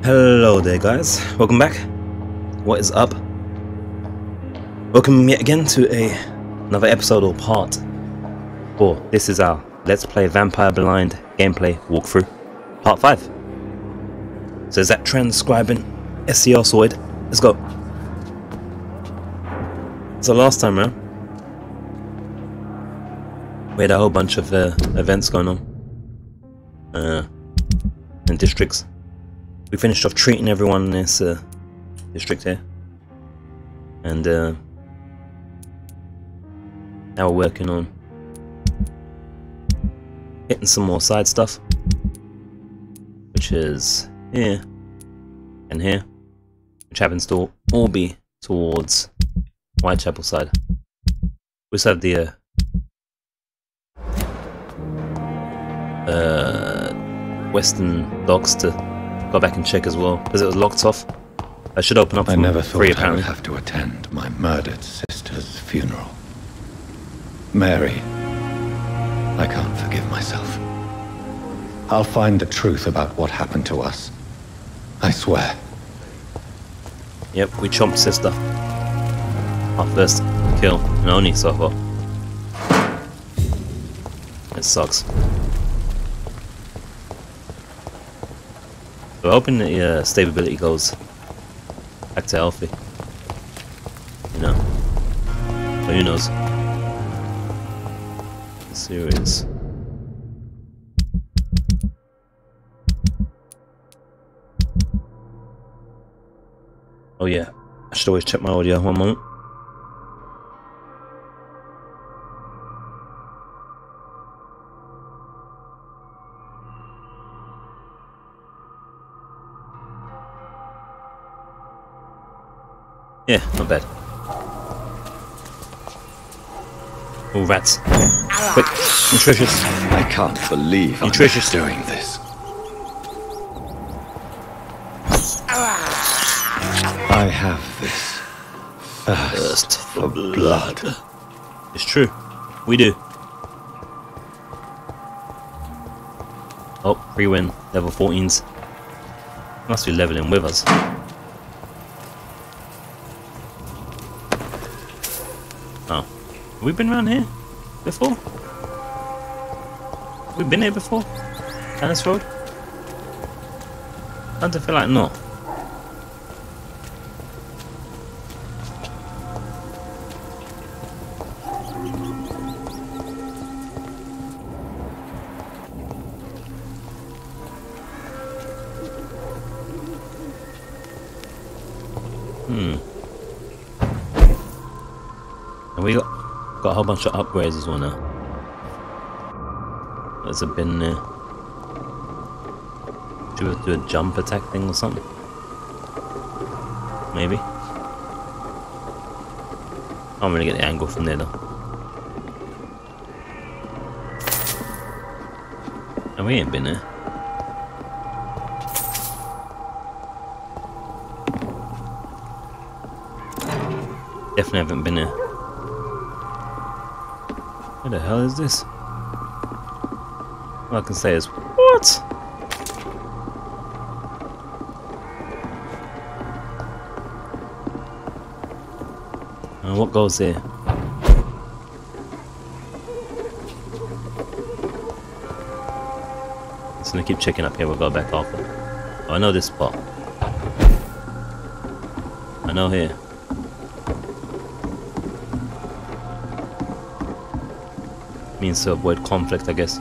Hello there guys, welcome back. What is up? Welcome yet again to another episode or part 4. This is our Let's Play Vampire Blind gameplay walkthrough, part 5. So is that transcribing SCR sorted? Let's go. So last time around, we had a whole bunch of events going on in districts. We finished off treating everyone in this district here, and now we're working on hitting some more side stuff, which is here and here, which happens to all be towards Whitechapel side. We also have the western docks to go back and check as well, because it was locked off. I should open up. I never thought apparently. I would have to attend my murdered sister's funeral. Mary, I can't forgive myself. I'll find the truth about what happened to us. I swear. Yep, we chomped sister. Our first kill, and only so far. It sucks. So hoping the stability goes back to healthy. You know. But who knows? Serious. Oh yeah, I should always check my audio. One moment. Yeah, not bad. Oh, rats. Quick, nutritious. I can't believe I'm Nutritious. doing this. I have this thirst for blood. It's true. We do. Oh, free win. Level 14s. Must be leveling with us. Oh. Have we been around here before? Have we been here before? Cannis Road? I don't feel like not. And we got a whole bunch of upgrades as well now. There's a bin there. Should we do a jump attack thing or something? Maybe. I don't really get the angle from there though. And we ain't been there. Definitely haven't been here. What the hell is this? All I can say is, what? What goes here? Just gonna keep checking up here, we'll go back after. Oh, I know this spot. I know here. Means to avoid conflict, I guess.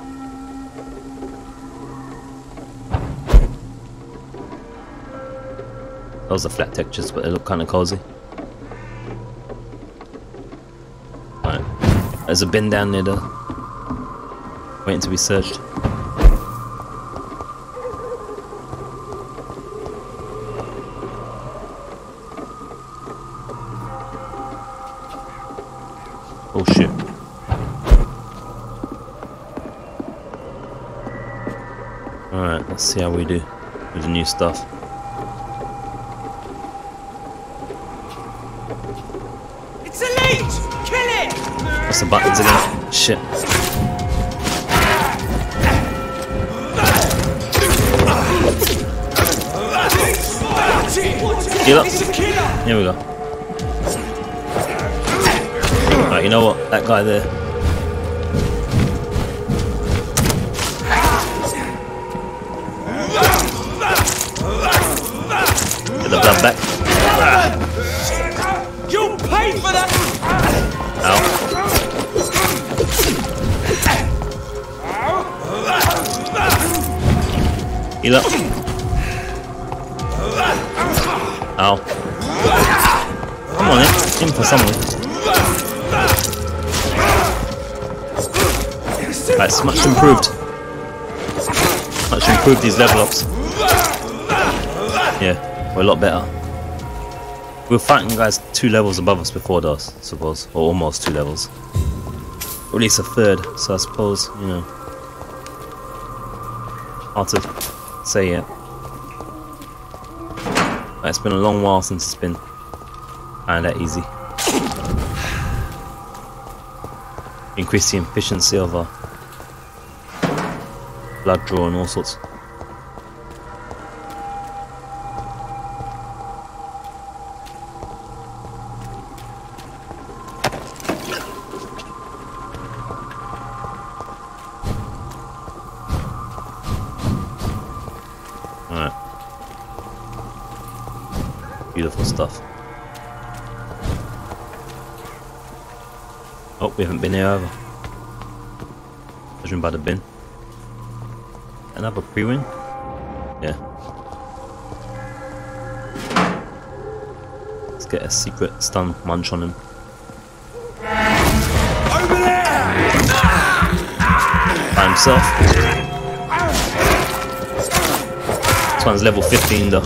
Those are flat textures, but they look kind of cozy. Right. There's a bin down there though, waiting to be searched. Oh shit. Alright, let's see how we do with the new stuff. It's a leech! Kill it! Press the buttons again. Shit. Heal up. It's a killer. Here we go. Alright, you know what? That guy there. Get the blood back. You'll pay for that. Ow. Heal up. Ow. Come on, in for someone. Right, it's much improved. Much improved these level ups. Yeah, we're a lot better. We were fighting guys 2 levels above us before though, I suppose. Or almost 2 levels. Or at least a third, so I suppose, you know. Hard to say yet. Right, it's been a long while since it's been kinda easy. Increase the efficiency of our blood draw and all sorts. Alright. Beautiful stuff. Oh, we haven't been here either. Judging by the bin. Another pre-win? Yeah. Let's get a secret stun munch on him. Over there. By himself. This one's level 15 though.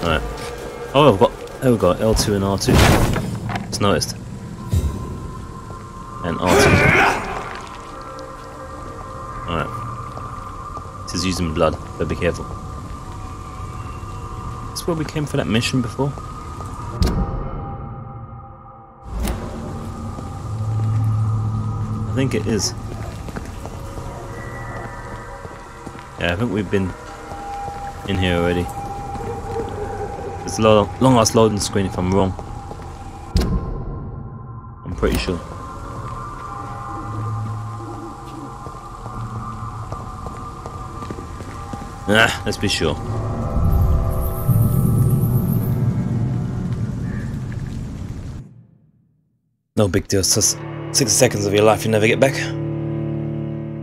Alright. Oh, there we go, L2 and R2. Just noticed. And R2. Alright. This is using blood, but be careful. Is this where we came for that mission before? I think it is. Yeah, I think we've been in here already. It's a long ass loading screen if I'm wrong. I'm pretty sure. Nah, let's be sure. No big deal, it's just 60 seconds of your life you never get back.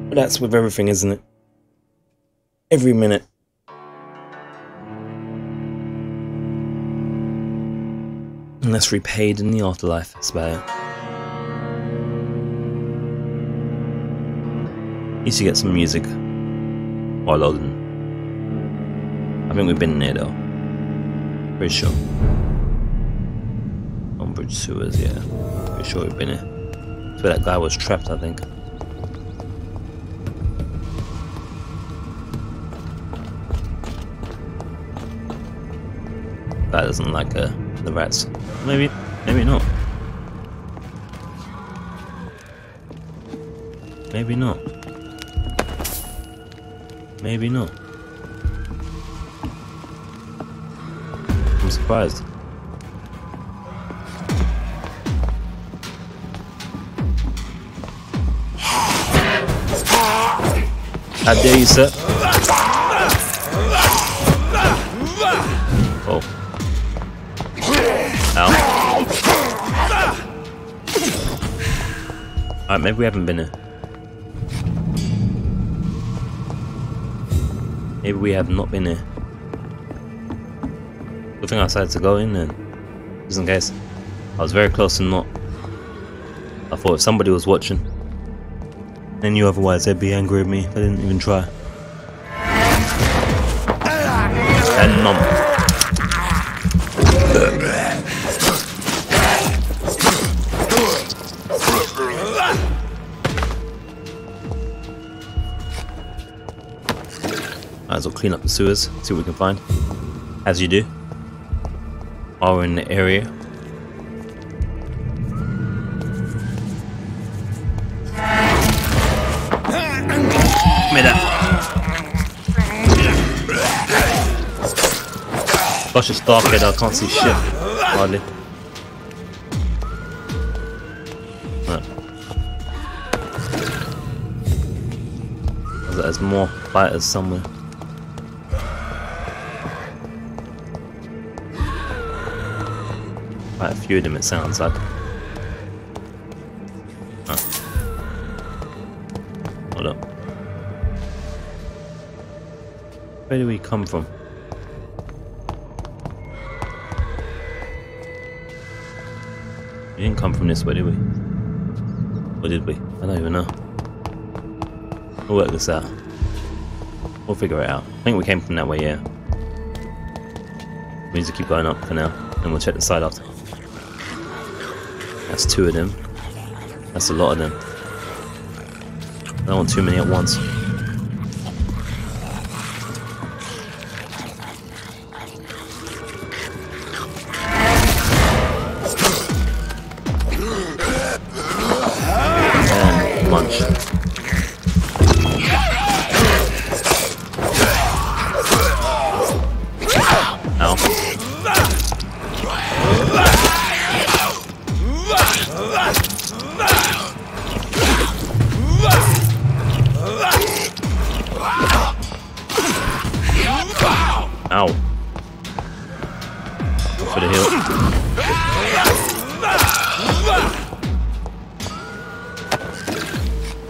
But that's with everything, isn't it? Every minute. Unless repaid in the afterlife, that's about it. At least you get some music while loading. I think we've been in there though. Pretty sure. On bridge sewers, yeah. Pretty sure we've been here. That's where that guy was trapped, I think. Guy doesn't like the rats. Maybe not. Maybe not. Maybe not. I'm surprised. How dare you, sir? Oh. Ow. Alright, maybe we haven't been here. Maybe we have not been here. Good thing I decided to go in then. Just in case. I was very close to not. I thought if somebody was watching, they knew otherwise they'd be angry at me. They didn't even try. And nom. Might as well clean up the sewers, see what we can find. As you do. While we're in the area. Give me that. Gosh, it's dark here though, I can't see shit. Hardly. Right. There's more fighters somewhere. Quite a few of them, it sounds like. Oh. Hold up. Where do we come from? We didn't come from this way, did we? Or did we? I don't even know. We'll work this out. We'll figure it out. I think we came from that way, yeah. We need to keep going up for now, and we'll check the side after. That's 2 of them. That's a lot of them. I don't want too many at once. And munch. Ow. Ow. Go for the heal.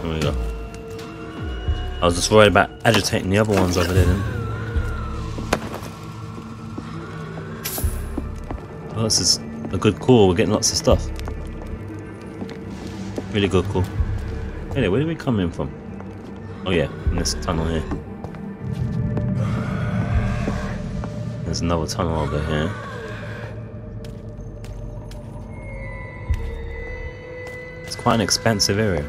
There we go. I was just worried about agitating the other ones over there then. Well, this is a good call, we're getting lots of stuff. Really good call. Anyway, where did we come in from? Oh yeah, in this tunnel here. There's another tunnel over here. It's quite an expansive area.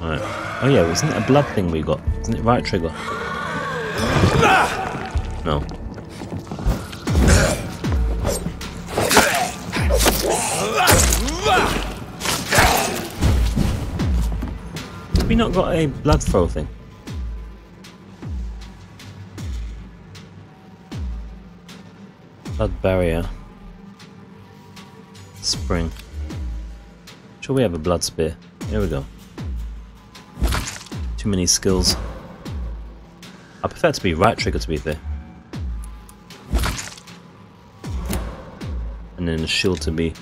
Alright. Oh yeah, wasn't it a blood thing we got? Isn't it right trigger? No. Have we not got a blood throw thing? Blood barrier. Spring. Sure we have a blood spear. Here we go. Too many skills. I prefer to be right trigger to be fair. And then the shield to be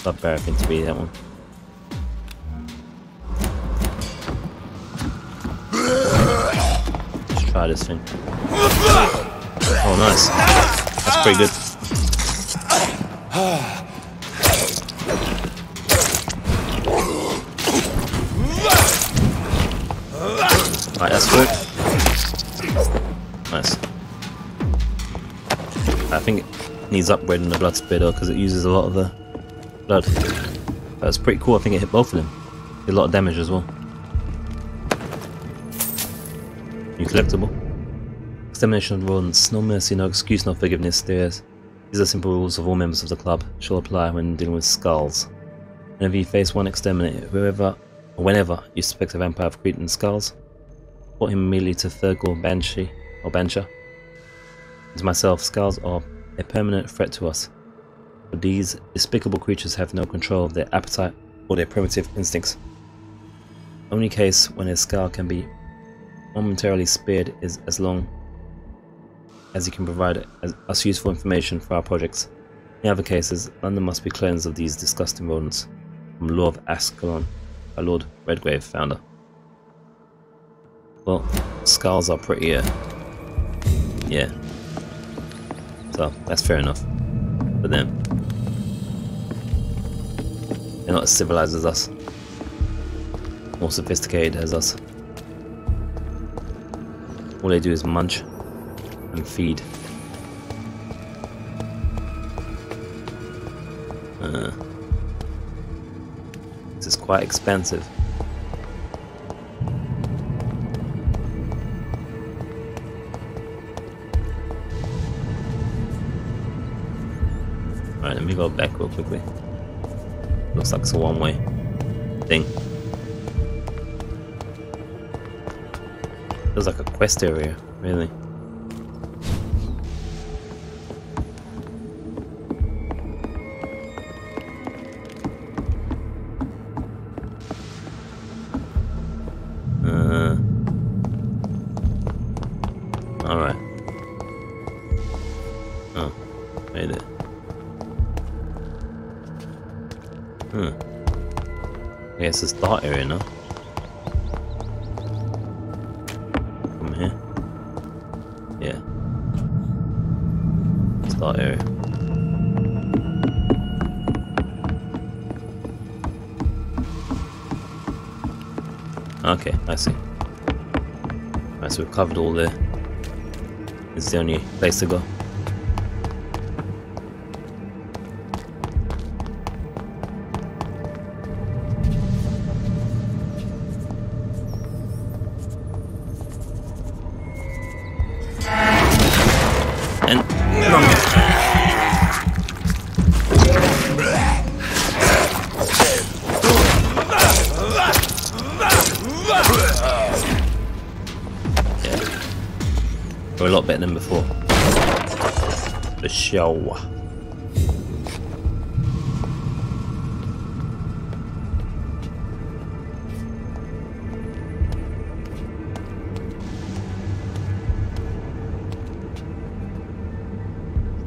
blood barrier thing to be that one. Let's try this thing. Oh nice. That's pretty good. Right, that's good. Nice. I think it needs upgrading the blood spear though, because it uses a lot of the blood. That's pretty cool. I think it hit both of them. Did a lot of damage as well. New collectible. Extermination of rodents. No mercy, no excuse, no forgiveness. These are simple rules of all members of the club. Shall apply when dealing with skals. Whenever you face one exterminator, whoever or whenever you suspect a vampire of creating skals, report him immediately to Thurg or Banshee or Bansha. And to myself, skals are a permanent threat to us. But these despicable creatures have no control of their appetite or their primitive instincts. The only case when a skal can be momentarily spared is as long as he can provide us useful information for our projects. In other cases, London must be cleansed of these disgusting rodents. From Law of Ascalon by Lord Redgrave, founder. Well, skals are pretty, yeah. So, that's fair enough. For them. They're not as civilized as us. More sophisticated as us. All they do is munch and feed. This is quite expensive. Alright, let me go back real quickly. Looks like it's a one-way. thing. Feels like a quest area, really. Alright. Oh, made it. I guess it's the start area now. From here. Yeah. Start area. Okay, I see. Alright, so we've covered all there. This is the only place to go. And we're a lot better than before. The show.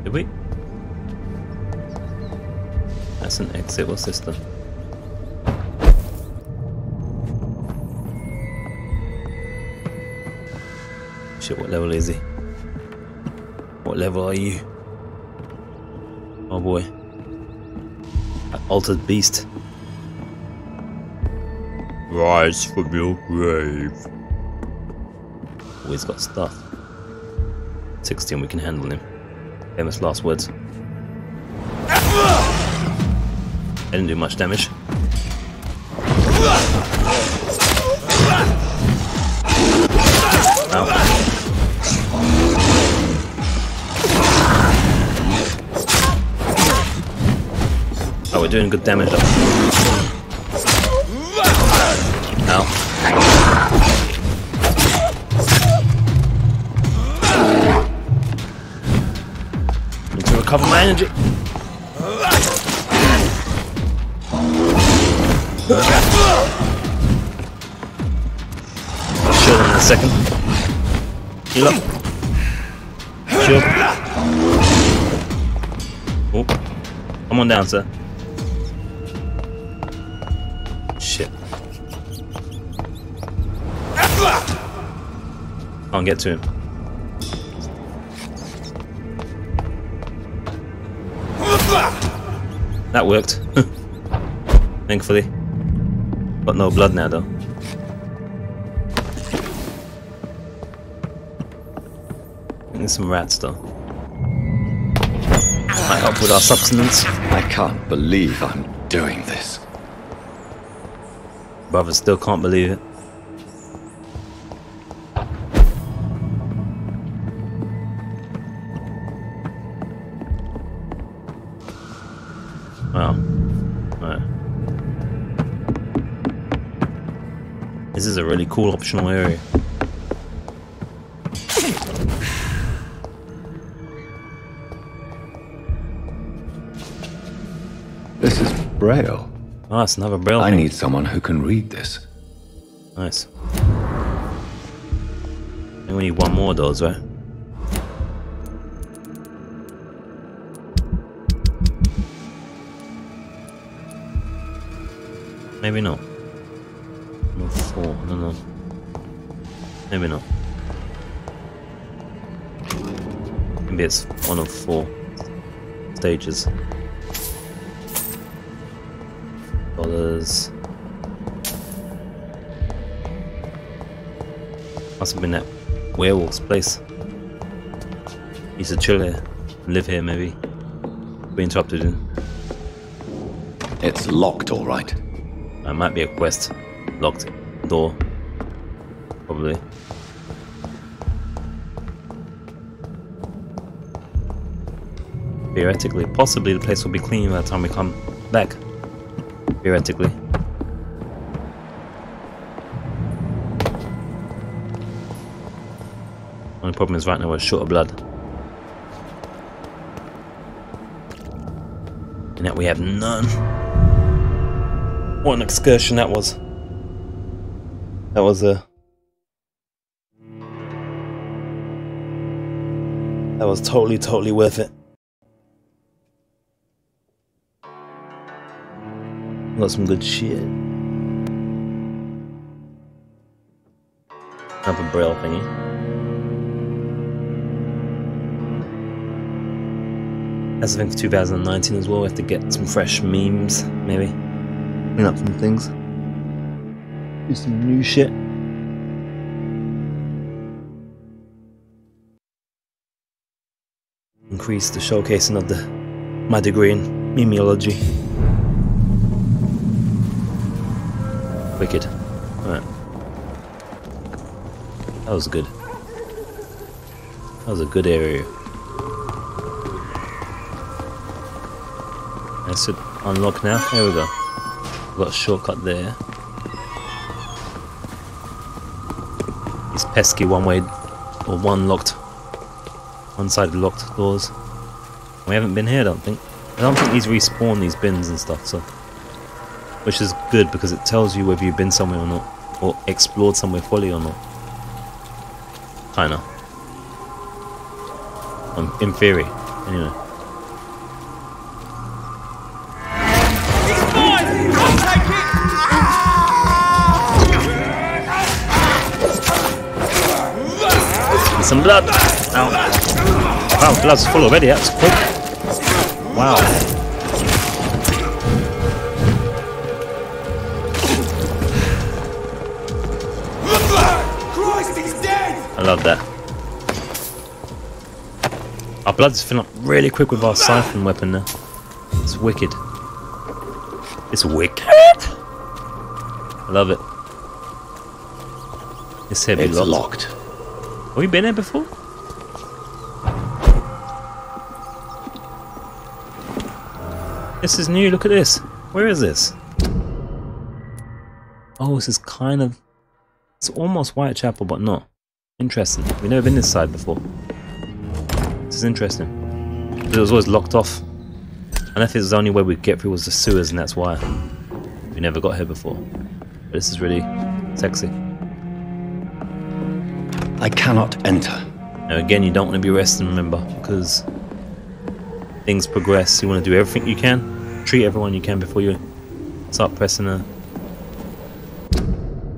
Did we? That's an exit. What's this then? Shit, what level is he? What level are you? Oh boy. That altered beast. Rise from your grave. Oh, he's got stuff. 16, we can handle him. Famous last words. I didn't do much damage. Ow. Oh, we're doing good damage though. Ow. Need to recover my energy. Shield him in a second. Heal up. Shield. Oh. Come on down, sir. Shit. Can't get to him. That worked. Thankfully. Got no blood now though. There's some rats though. Might help with our sustenance. I can't believe I'm doing this. Brothers still can't believe it. Wow. Alright. This is a really cool optional area. This is Braille. Oh, it's another Braille I thing. need someone who can read this. Nice. And we need one more of those, right? Maybe not. No, 4, no. Maybe not. Maybe it's one of 4 stages. $. Must have been that werewolf's place. He used to chill here, live here maybe. We interrupted him. It's locked, all right. It might be a quest. Locked door. Probably. Theoretically, possibly the place will be clean by the time we come back. Theoretically. Only problem is right now we're short of blood. And that we have none. What an excursion that was. That was totally worth it. Got some good shit. Another braille thingy. That's the thing for 2019 as well. We have to get some fresh memes, maybe. Clean up some things. Do some new shit. Increase the showcasing of my degree in memeology. Wicked. Alright. That was good. That was a good area. I should unlock now. There we go. We've got a shortcut there. These pesky one-sided locked doors. We haven't been here, I don't think. I don't think these respawn these bins and stuff, so. Which is good because it tells you whether you've been somewhere or not, or explored somewhere fully or not. Kinda. In theory, anyway. Some blood! Ow. Wow, blood's full already, that's quick. Wow. Christ, he's dead! I love that. Our blood's filling up really quick with our siphon weapon now. It's wicked. It's wicked! I love it. It's heavy. It's locked. Have we been here before? This is new, look at this. Where is this? Oh, this is kind of... It's almost Whitechapel, but not. Interesting. We've never been this side before. This is interesting. It was always locked off. And if it was the only way we'd get through was the sewers, and that's why we never got here before. But this is really sexy. I cannot enter. Now again, you don't want to be resting, remember, because things progress. You want to do everything you can, treat everyone you can before you start pressing a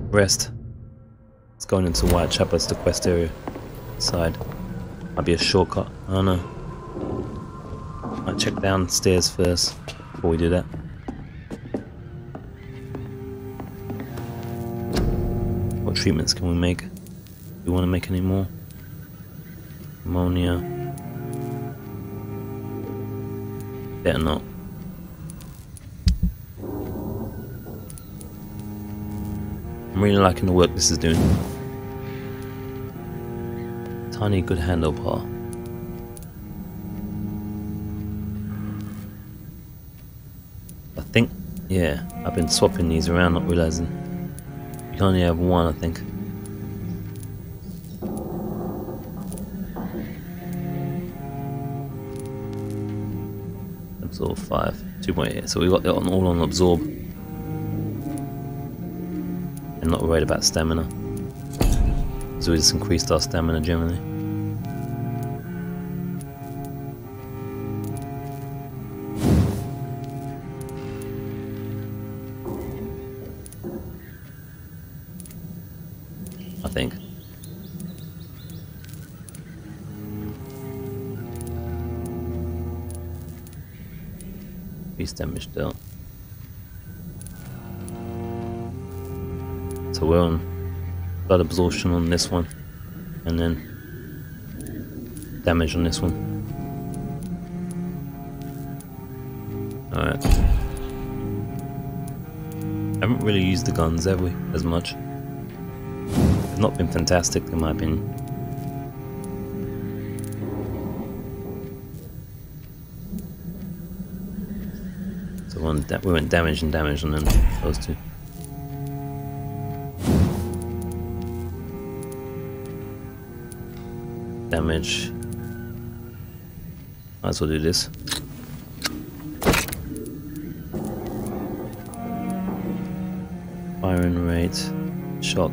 rest. It's going into Whitechapel, it's the quest area side. Might be a shortcut, I don't know. Might check downstairs first before we do that. What treatments can we make? Do we want to make any more? Ammonia. Better not. I'm really liking the work this is doing. Tiny good handle bar. I think, yeah, I've been swapping these around, not realizing. You can only have one, I think. Absorb 5, 2.8. So we got that on all on absorb. And not worried about stamina. So we just increased our stamina generally. I think. Increased damage dealt. So we're on blood absorption on this one, and then damage on this one. Alright. Haven't really used the guns, have we? As much. They've not been fantastic in my opinion. So we went damage and damage on them, those two. damage. Might as well do this. Firing rate, shock,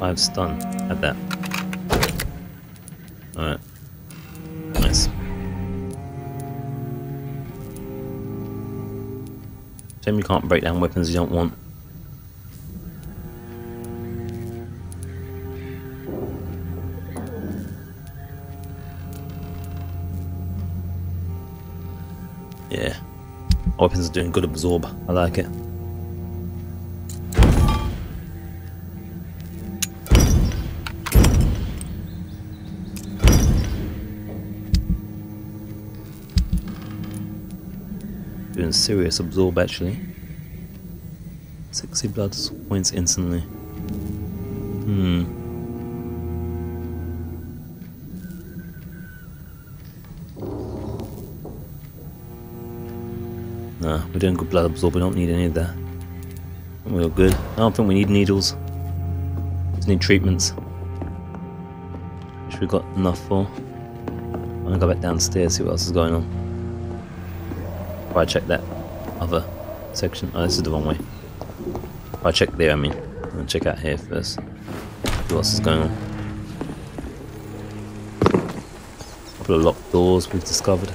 5 stun. Had that. Alright. Nice. Shame you can't break down weapons you don't want. Yeah. Weapons are doing good absorb. I like it. Doing serious absorb actually. 60 blood points instantly. Nah, we're doing good blood absorb, we don't need any of that. We're good. I don't think we need needles. Just need treatments. Which we got enough for. I'm gonna go back downstairs, see what else is going on. Before I check that other section. Oh, this is the wrong way. Before I check there, I mean. I'm gonna check out here first. See what else is going on. A couple of locked doors we've discovered.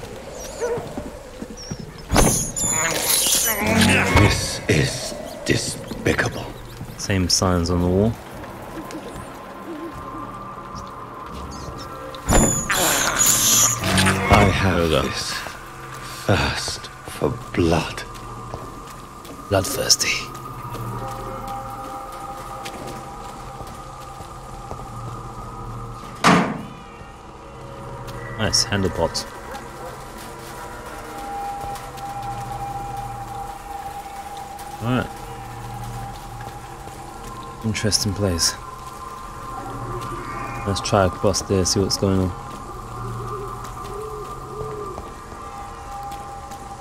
This is despicable. Same signs on the wall. I have this thirst for blood. Bloodthirsty. Nice, handle pot. Alright. Interesting place. Let's try across there, see what's going on.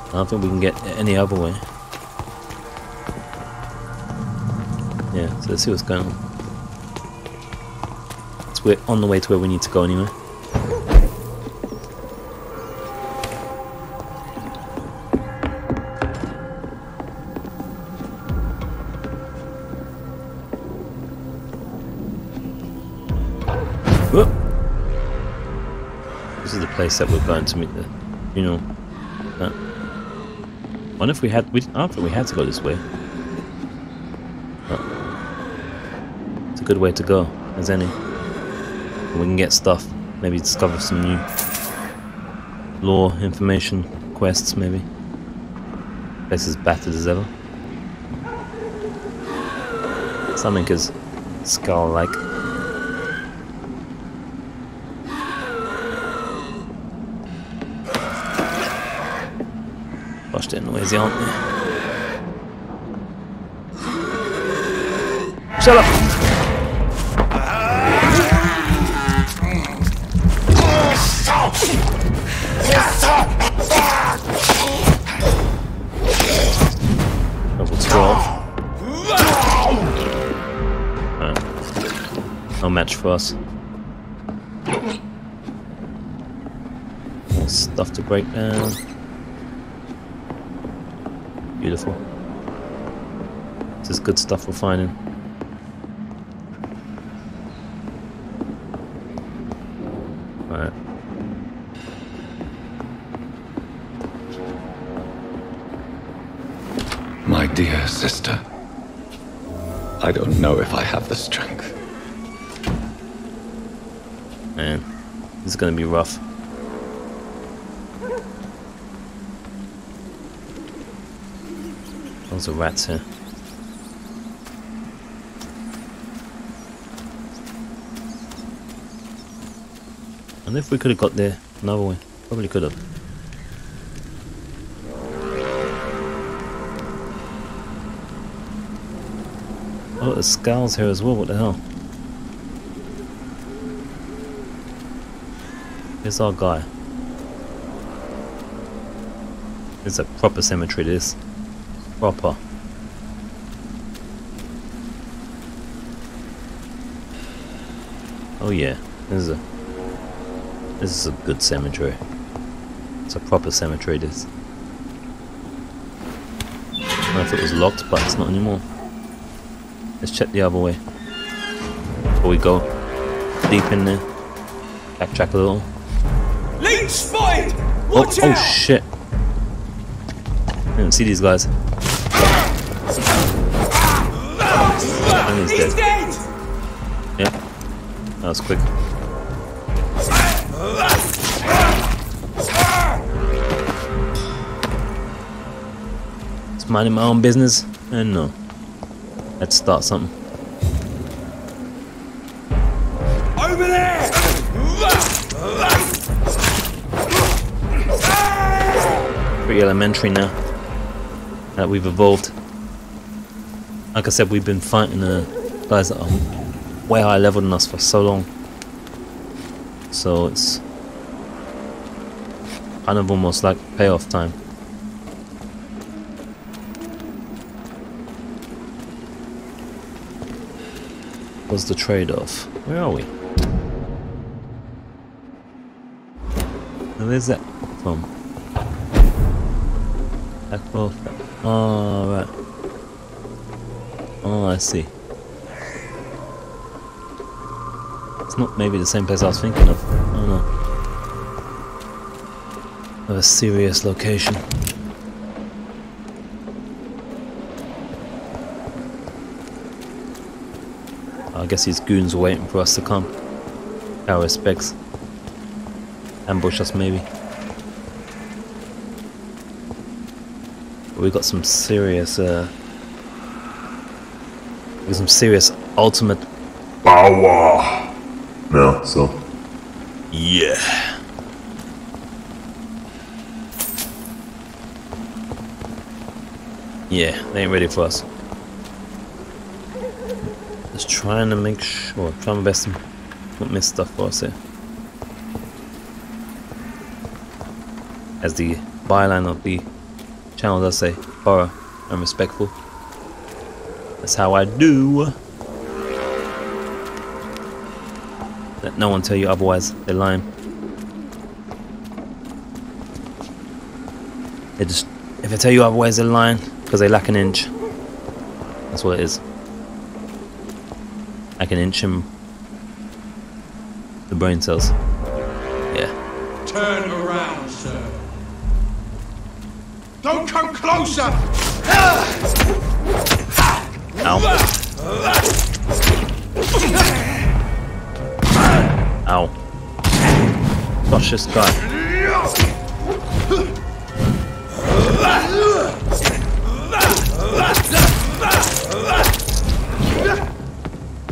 I don't think we can get any other way. Yeah, so let's see what's going on. So we're on the way to where we need to go anyway. Whoop. This is the place that we're going to meet the funeral. I wonder if we had. I don't think we had to go this way. But it's a good way to go, as any. And we can get stuff. Maybe discover some new lore, information, quests, maybe. Place is battered as ever. Something is skull-like. Gosh, they're noisy, aren't they? Shut up! Level 12. No match for us. More stuff to break down. Beautiful. This is good stuff we're finding. Alright. My dear sister, I don't know if I have the strength. Man, this is gonna be rough. Lots of rats here. And if we could have got there another way, probably could have. Oh, there's skals here as well, what the hell? Here's our guy. It's a proper cemetery, this. Proper. Oh yeah, there's a This is a good cemetery. It's a proper cemetery, this. I don't know if it was locked, but it's not anymore. Let's check the other way before we go deep in there. Backtrack a little. Leech spotted! Watch out! Oh shit! I didn't see these guys. And he's He's dead. dead! Yeah, that was quick. Just minding my own business, and no. Let's start something. Over there! Pretty elementary now that we've evolved. Like I said, we've been fighting guys that are way higher level than us for so long. So it's kind of almost like payoff time. What's the trade-off? Where are we? Where's that from? Oh, right. Oh, I see. It's not maybe the same place I was thinking of. Oh no. Of a serious location. I guess these goons were waiting for us to come. Our respects. Ambush us maybe. But we got some serious ultimate power. Now, so. yeah. Yeah, they ain't ready for us. Just trying to make sure, trying my best to not miss stuff for us here. As the byline of the channel does say, thorough and respectful. That's how I do. Let no one tell you otherwise, they're lying. They just, if they tell you otherwise, they're lying because they lack an inch. That's what it is. Lack an inch in the brain cells. Yeah. Turn around, sir. Don't come closer! Ow. Ow. Gosh, this guy.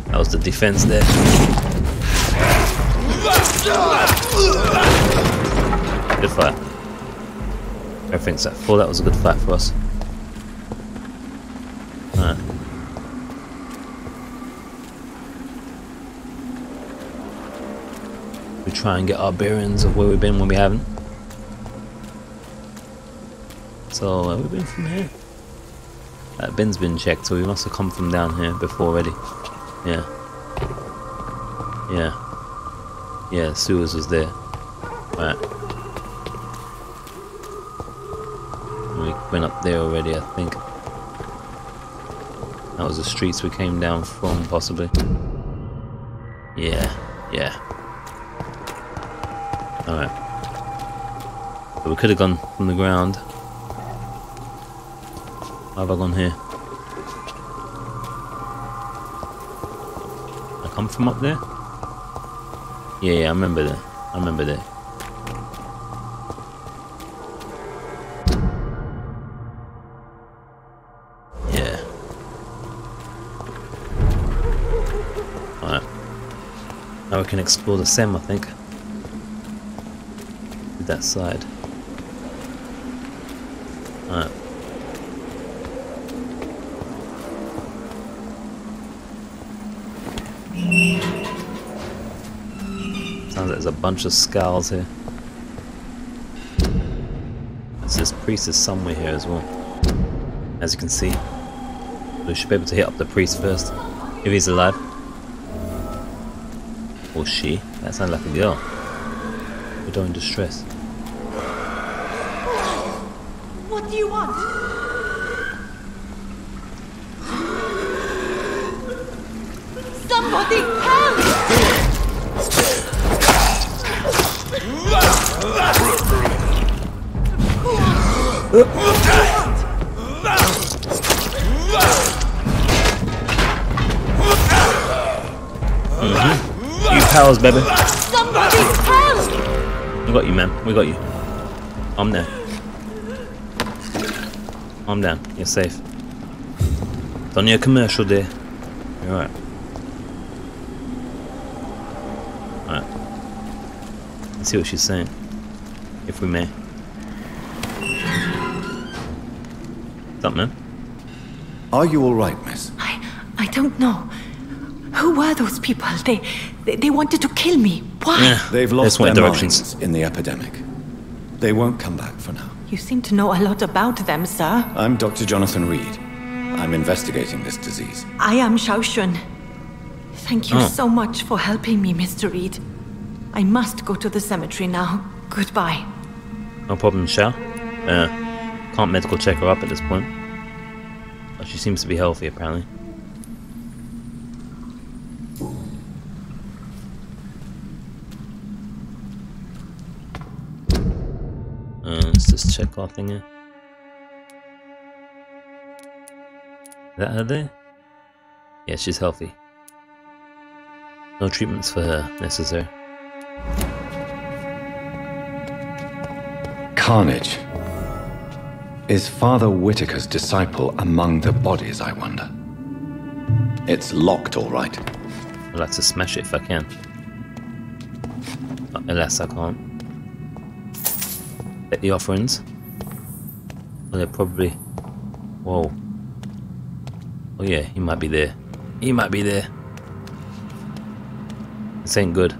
That was the defense there. Good fight. Everything's at full. That was a good fight for us. Alright. We try and get our bearings of where we've been when we haven't. So, have we been from here? That bin's been checked, so we must have come from down here before already. Yeah. Yeah. Yeah, sewers was there. Right. We went up there already, I think. That was the streets we came down from, possibly. Yeah, yeah. Alright. So we could have gone from the ground. How have I gone here? I come from up there? Yeah, I remember there. I remember there. Yeah. Alright. Now we can explore the Sem, I think. With that side. Alright. Sounds like there's a bunch of skals here. This priest is somewhere here as well. As you can see. We should be able to hit up the priest first. If he's alive. Or she. That sounds like a girl. widow in distress. What do you want? Somebody help! You powers, baby. Somebody help! We got you, man. We got you. I'm there. I'm down. You're safe. It's only a commercial, dear. You're alright. Alright. Let's see what she's saying. If we may. What's up, man? Are you all right, miss? I don't know. Who were those people? They wanted to kill me. Why? Yeah, They've lost one their directions. minds in the epidemic. They won't come back for now. You seem to know a lot about them, sir. I'm Dr. Jonathan Reid. I'm investigating this disease. I am Xiaoxun. Thank you so much for helping me, Mr. Reid. I must go to the cemetery now. Goodbye. No problem, Xiao. Can't medical check her up at this point. But she seems to be healthy, apparently. Let's just check our thing here. Is that her there? Yeah, she's healthy. No treatments for her necessary. Carnage. Is Father Whitaker's disciple among the bodies, I wonder? It's locked, all right. I'd like to smash it if I can. But alas, I can't. Get the offerings. Well, they're probably... Whoa. Oh yeah, he might be there. He might be there. This ain't good.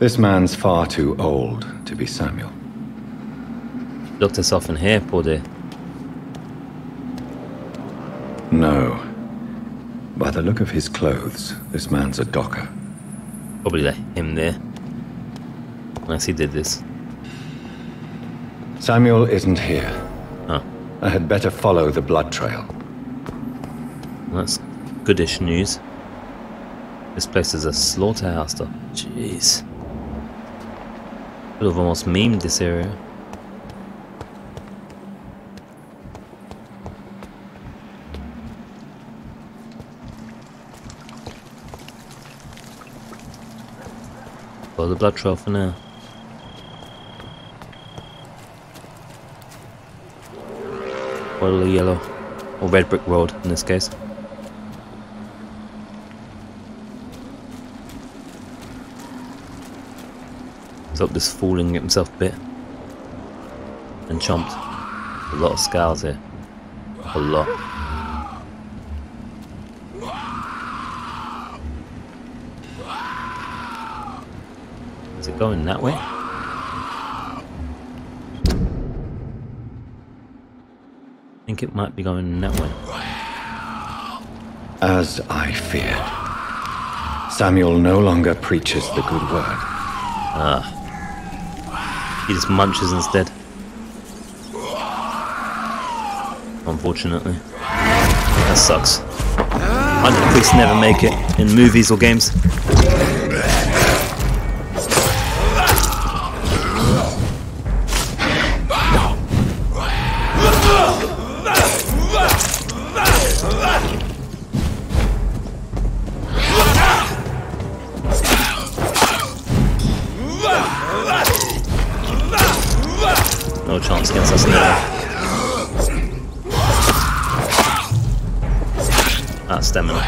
This man's far too old to be Samuel. Looked herself in here, poor dear. No. By the look of his clothes, this man's a docker. Probably let him there. Unless he did this. Samuel isn't here. Oh. I had better follow the blood trail. Well, that's goodish news. This place is a slaughterhouse though. Jeez. Could have almost memed this area. Follow the blood trail for now. Follow the yellow or red brick road in this case. Let's hope this fool didn't get himself bit and chomped. A lot of skals here. A lot. Is it going that way? I think it might be going that way. As I feared. Samuel no longer preaches the good word. He just munches instead. Unfortunately. That sucks. Hundred priests never make it in movies or games. No chance against us now. That's stamina.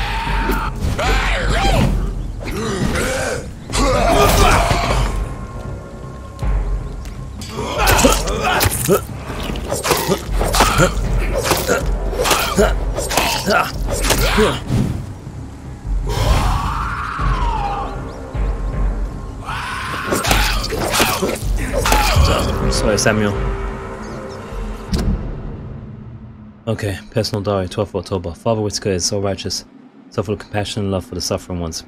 Sorry, Samuel. Okay, personal diary, 12th October. Father Whitaker is so righteous, so full of compassion and love for the suffering ones.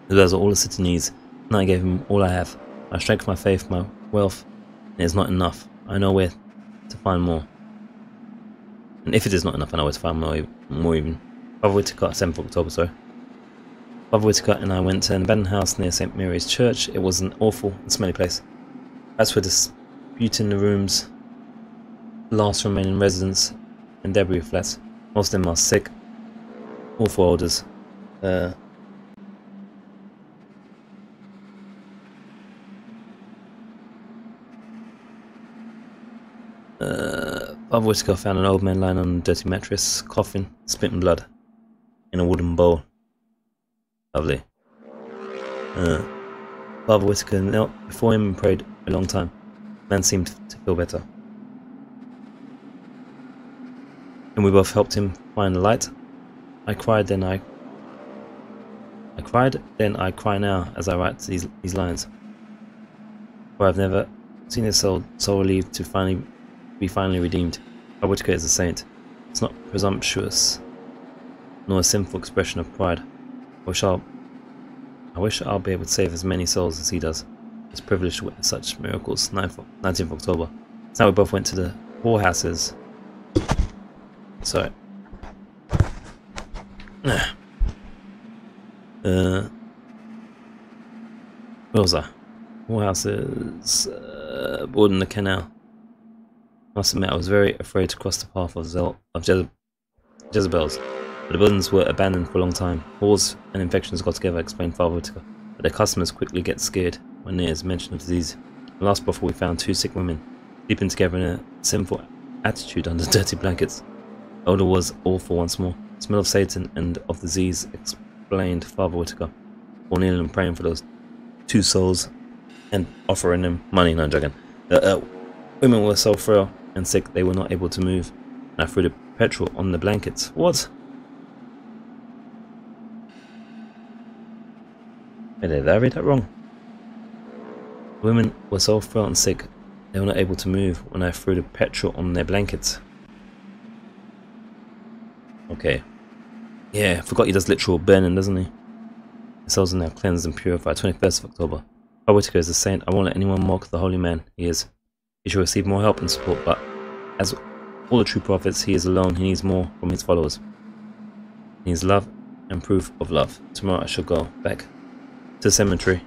He does all the city needs, and I gave him all I have. My strength, my faith, my wealth is not enough. I know where to find more. And if it is not enough, I know where to find more even. Father Whitaker, 7th of October, sorry. Father Whitaker and I went to an abandoned house near St. Mary's Church. It was an awful and smelly place. As for disputing the rooms, last remaining residents and debris flats. Most of them are sick, awful odors. Father Whitaker found an old man lying on a dirty mattress, coughing, spitting blood in a wooden bowl. Lovely. Father Whitaker knelt before him and prayed a long time. The man seemed to feel better. And we both helped him find the light. I cried, then I cry now as I write these lines. For I've never seen a soul relieved to be finally redeemed. Father Whitaker is a saint. It's not presumptuous, nor a sinful expression of pride. I wish I'll be able to save as many souls as he does. It's privileged to witness such miracles. 19th of October. So now we both went to the whorehouses. Sorry. Where was I? Whorehouses. Boarding the canal. I must admit, I was very afraid to cross the path of Jezebels. But the buildings were abandoned for a long time. Whores and infections got together, explained Father Whitaker. But their customers quickly get scared when there is mention of disease. In the last brothel we found 2 sick women, sleeping together in a sinful attitude under dirty blankets. The odor was awful once more. The smell of Satan and of disease, explained Father Whitaker. Or kneeling and praying for those 2 souls and offering them money. No, I'm joking. The women were so frail and sick they were not able to move. And I threw the petrol on the blankets. What? Wait, did I read that wrong? The women were so frail and sick they were not able to move when I threw the petrol on their blankets. Okay. Yeah, I forgot he does literal burning, doesn't he? The souls are now cleansed and purified. 21st of October. Father Whitaker is a saint. I won't let anyone mock the holy man he is. He should receive more help and support, but as all the true prophets, he is alone. He needs more from his followers. He needs love and proof of love. Tomorrow I shall go back to the cemetery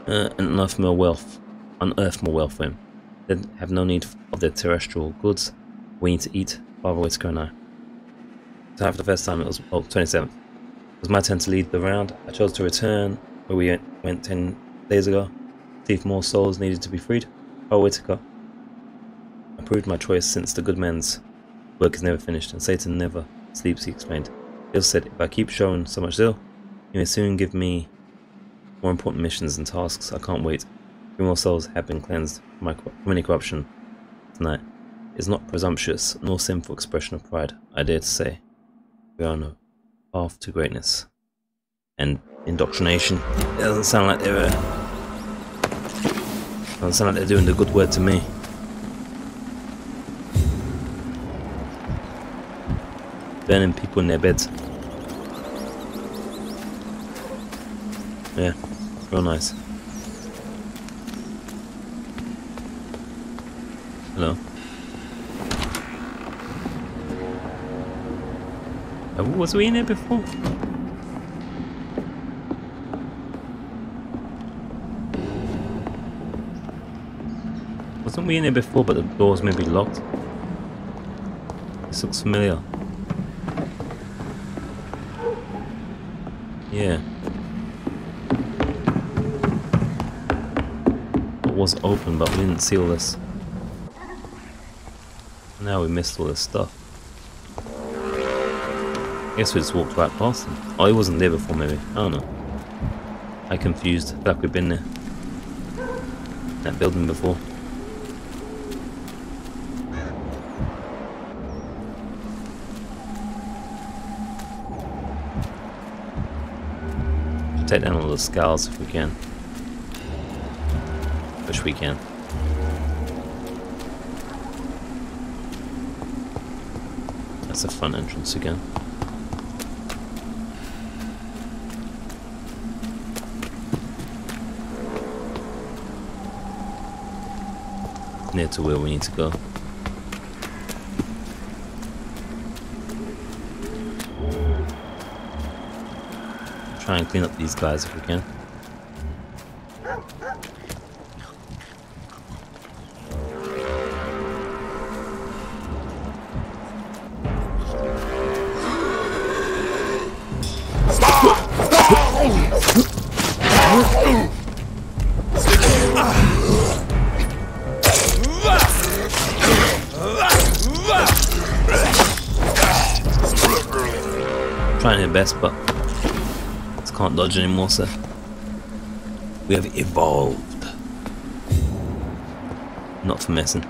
and unearth more wealth for him. They have no need of their terrestrial goods. We need to eat, Father Whitaker and I. So after the first time, it was 27th. It was my turn to lead the round. I chose to return where we went 10 days ago. See if more souls needed to be freed. Father Whitaker approved my choice since the good man's work is never finished and Satan never sleeps, he explained. He also said, if I keep showing so much zeal, you may soon give me more important missions and tasks. I can't wait. 3 more souls have been cleansed from any corruption tonight. It is not presumptuous nor sinful expression of pride. I dare to say we are on a path to greatness and indoctrination. It doesn't sound like they're doing the good word to me. Burning people in their beds. Yeah, real nice. Hello. Was we in here before? Wasn't we in here before, but the doors may be locked? This looks familiar. Yeah. It was open, but we didn't see all this. Now we missed all this stuff. I guess we just walked right past him. Oh, he wasn't there before, maybe. I don't know. I confused. I feel like we've been there. That building before. Should take down all the skals if we can. Wish we can. That's a fun entrance again. near to where we need to go. Try and clean up these guys if we can. Trying her best, but just can't dodge anymore, so we have evolved. Not for messing.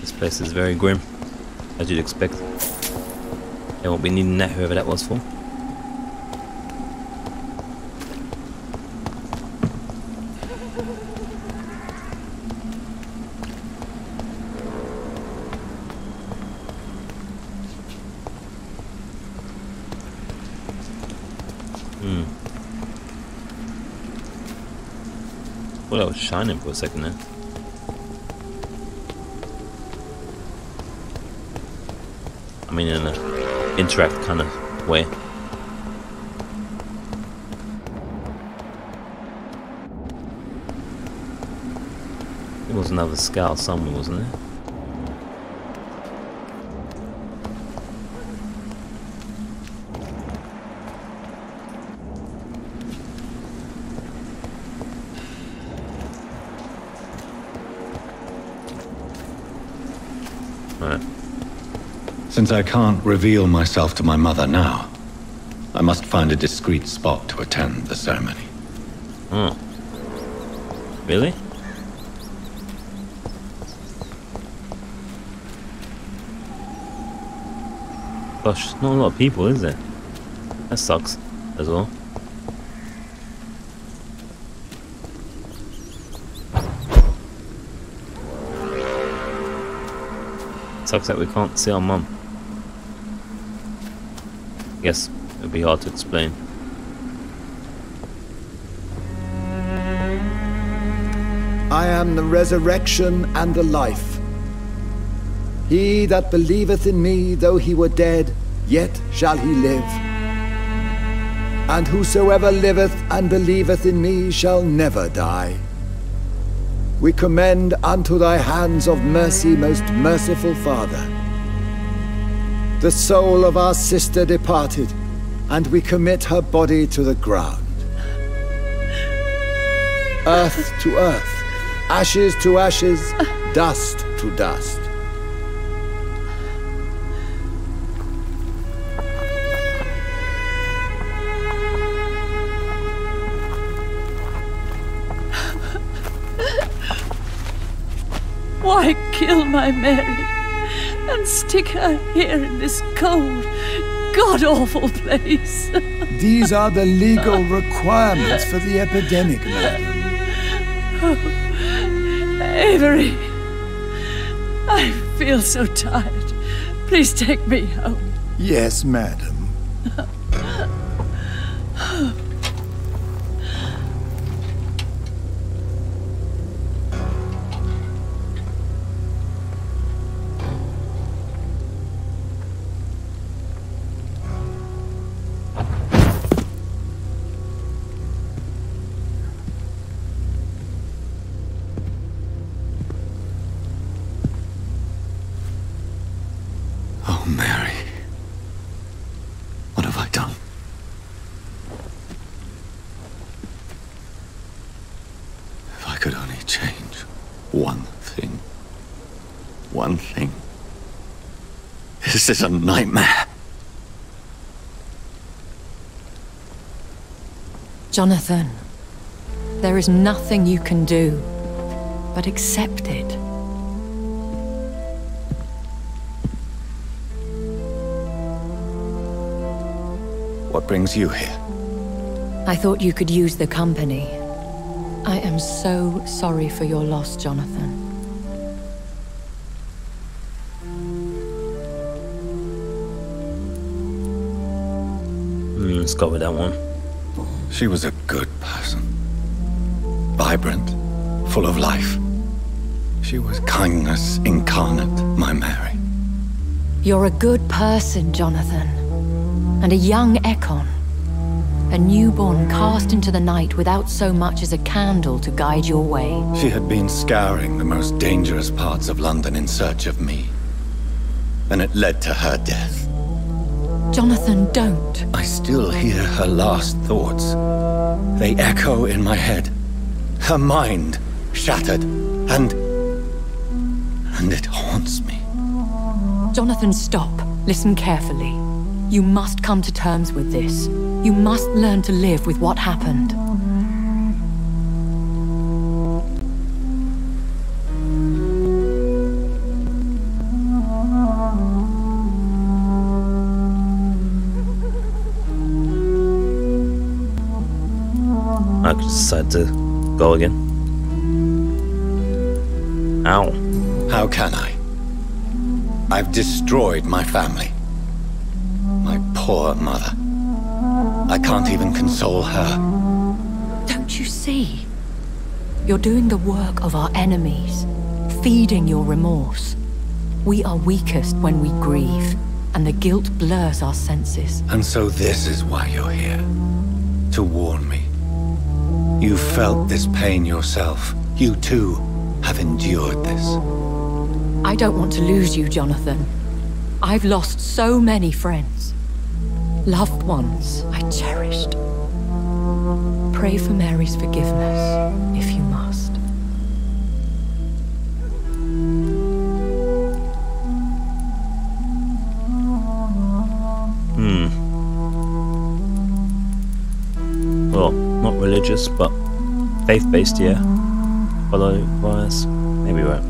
This place is very grim, as you'd expect. They won't be needing that, whoever that was for. Well, I was shining for a second there. I mean, in an interact kind of way. There was another skal somewhere, wasn't there? Since I can't reveal myself to my mother now, I must find a discreet spot to attend the ceremony. Oh. Really? Gosh, not a lot of people, is there? That sucks as well. Sucks that we can't see our mum. Guess it'd be hard to explain. I am the resurrection and the life. He that believeth in me, though he were dead, yet shall he live. And whosoever liveth and believeth in me shall never die. We commend unto thy hands of mercy, most merciful Father, the soul of our sister departed, and we commit her body to the ground. Earth to earth, ashes to ashes, dust to dust. Why kill my Mary and stick her here in this cold, god-awful place? These are the legal requirements for the epidemic, madam. Oh, Avery, I feel so tired. Please take me home. Yes, madam. Mary, what have I done? If I could only change one thing. One thing. This is a nightmare. Jonathan, there is nothing you can do but accept it. What brings you here? I thought you could use the company. I am so sorry for your loss, Jonathan. Let's go with that one. She was a good person. Vibrant, full of life. She was kindness incarnate, my Mary. You're a good person, Jonathan. And a young Ekon. A newborn cast into the night without so much as a candle to guide your way. She had been scouring the most dangerous parts of London in search of me. And it led to her death. Jonathan, don't. I still hear her last thoughts. They echo in my head. Her mind shattered, and it haunts me. Jonathan, stop. Listen carefully. You must come to terms with this. You must learn to live with what happened. I could decide to go again. Ow. How can I? I've destroyed my family. My poor mother. I can't even console her. Don't you see? You're doing the work of our enemies, feeding your remorse. We are weakest when we grieve, and the guilt blurs our senses. And so this is why you're here. To warn me. You felt this pain yourself. You too have endured this. I don't want to lose you, Jonathan. I've lost so many friends. Loved ones I cherished. Pray for Mary's forgiveness, if you must. Well, not religious, but faith-based, yeah. Follow bias, maybe right.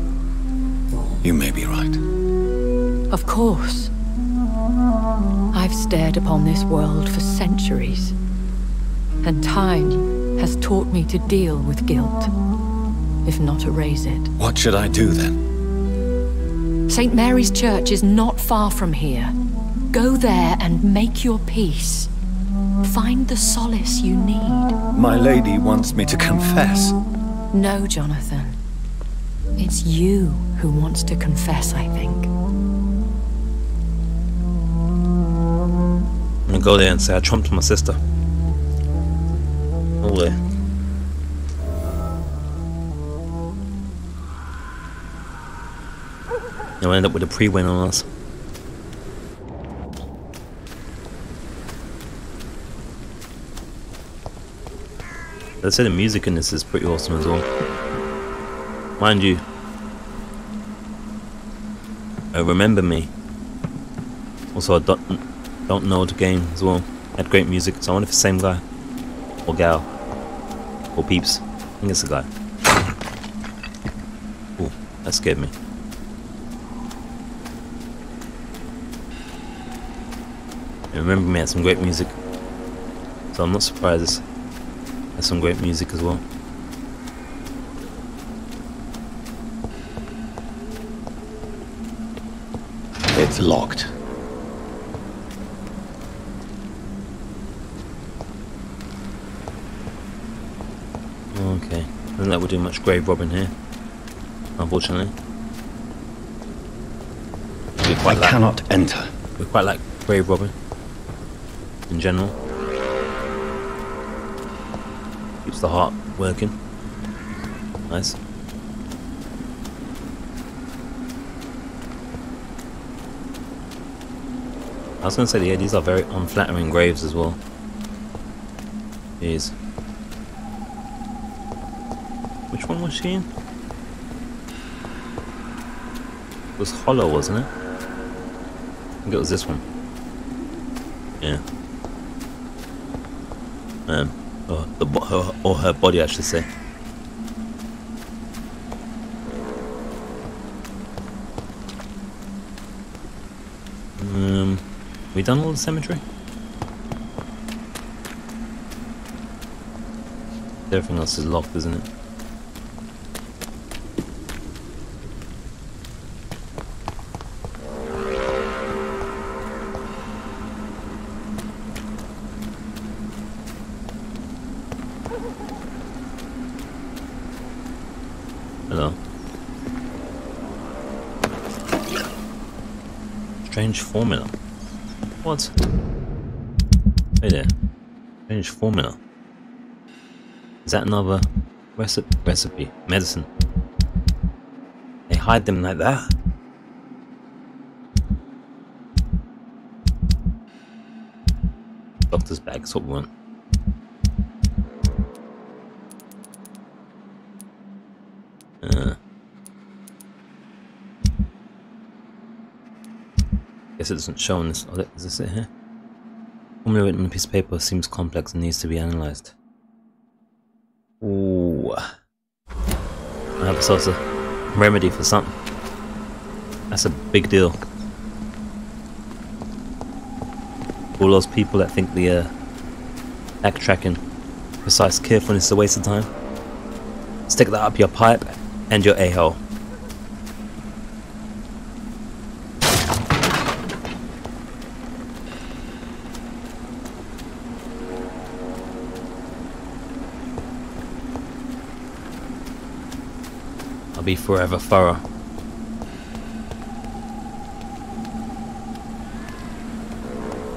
You may be right. Of course. I've stared upon this world for centuries, and time has taught me to deal with guilt, if not erase it. What should I do then? St. Mary's Church is not far from here. Go there and make your peace. Find the solace you need. My lady wants me to confess. No, Jonathan. It's you who wants to confess, I think. I'm gonna go there and say I trumped my sister. All there. They'll end up with a pre-win on us. I'd say the music in this is pretty awesome as well. Mind you, Remember Me. Also a DONTNOD game as well. Had great music, so I wonder if it's the same guy. Or gal. Or peeps. I think it's a guy. Ooh, that scared me. And Remember Me had some great music. So I'm not surprised it has some great music as well. It's locked. Okay, I don't think that would do much grave robbing here, unfortunately. I cannot enter. We quite like grave robbing in general. Keeps the heart working. Nice. I was going to say, yeah, these are very unflattering graves as well. Jeez. Which one was she in? It was Hollow, wasn't it? I think it was this one. Yeah. Or her body, I should say. We done all the cemetery? Everything else is locked, isn't it? Strange formula. What? Hey there. Strange formula. Is that another recipe? Medicine. They hide them like that? Doctor's bag, that's what we want. Guess it doesn't show on this. Oh, is this it here? Formula written on a piece of paper seems complex and needs to be analysed. Ooh. I have a sort of remedy for something. That's a big deal. All those people that think the backtracking, precise carefulness is a waste of time. Stick that up your pipe and your a-hole. I'll be forever thorough.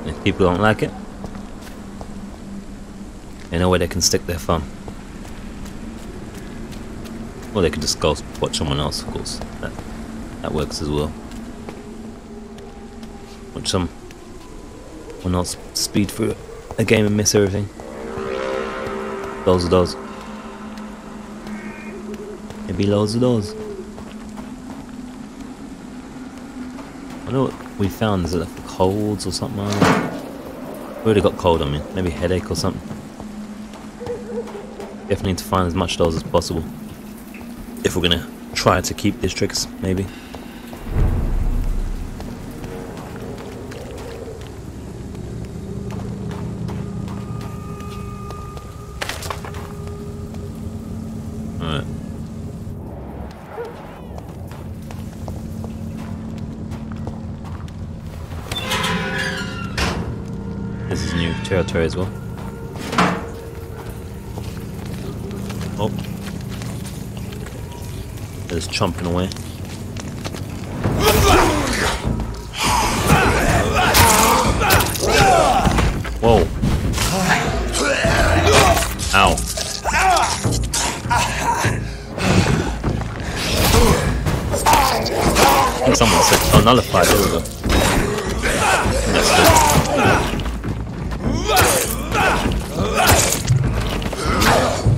If people don't like it, they know where they can stick their thumb. Or they could just go watch someone else, of course. That works as well. Watch someone else speed through a game and miss everything. Those are those. Maybe loads of those. I know what we found. Is it like colds or something? I don't know. We already got cold on me. Maybe headache or something. Definitely need to find as much of those as possible. If we're gonna try to keep these tricks, maybe. Alright. This is new territory as well. Oh. They're just chomping away. Whoa. Ow. I think someone said, oh, nullify, there we go. That's good.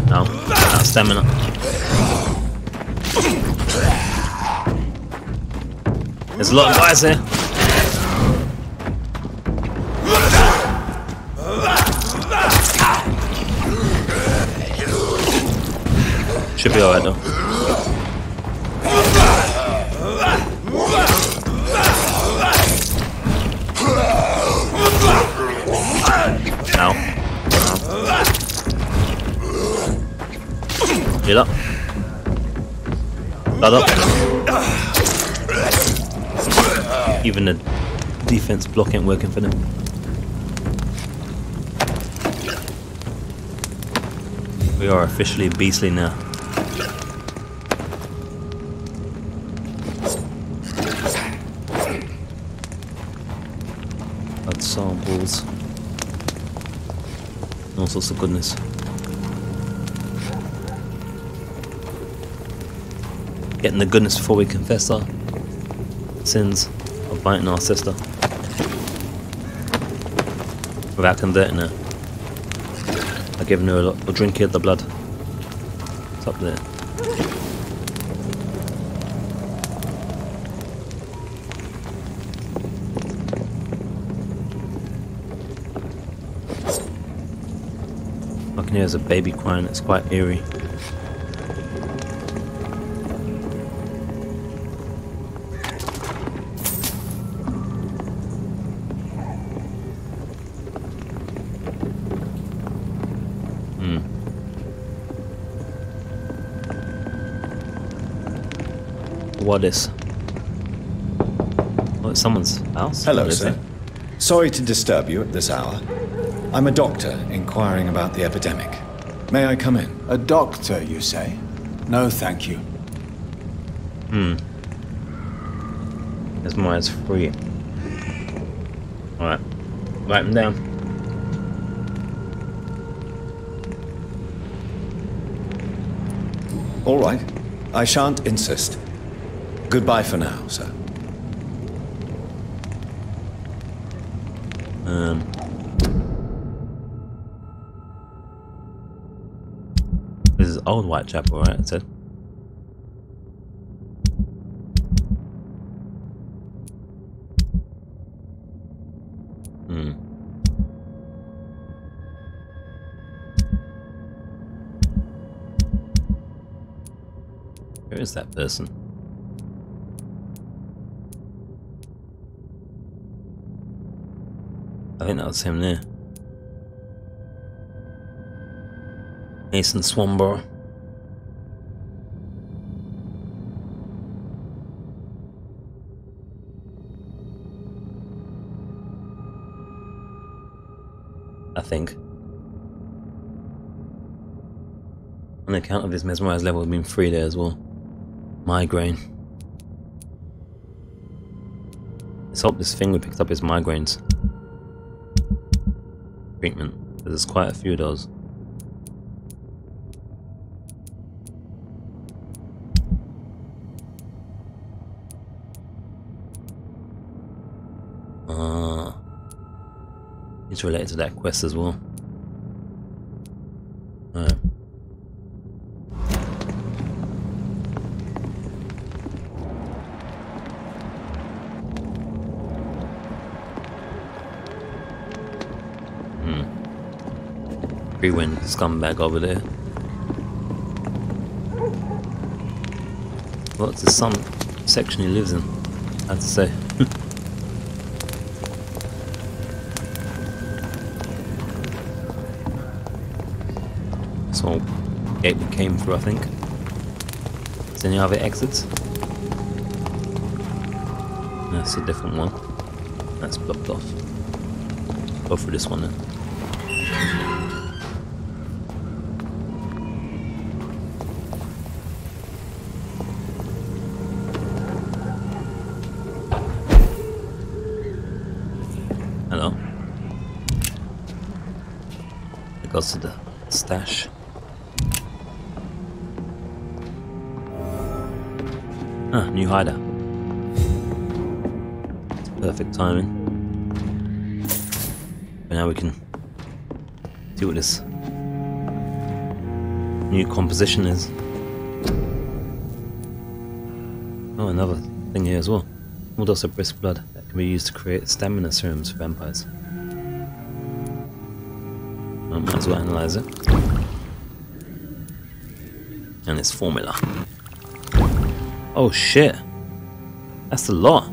No, not stamina. There's a lot of guys here. Should be alright though. Ow. Get up. Blood up. Even the defense block ain't working for them. We are officially beastly now. Blood samples. All sorts of goodness. Getting the goodness before we confess our sins of biting our sister. Without converting her. By giving her a drink of the blood. It's up there. I can hear there's a baby crying, it's quite eerie. What is? Oh, it's someone's house? Hello, sir. Sorry to disturb you at this hour. I'm a doctor inquiring about the epidemic. May I come in? A doctor, you say? No, thank you. There's more as free. Alright, write them down. All right. I shan't insist. Goodbye for now, sir. This is Old Whitechapel, right? It said. Where is that person? I think that was him there. Mason Swamborough. I think. On account of his mesmerized level being 3 there as well. Migraine. Let's hope this thing we picked up is migraines. Treatment. There's quite a few of those. It's related to that quest as well. Alright. Free-wind scumbag over there. What's the some section he lives in? I have to say. Small gate we came through, I think. Is there any other exits? That's a different one. That's blocked off. Go through this one then. Hello. It goes to the stash. Ah, new hideout. It's perfect timing. But now we can see what this new composition is. Oh, another thing here as well. Small dose of brisk blood that can be used to create stamina serums for vampires. I might as well analyze it. And its formula. Oh shit. That's a lot.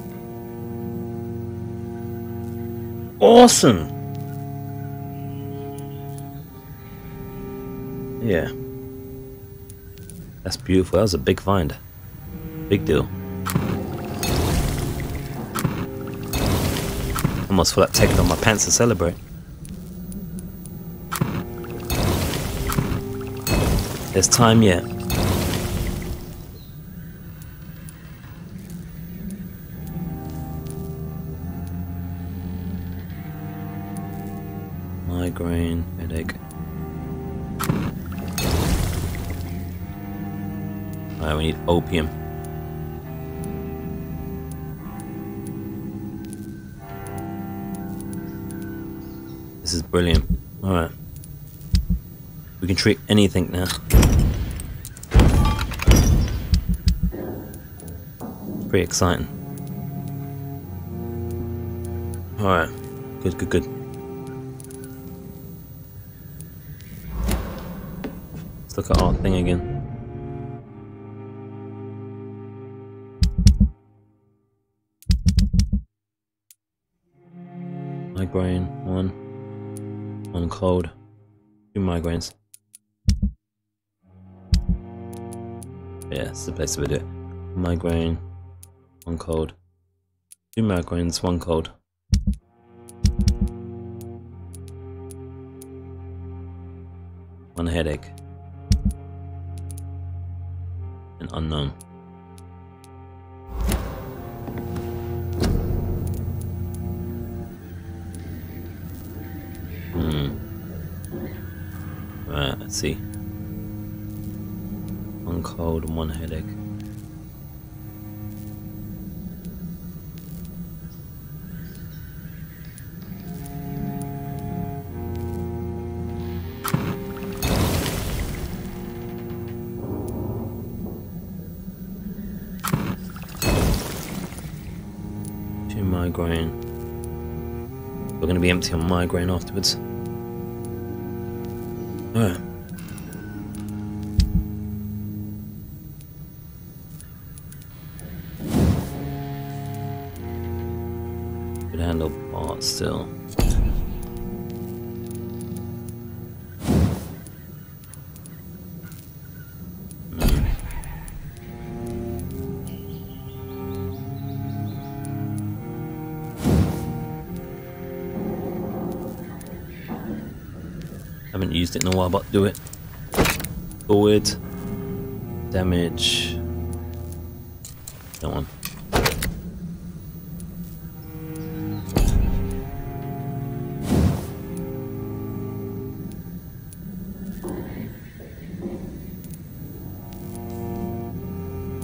Awesome. Yeah. That's beautiful. That was a big find. Big deal. Almost feel like taking off my pants to celebrate. There's time yet. Migraine, headache. Alright, we need opium. This is brilliant. Alright. We can treat anything now. Pretty exciting. Alright. Good, good, good. Let's look at our thing again. Migraine, one cold, 2 migraines. Yeah, it's the place to do it. Migraine, 1 cold, 2 migraines, 1 cold. One headache. An unknown. Let's see. One cold and one headache. Migraine. We're going to be empty on migraine afterwards. Alright. Could handle parts still. Haven't used it in a while, but do it. Forward. Damage. That one.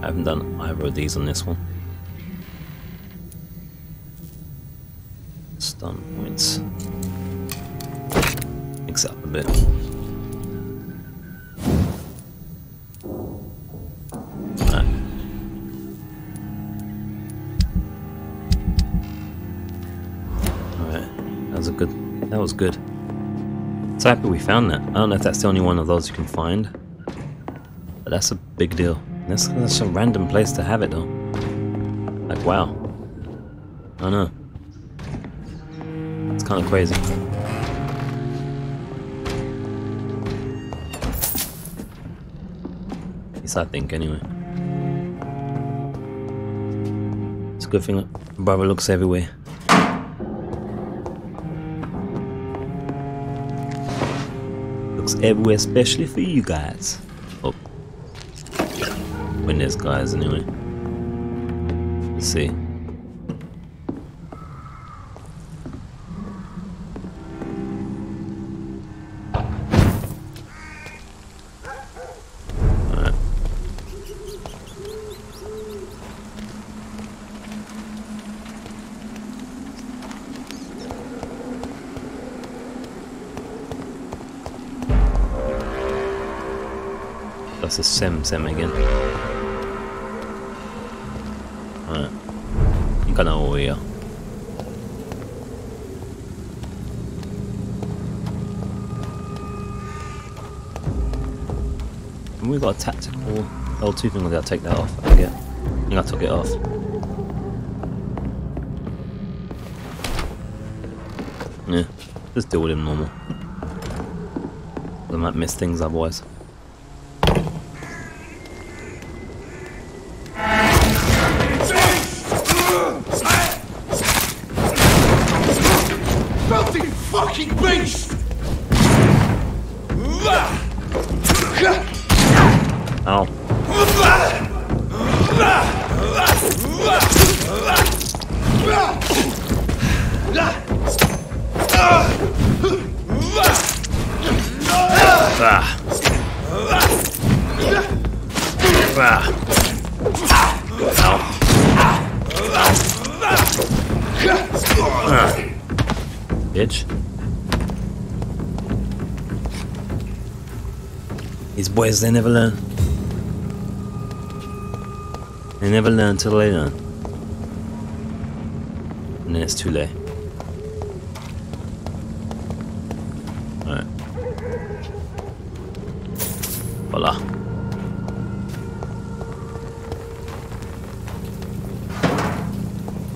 I haven't done either of these on this one. Stun points. Mix it up a bit. Right. Alright, that was good. So happy we found that. I don't know if that's the only one of those you can find, but that's a big deal. That's a random place to have it though. Like wow. I don't know. It's kind of crazy. I think anyway. It's a good thing that brother looks everywhere. Looks everywhere, especially for you guys. Oh, when there's guys anyway. Let's see. That's a Sem again. Alright. I think I know where we are. And we got a tactical L2 thing, I gotta take that off, I forget. I think I took it off. Yeah, just deal with him normal. I might miss things otherwise. Fucking beast! Ow. Bitch. These boys, they never learn. They never learn till they learn. And then it's too late. Alright. Voila.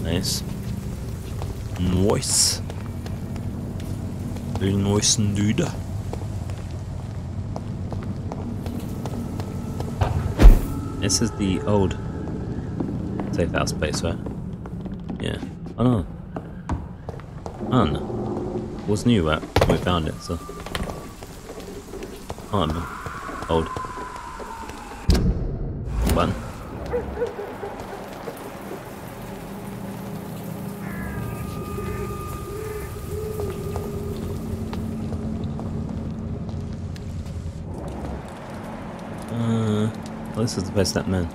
Nice. Nice. Very nice indeed. This is the old safe house place, right? Yeah. I don't know. I don't know. It was new, right? When we found it, so. I don't know. Old. Button. Well, this is the place that man.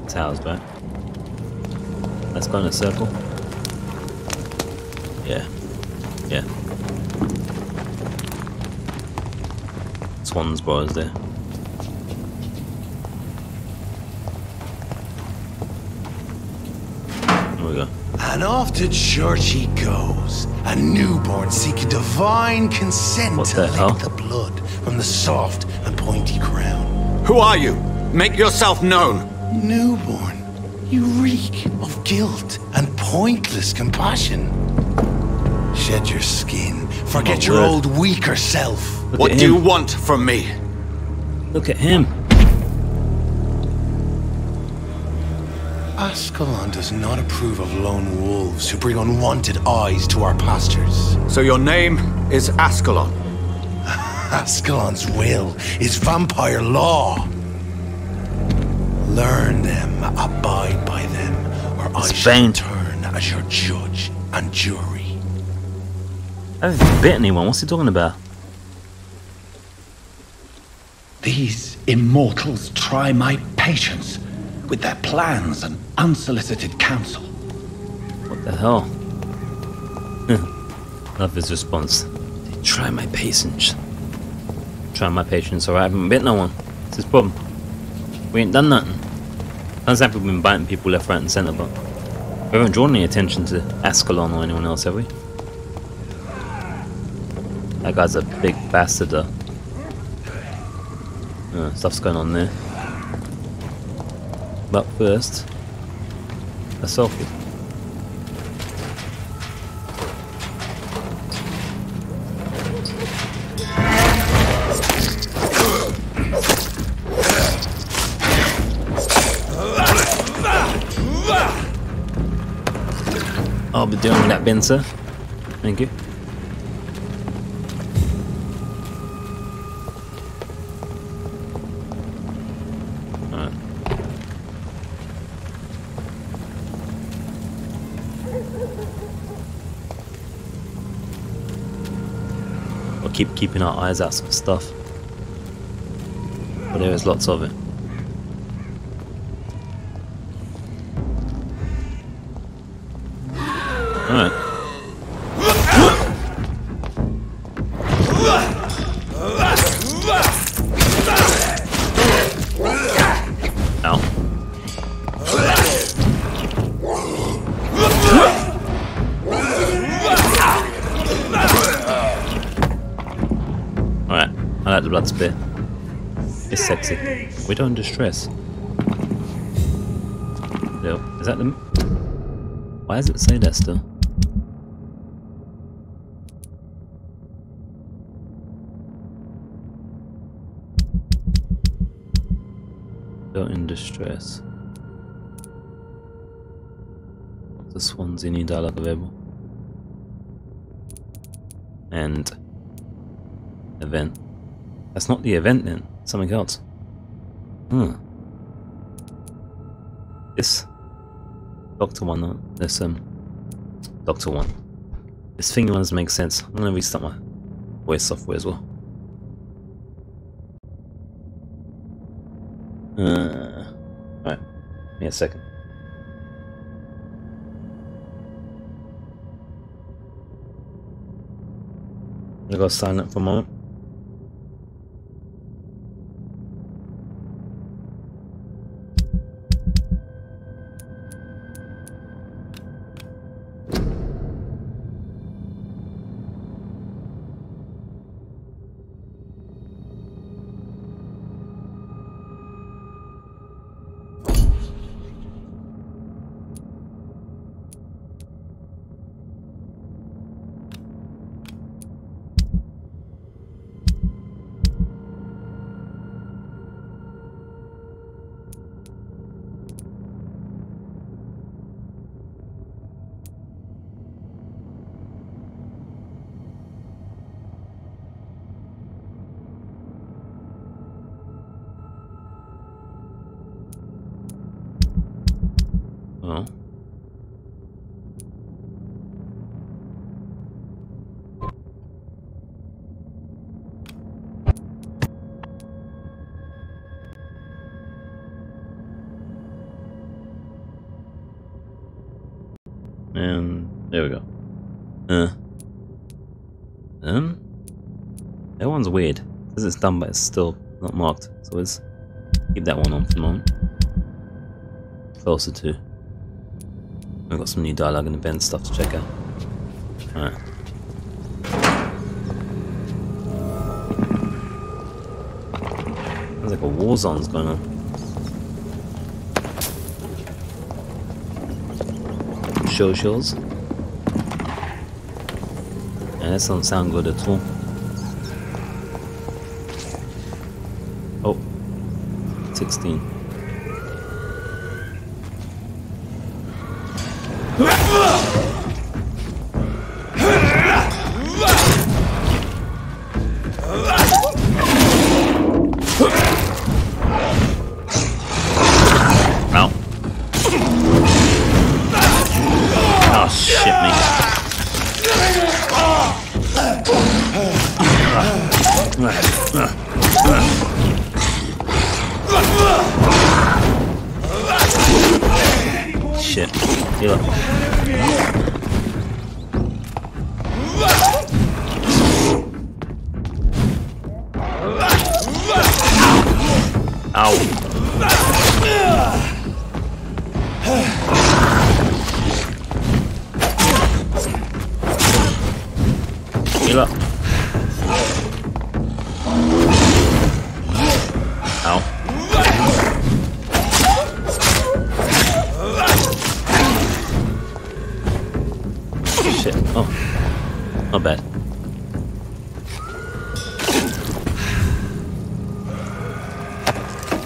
Tower's back. Let's go in a circle. Yeah. Yeah. Swan's bar is there. There we go. And off to church he goes, a newborn seeking divine consent What to the hell? lick the blood from the soft and pointy crown. Who are you? Make yourself known. Newborn, you reek of guilt and pointless compassion. Shed your skin, forget Oh, your word. old weaker self. Look What at do you him. want from me? Look at him. Ascalon does not approve of lone wolves who bring unwanted eyes to our pastures. So your name is Ascalon. Ascalon's will is vampire law. Learn them, abide by them, or I It's shall vain. turn as your judge and jury. I haven't bit anyone. What's he talking about? These immortals try my patience with their plans and unsolicited counsel. What the hell? Love his response. They try my patience. Try my patience, or I haven't bit no one. It's his problem. We ain't done nothing. Sounds like we've been biting people left, right, and centre, but we haven't drawn any attention to Ascalon or anyone else, have we? That guy's a big bastard, though. Stuff's going on there. But first, a selfie. I'll be doing that, Ben, sir. Thank you. Alright. We'll keep keeping our eyes out for stuff. But there is lots of it. Alright. Ow. Alright, I like the blood spear. It's sexy. Widow in distress. No, is that them? Why does it say that still? Widow in distress. The Swansea need dialogue available. And event. That's not the event then. Something else. This Doctor one, no? This Doctor one. This thingy one doesn't make sense. I'm gonna restart my voice software as well. Alright. Give me a second. I'm gonna go silent for a moment. Oh. And there we go. That one's weird. It says it's done, but it's still not marked. So let's keep that one on for the moment. Closer to. I've got some new dialogue and event stuff to check out. Alright. Sounds like a war zone's going on. Shows. Yeah, that doesn't sound good at all. Oh, 16. Ow. Oh shit, me. Shit. Heal up. Ow. Heal up. Ow. Shit. Oh. Not bad.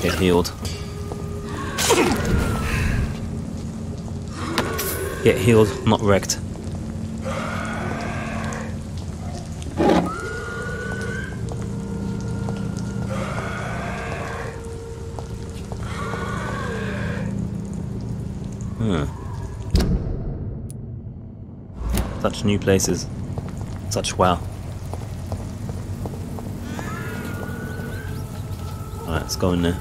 Get healed. Get healed, not wrecked. Such new places. Such wow. Alright, let's go in there.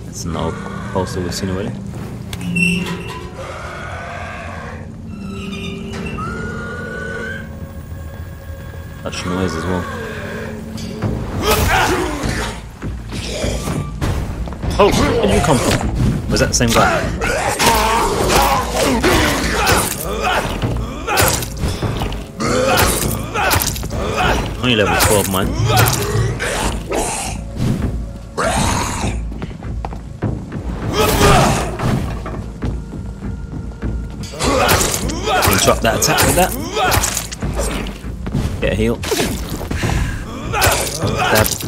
That's an old poster we've seen already. Such noise as well. Oh, where did you come from? Was that the same guy? Only level 12, mine. Interrupt that attack with that. Get a heal.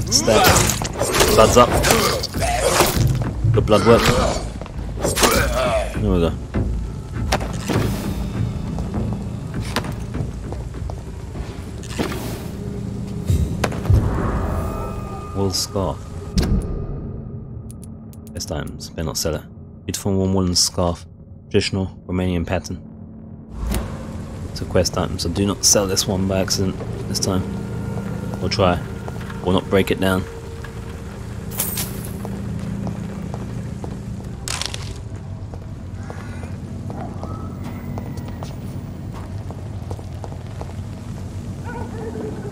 Stab. Blood's up. Good blood work. There we go. Wool scarf. Best items, better not sell it. Beautiful warm woolen scarf. Traditional Romanian pattern. It's a quest item, so do not sell this one by accident this time. Or try. Or not break it down.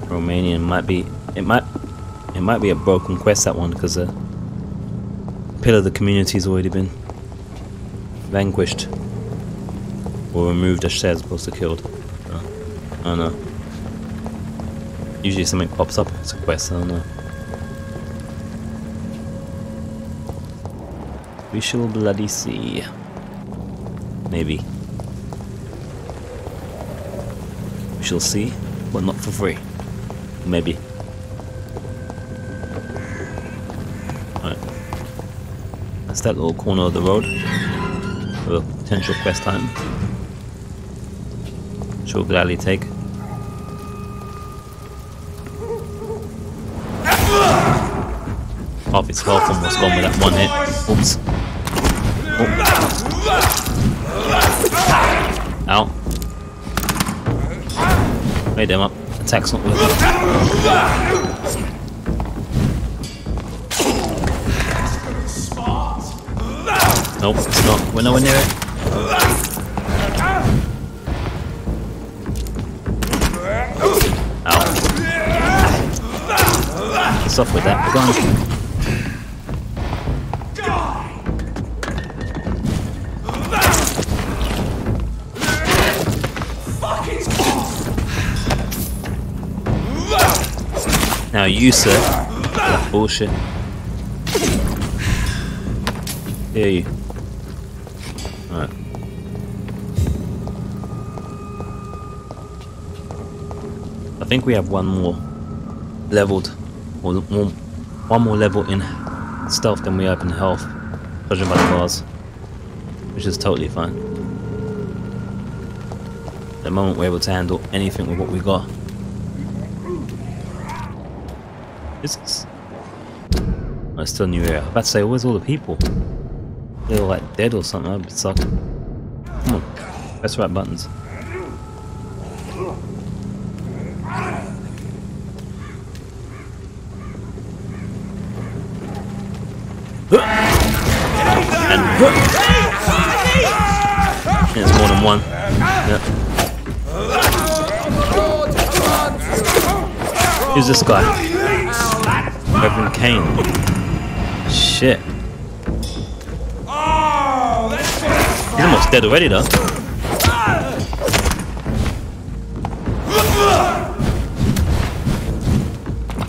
Romanian might be it might be a broken quest, that one, because a pillar of the community's already been vanquished or removed, as opposed to killed. I don't know. Usually something pops up if it's a quest, I don't know. We shall bloody see. Maybe. We shall see, but not for free. Maybe. Alright. That's that little corner of the road. A potential quest item. Which we'll gladly take. Half its health almost gone with that one hit. Oops. Oh. Ow. Made them up. Attack's not working. Nope, it's not. We're nowhere near it. Ow. It's off with that. Go on. Now you, sir. That bullshit. Hear you. Alright. I think we have one more leveled, or one more level in stealth than we have in health, judging by the bars, which is totally fine. At the moment we're able to handle anything with what we got. This is... Oh, it's still a new area. I was about to say, where's all the people? They're all like dead or something, that'd be sucking. Come on, press the right buttons. And there's more than one. Yep. Who's this guy? Reverend Kane. Shit. He's almost dead already though.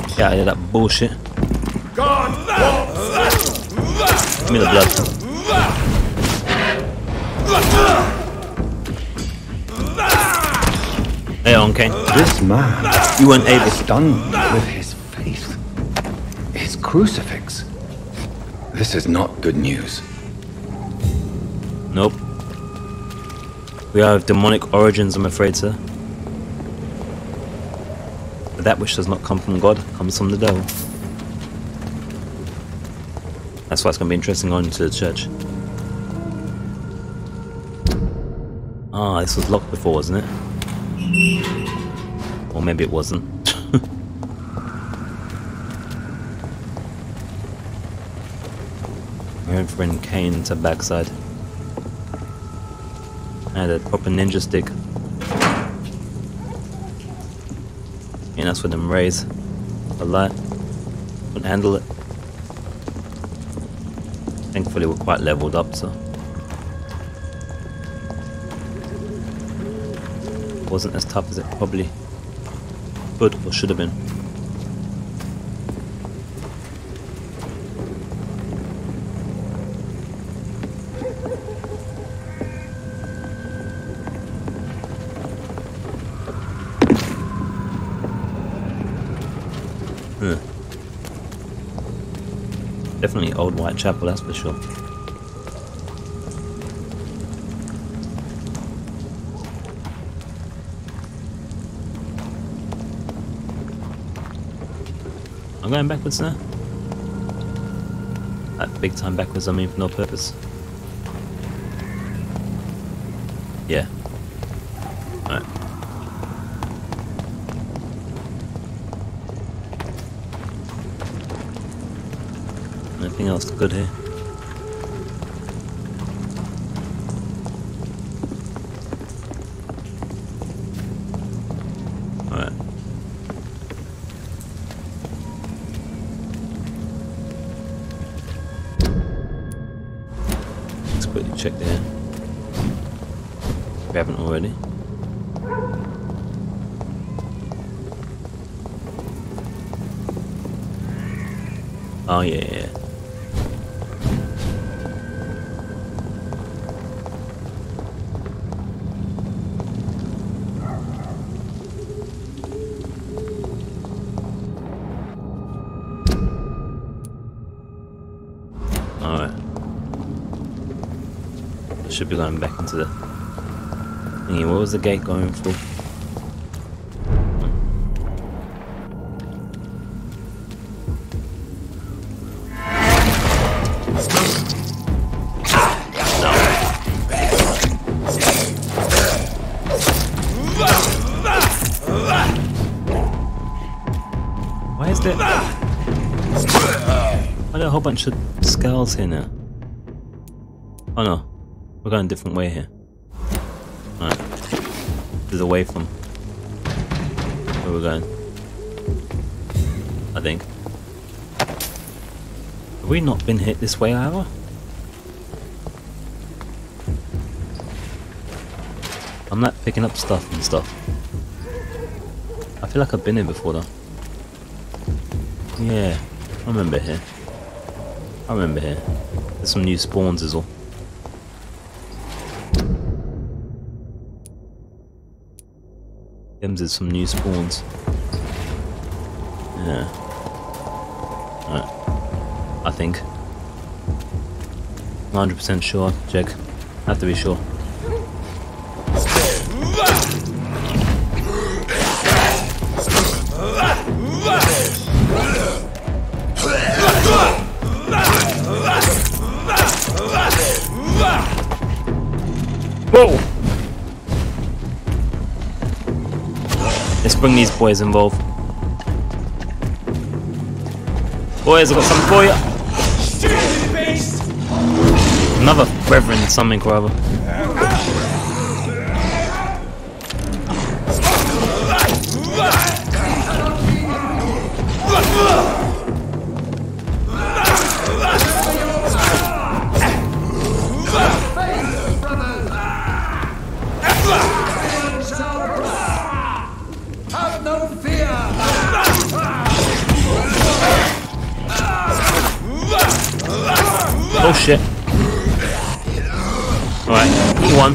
Get out of here, that bullshit. Give me the blood. Hey on, Kane. This man, you weren't able. Stunned with his faith, his crucifix. This is not good news. Nope. We have demonic origins, I'm afraid, sir. But that which does not come from God comes from the devil. That's why it's going to be interesting going into the church. Ah, this was locked before, wasn't it? Or maybe it wasn't. Reverend Kane to backside. And a proper ninja stick. And that's with them rays. A lot. Couldn't handle it. Thankfully we're quite leveled up, so wasn't as tough as it probably could or should have been. Definitely old Whitechapel, that's for sure. I'm going backwards now. That big time backwards, I mean, for no purpose. Yeah. Alright. Anything else good here? Alright. Let's quickly check there. We haven't already. Oh yeah. Alright. I should be going back into the thingy. What was the gate going for? Why is there... Why are there a whole bunch of skals here now? Oh no, we're going a different way here. Alright. This is away from where we're going. I think. Have we not been hit this way either? I'm not picking up stuff and stuff. I feel like I've been here before though. Yeah, I remember here. I remember here. There's some new spawns as well. There's some new spawns. Yeah. Alright. I think. 100% sure. Check. Have to be sure. Whoa! Let's bring these boys involved. Boys, I've got something for you. Another reverend something or other. Have no fear! Oh shit. Alright, one.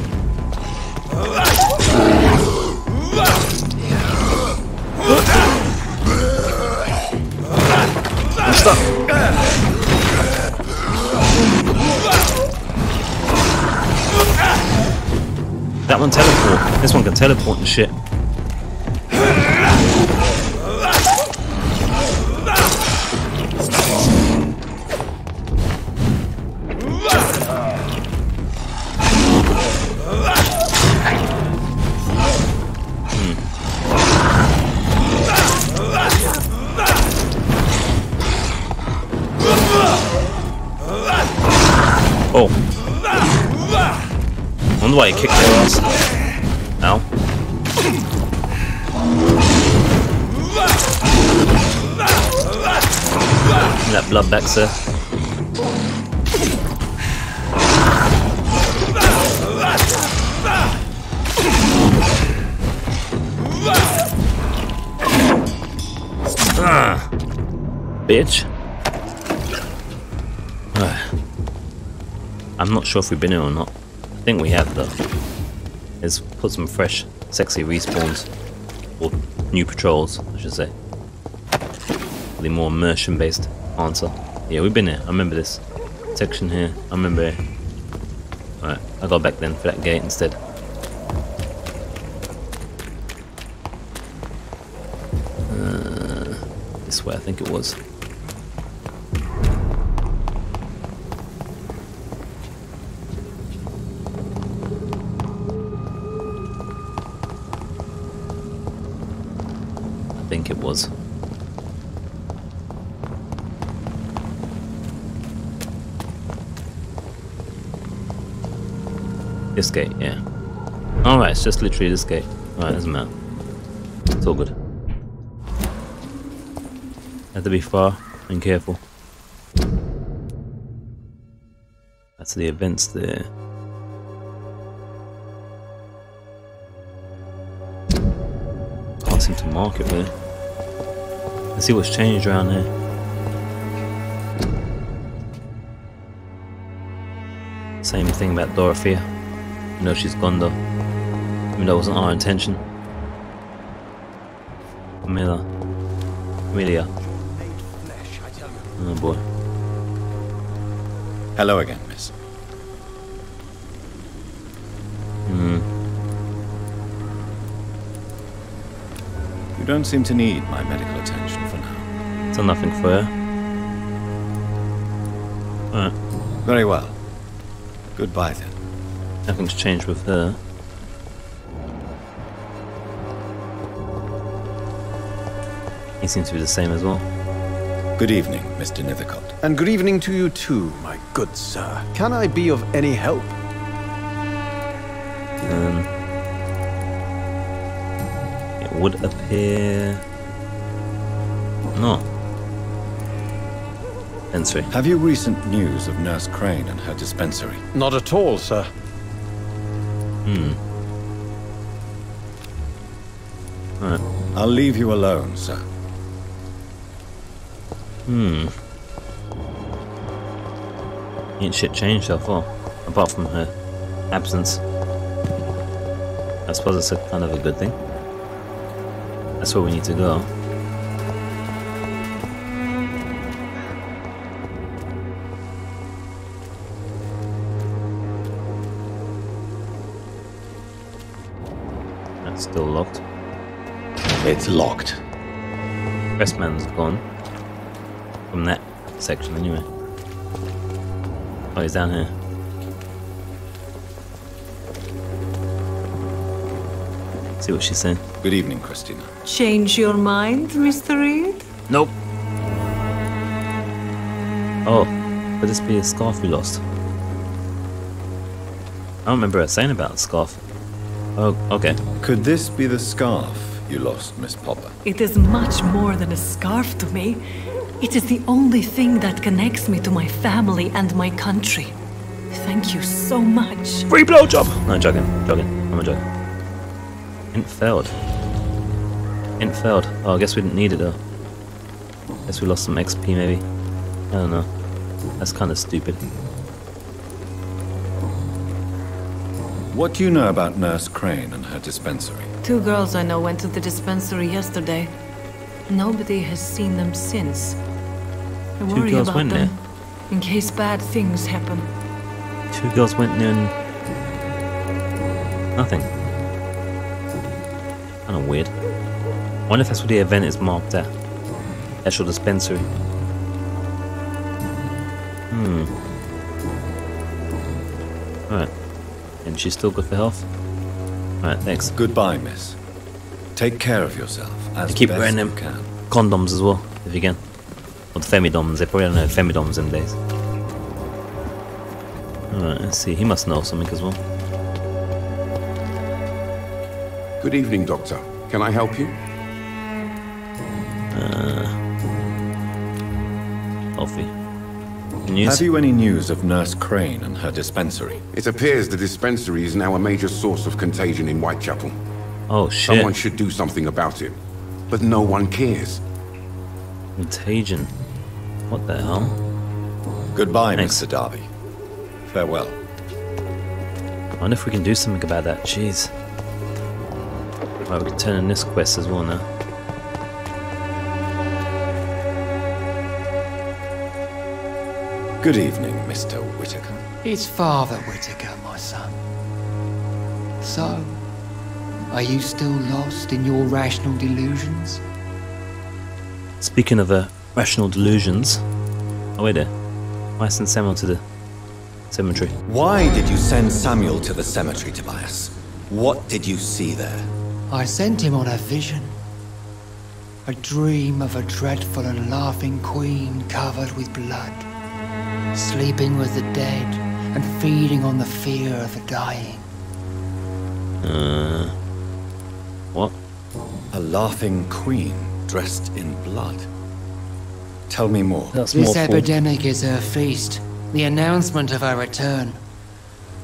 I'm stuck. That one teleport. This one can teleport and shit. Oh. I wonder why he kicked their ass. Ow. That blood back, sir. Ah, bitch. I'm not sure if we've been here or not. I think we have though. Let's put some fresh, sexy respawns. Or new patrols, I should say. The more immersion based answer. Yeah, we've been here. I remember this section here. I remember it. Alright, I'll go back then for that gate instead. This way I think it was. I think it was. This gate, yeah. Alright, it's just literally this gate. Alright, doesn't matter. It's all good. Have to be far and careful. That's the events there. Can't seem to mark it really. Let's see what's changed around here. Same thing about Dorothea. You know she's gone though. Even though it wasn't our intention. Amelia. Oh boy. Hello again, miss. You don't seem to need my medical attention for now. So nothing for her. Alright. Very well. Goodbye then. Nothing's changed with her. He seems to be the same as well. Good evening, Mr. Nithercott. And good evening to you too, my good sir. Can I be of any help? It would appear... No. Dispensary. Have you recent news of Nurse Crane and her dispensary? Not at all, sir. Alright. I'll leave you alone, sir. Ain't shit changed so far, apart from her absence. I suppose it's a kind of a good thing. That's where we need to go. That's still locked. It's locked. Pressman's gone. From that section anyway. Oh, he's down here. See what she's saying. Good evening, Christina. Change your mind, Mr. Reid? Nope. Oh, could this be a scarf we lost? I don't remember her saying about the scarf. Oh, okay. Could this be the scarf you lost, Miss Popper? It is much more than a scarf to me. It is the only thing that connects me to my family and my country. Thank you so much. Free blowjob! No, I'm joking. I'm a joke. Int failed. Oh, I guess we didn't need it though. Guess we lost some XP maybe. I don't know. That's kind of stupid. What do you know about Nurse Crane and her dispensary? 2 girls I know went to the dispensary yesterday. Nobody has seen them since. I worry girls about went them there? in case bad things happen. 2 girls went in and... nothing. Kind of weird. I wonder if that's what the event is marked at. Actual dispensary. Alright. And she's still good for health? Alright, thanks. Goodbye, miss. Take care of yourself as Keep best wearing you them can. condoms as well, if you can. Or the femidoms, they probably don't know femidoms them days. Alright, let's see, he must know something as well. Good evening, Doctor. Can I help you? Healthy. News? Have you any news of Nurse Crane and her dispensary? It appears the dispensary is now a major source of contagion in Whitechapel. Oh shit. Someone should do something about it, but no one cares. Contagion. What the hell? Goodbye, Thanks. Mr. Darby. Farewell. I wonder if we can do something about that. Jeez. Right, we can turn in this quest as well now. Good evening, Mr. Whittaker. It's Father Whittaker, my son. So, are you still lost in your rational delusions? Speaking of rational delusions. Oh wait there. Why send Samuel to the cemetery? Why did you send Samuel to the cemetery, Tobias? What did you see there? I sent him on a vision. A dream of a dreadful and laughing queen covered with blood, sleeping with the dead and feeding on the fear of the dying. What? A laughing queen dressed in blood. Tell me more. This epidemic is her feast, the announcement of her return.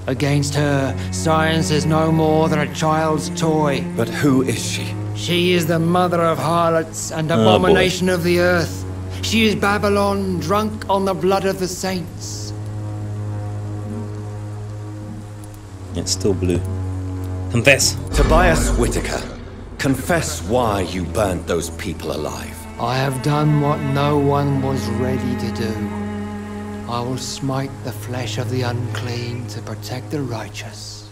Against her, science is no more than a child's toy. But who is she? She is the mother of harlots and abomination of the earth. She is Babylon, drunk on the blood of the saints. It's still blue. Confess. Tobias Whittaker, confess why you burned those people alive. I have done what no one was ready to do. I will smite the flesh of the unclean to protect the righteous.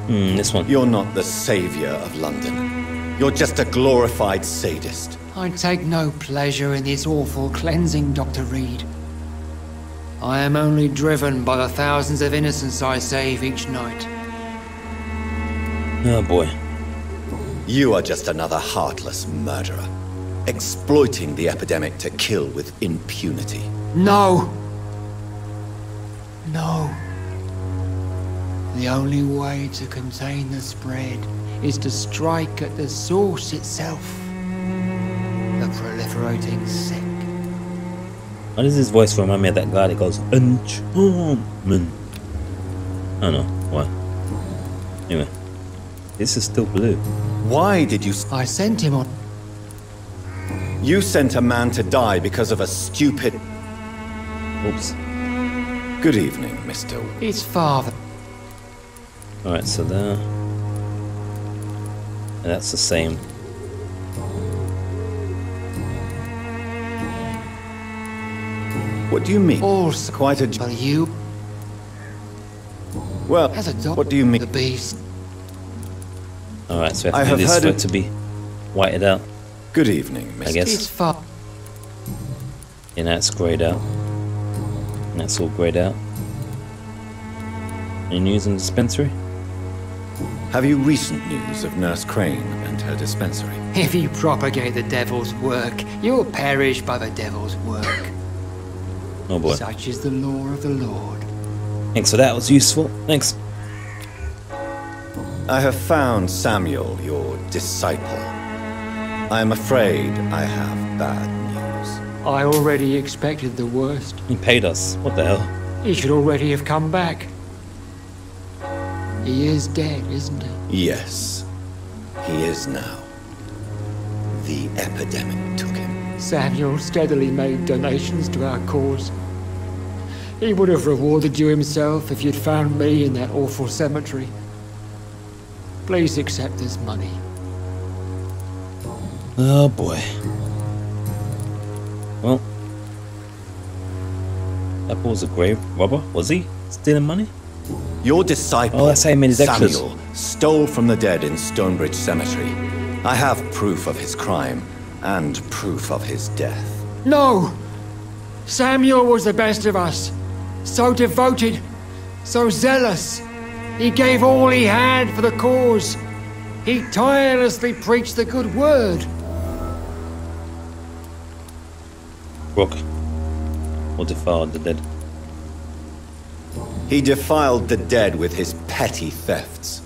This one. You're not the saviour of London. You're just a glorified sadist. I take no pleasure in this awful cleansing, Dr. Reid. I am only driven by the thousands of innocents I save each night. Oh boy. You are just another heartless murderer, exploiting the epidemic to kill with impunity. No! No. The only way to contain the spread is to strike at the source itself. The proliferating sick. Why does his voice remind me of that guy that goes, enchantment? I don't know why. Anyway, this is still blue. Why did you... I sent him on... You sent a man to die because of a stupid... Oops. Good evening, Mr. His father. Alright, so there. And that's the same. What do you mean? Also, quite a... Well, you... Well, as a dog, what do you mean? The beast. Alright, so I have to do this for it to be whited out. Good evening, Mr. I guess. It's far. And that's greyed out. And that's all greyed out. Any news in the dispensary? Have you recent news of Nurse Crane and her dispensary? If you propagate the devil's work, you'll perish by the devil's work. Oh boy. Such is the law of the Lord. Thanks for that, was useful. Thanks. I have found Samuel, your disciple. I am afraid I have bad news. I already expected the worst. He paid us. What the hell? He should already have come back. He is dead, isn't he? Yes, he is now. The epidemic took him. Samuel steadily made donations to our cause. He would have rewarded you himself if you'd found me in that awful cemetery. Please accept this money. Oh boy. Well, that was a grave robber, was he? Stealing money? Your disciple, oh, that's how he made his extras. Samuel, stole from the dead in Stonebridge Cemetery. I have proof of his crime and proof of his death. No! Samuel was the best of us. So devoted, so zealous. He gave all he had for the cause. He tirelessly preached the good word. Brook. Or defiled the dead. He defiled the dead with his petty thefts.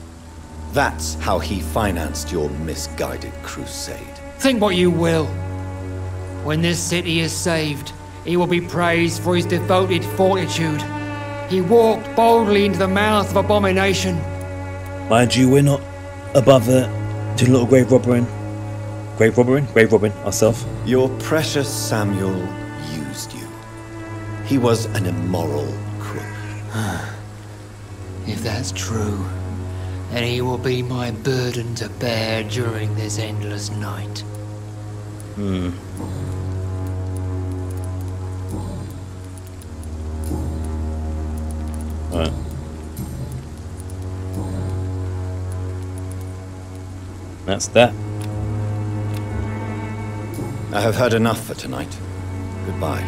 That's how he financed your misguided crusade. Think what you will. When this city is saved, he will be praised for his devoted fortitude. He walked boldly into the mouth of abomination. Mind you, we're not above doing a little grave robbering. Grave robbing ourselves. Your precious Samuel used you. He was an immoral crook. If that's true, then he will be my burden to bear during this endless night. Alright. That's that. I have heard enough for tonight. Goodbye.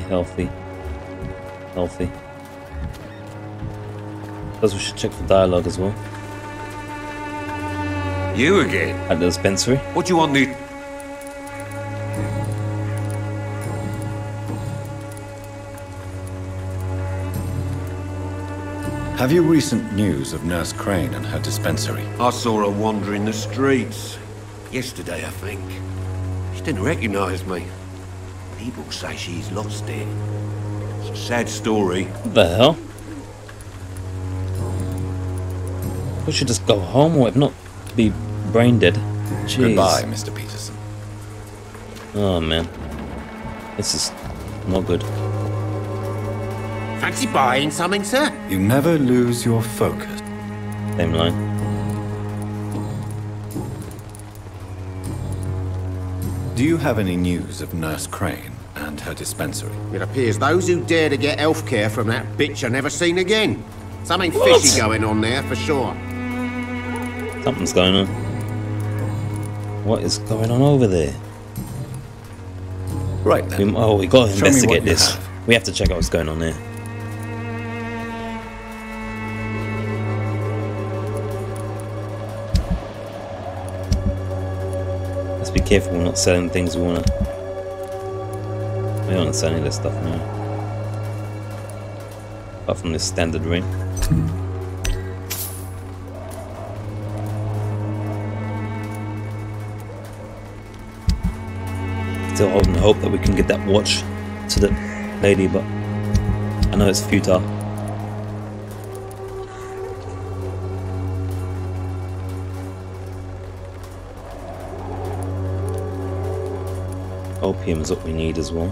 Healthy. Suppose we should check for dialogue as well. You again? At the dispensary. What do you want the... Have you recent news of Nurse Crane and her dispensary? I saw her wandering the streets. Yesterday, I think. She didn't recognize me. People say she's lost it. It's a sad story. What the hell? We should just go home, or if not, be brain dead. Jeez. Goodbye, Mr. Peterson. Oh man, this is not good. Fancy buying something, sir? You never lose your focus. Same line. Do you have any news of Nurse Crane and her dispensary? It appears those who dare to get health care from that bitch are never seen again. Something fishy going on there, for sure. Something's going on. What is going on over there? Right then. We gotta investigate this. Have. We have to check out what's going on there. Let's be careful we're not selling things we wanna. We don't want to sell any of this stuff now. Apart from this standard ring. Still holding hope that we can get that watch to the lady, but I know it's futile. Opium is what we need as well.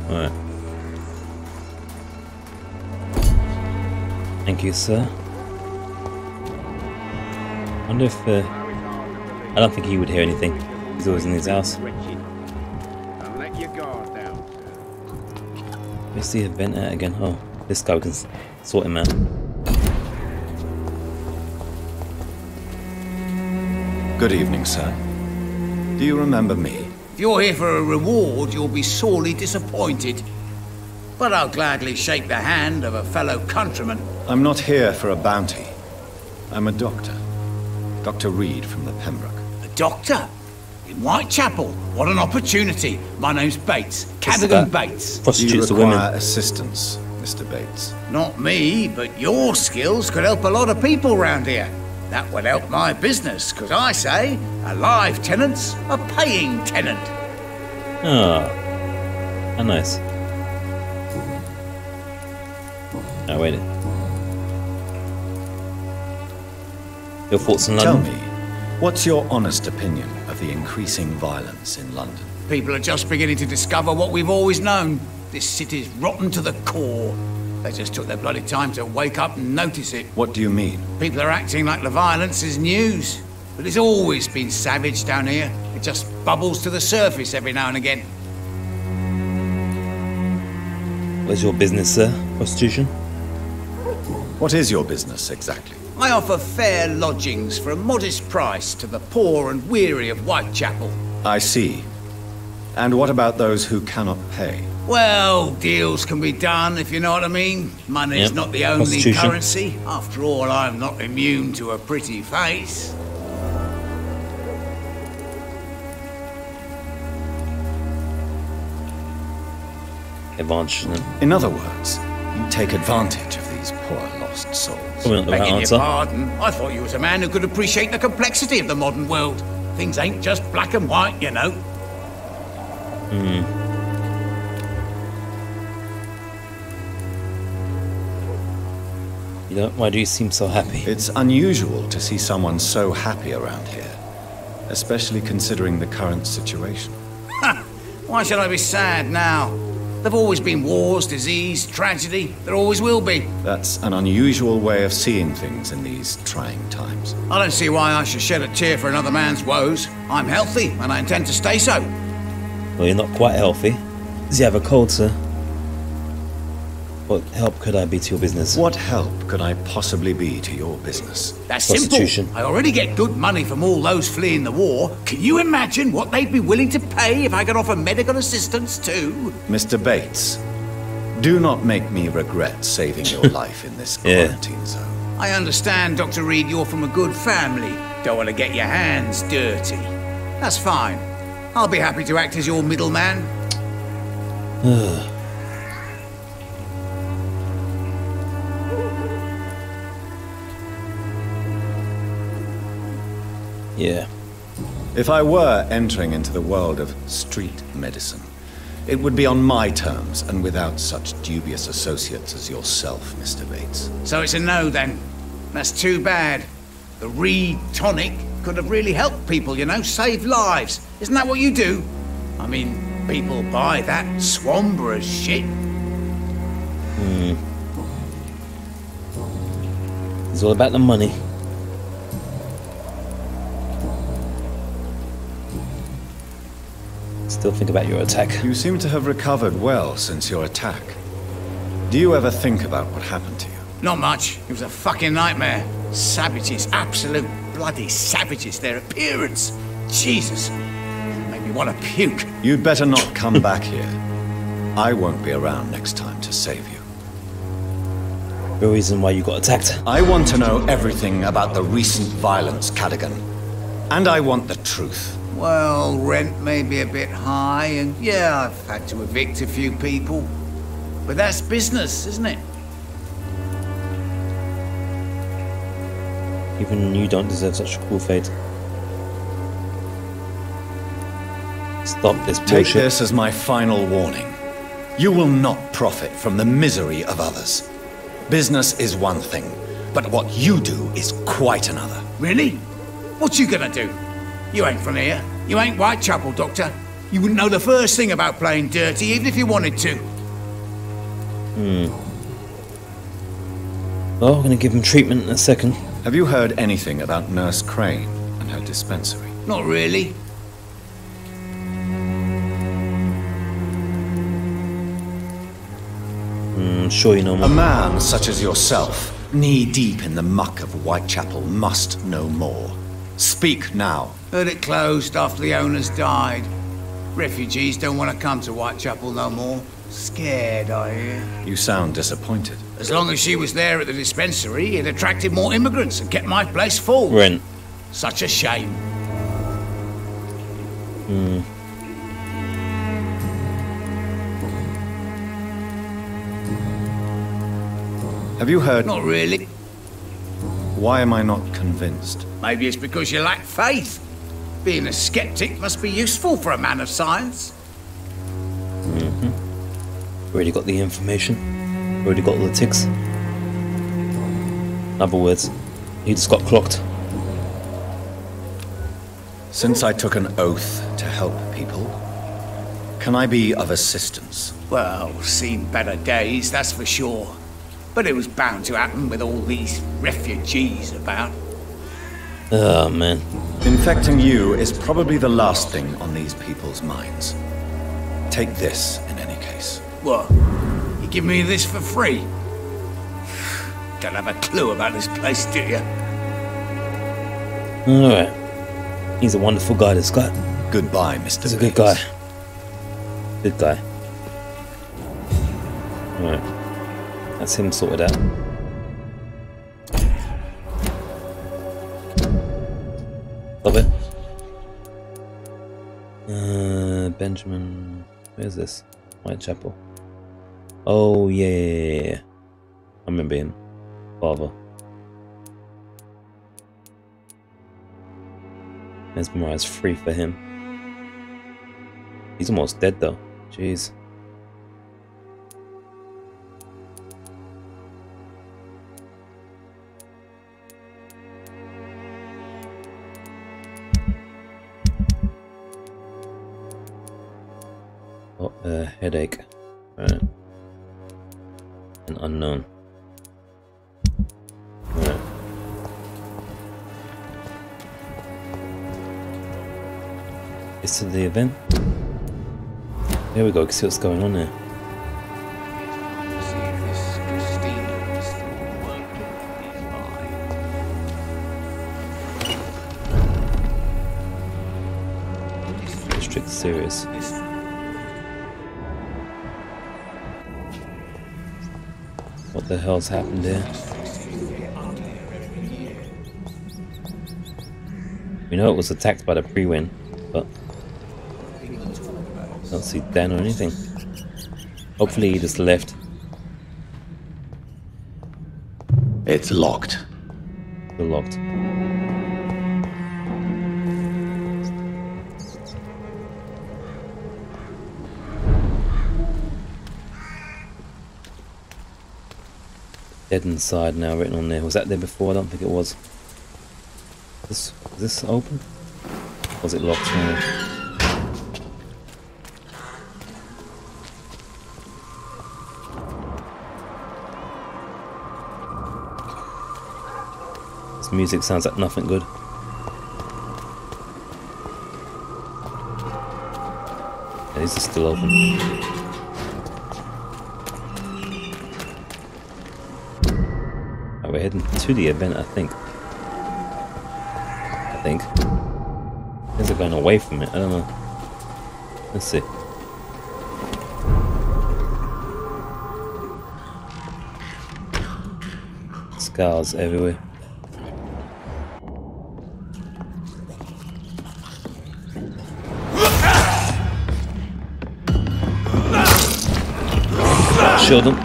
Alright. Thank you, sir. I wonder if I don't think he would hear anything. He's always in his house. Where's the event at again? Oh, this guy can sort him out. Good evening, sir. Do you remember me? If you're here for a reward, you'll be sorely disappointed. But I'll gladly shake the hand of a fellow countryman. I'm not here for a bounty. I'm a doctor. Dr. Reid from the Pembroke. A doctor? In Whitechapel? What an opportunity. My name's Bates. Cadogan Bates. Do you require assistance, Mr. Bates? Not me, but your skills could help a lot of people round here. That would help my business, because I say, a live tenant's a paying tenant. Ah, how nice. Oh, wait. Your thoughts on London? Tell me, what's your honest opinion of the increasing violence in London? People are just beginning to discover what we've always known. This city's rotten to the core. They just took their bloody time to wake up and notice it. What do you mean? People are acting like the violence is news. But it's always been savage down here. It just bubbles to the surface every now and again. Where's your business, sir? Prostitution? What is your business, exactly? I offer fair lodgings for a modest price to the poor and weary of Whitechapel. I see. And what about those who cannot pay? Well, deals can be done, if you know what I mean. Money's not the only currency. After all, I'm not immune to a pretty face. In other words, you take advantage of these poor lost souls. Begging your pardon, I thought you was a man who could appreciate the complexity of the modern world. Things ain't just black and white, you know. You know, why do you seem so happy? It's unusual to see someone so happy around here, especially considering the current situation. Why should I be sad now? There've always been wars, disease, tragedy. There always will be. That's an unusual way of seeing things in these trying times. I don't see why I should shed a tear for another man's woes. I'm healthy, and I intend to stay so. Well, you're not quite healthy. Does he have a cold, sir? What help could I be to your business? What help could I possibly be to your business? That's simple. I already get good money from all those fleeing the war. Can you imagine what they'd be willing to pay if I could offer medical assistance too? Mr. Bates, do not make me regret saving your life in this quarantine zone. I understand, Dr. Reid, you're from a good family. Don't want to get your hands dirty. That's fine. I'll be happy to act as your middleman. Yeah. If I were entering into the world of street medicine, it would be on my terms and without such dubious associates as yourself, Mr. Bates. So it's a no, then. That's too bad. The Reid tonic could have really helped people, you know, save lives. Isn't that what you do? I mean, people buy that Swamburgh shit. It's all about the money. Still think about your attack. You seem to have recovered well since your attack. Do you ever think about what happened to you? Not much. It was a fucking nightmare. Savages, absolute bloody savages. Their appearance. Jesus. Made me want to puke. You'd better not come back here. I won't be around next time to save you. The reason why you got attacked. I want to know everything about the recent violence, Cadogan. And I want the truth. Well, rent may be a bit high, and yeah, I've had to evict a few people. But that's business, isn't it? Even you don't deserve such a cruel fate. Stop this bullshit. Take this as my final warning. You will not profit from the misery of others. Business is one thing, but what you do is quite another. Really? What you gonna do? You ain't from here. You ain't Whitechapel, Doctor. You wouldn't know the first thing about playing dirty, even if you wanted to. Well, I'm gonna give him treatment in a second. Have you heard anything about Nurse Crane and her dispensary? Not really. Sure you know more. A man such as yourself, knee-deep in the muck of Whitechapel, must know more. Speak now. Heard it closed after the owners died. Refugees don't want to come to Whitechapel no more. Scared, I hear. You sound disappointed. As long as she was there at the dispensary, it attracted more immigrants and kept my place full. Rent. Such a shame. Have you heard? Not really. Why am I not convinced? Maybe it's because you lack faith. Being a skeptic must be useful for a man of science. Already got the information. Already got all the ticks. In other words, he just got clocked. Since I took an oath to help people, can I be of assistance? Well, seen better days, that's for sure. But it was bound to happen with all these refugees about. Oh, man. Infecting you is probably the last thing on these people's minds. Take this, in any case. What? You give me this for free? Don't have a clue about this place, do you? Alright. He's a wonderful guy, this guy. Goodbye, Mr. He's a good guy. Good guy. Alright. That's him sorted out. Stop it. Benjamin. Where's this? Whitechapel. Oh, yeah. I remember him. Father. Mesmerized free for him. He's almost dead though. Jeez. Oh, headache. Right. An unknown. Right. It's to the event. There we go, can see what's going on there. District Series. What the hell's happened there? We know it was attacked by the pre-win, but I don't see Dan or anything. Hopefully he just left. It's locked. Still locked. Dead inside now written on there. Was that there before? I don't think it was. Is this open? Or was it locked now? This music sounds like nothing good. Yeah, these are still open. Right, we're heading to the event, I think. These are going away from it, I don't know. Let's see. Skals everywhere. Shield them.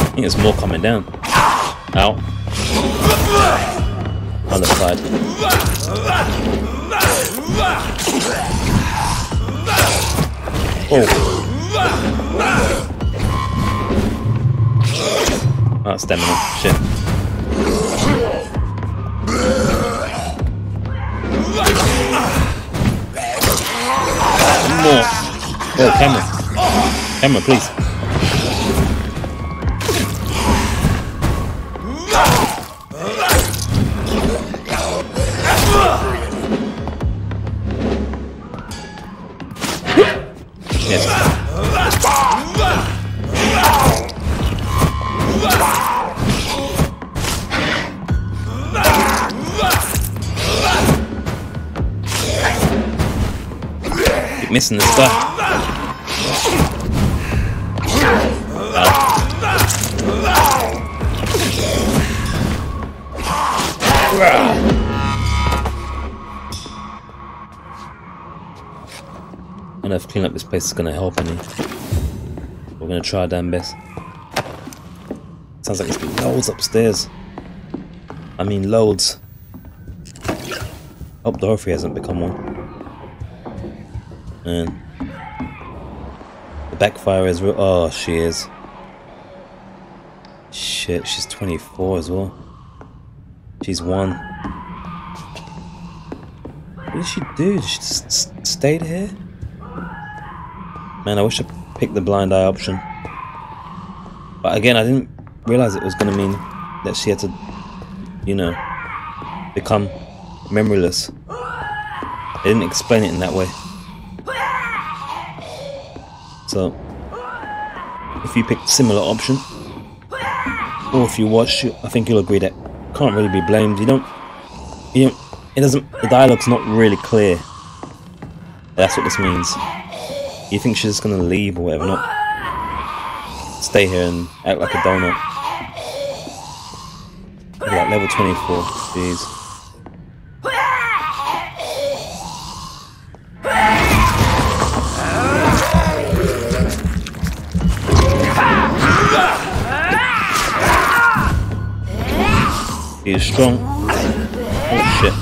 I think there's more coming down. Ow. Other side. Oh. Oh, stamina. Shit. More. Oh, camera. Camera, please. Keep missing this guy. I don't know if cleaning up this place is gonna help any. We're gonna try our damn best. Sounds like there's loads upstairs. I mean loads. Hope Dorothy hasn't become one. And the backfire is real. Oh, she is. Shit, she's 24 as well. She's 1. What did she do? Did she just stayed here? Man, I wish I picked the blind eye option. But again, I didn't realize it was going to mean that she had to, you know, become memoryless. They didn't explain it in that way. So, if you picked similar option, or if you watch, I think you'll agree that can't really be blamed. You don't, it doesn't, the dialogue's not really clear. That's what this means. You think she's just gonna leave or whatever, not stay here and act like a donut. Look at that, level 24, jeez. He's strong. Oh shit.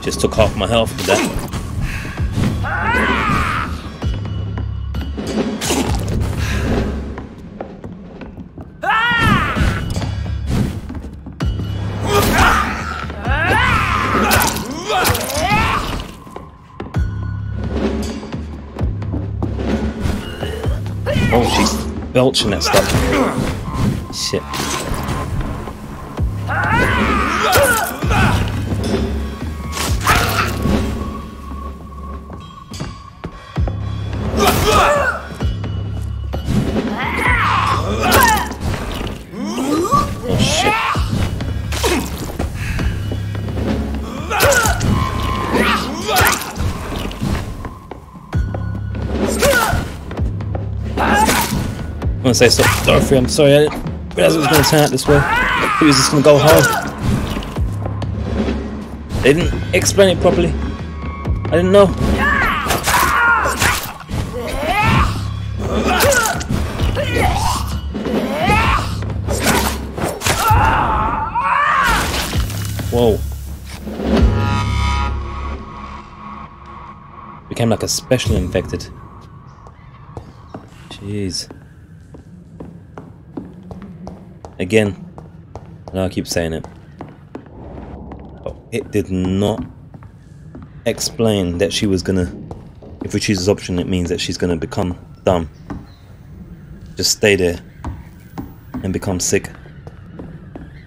Just took half my health with that. Oh, she's belching that stuff. Shit. Oh shit. I'm gonna say stop, Dorothy, I'm sorry, I didn't realize it was gonna turn out this way. I was just gonna go home. They didn't explain it properly. I didn't know. Whoa. Became like a special infected. Jeez. Again, and I keep saying it. But it did not explain that she was gonna, if we choose this option, it means that she's gonna become dumb. Just stay there and become sick.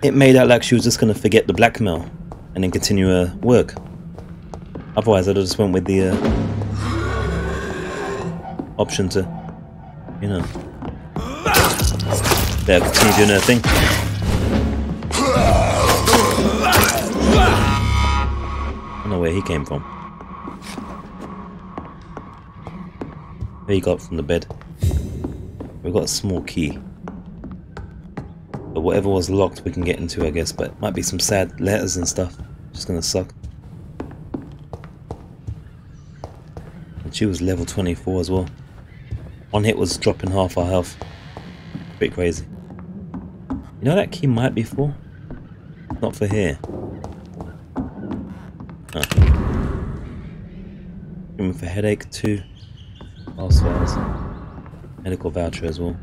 It made out like she was just gonna forget the blackmail and then continue her work. Otherwise, I'd have just went with the option to, you know, let her continue doing her thing. I don't know where he came from. Where he got from the bed. We've got a small key. But whatever was locked we can get into, I guess. But it might be some sad letters and stuff. Just gonna suck. And she was level 24 as well. One hit was dropping half our health. Pretty crazy. You know what that key might be for? Not for here. Oh. Room for headache, 2. Pulse files. Medical voucher as well.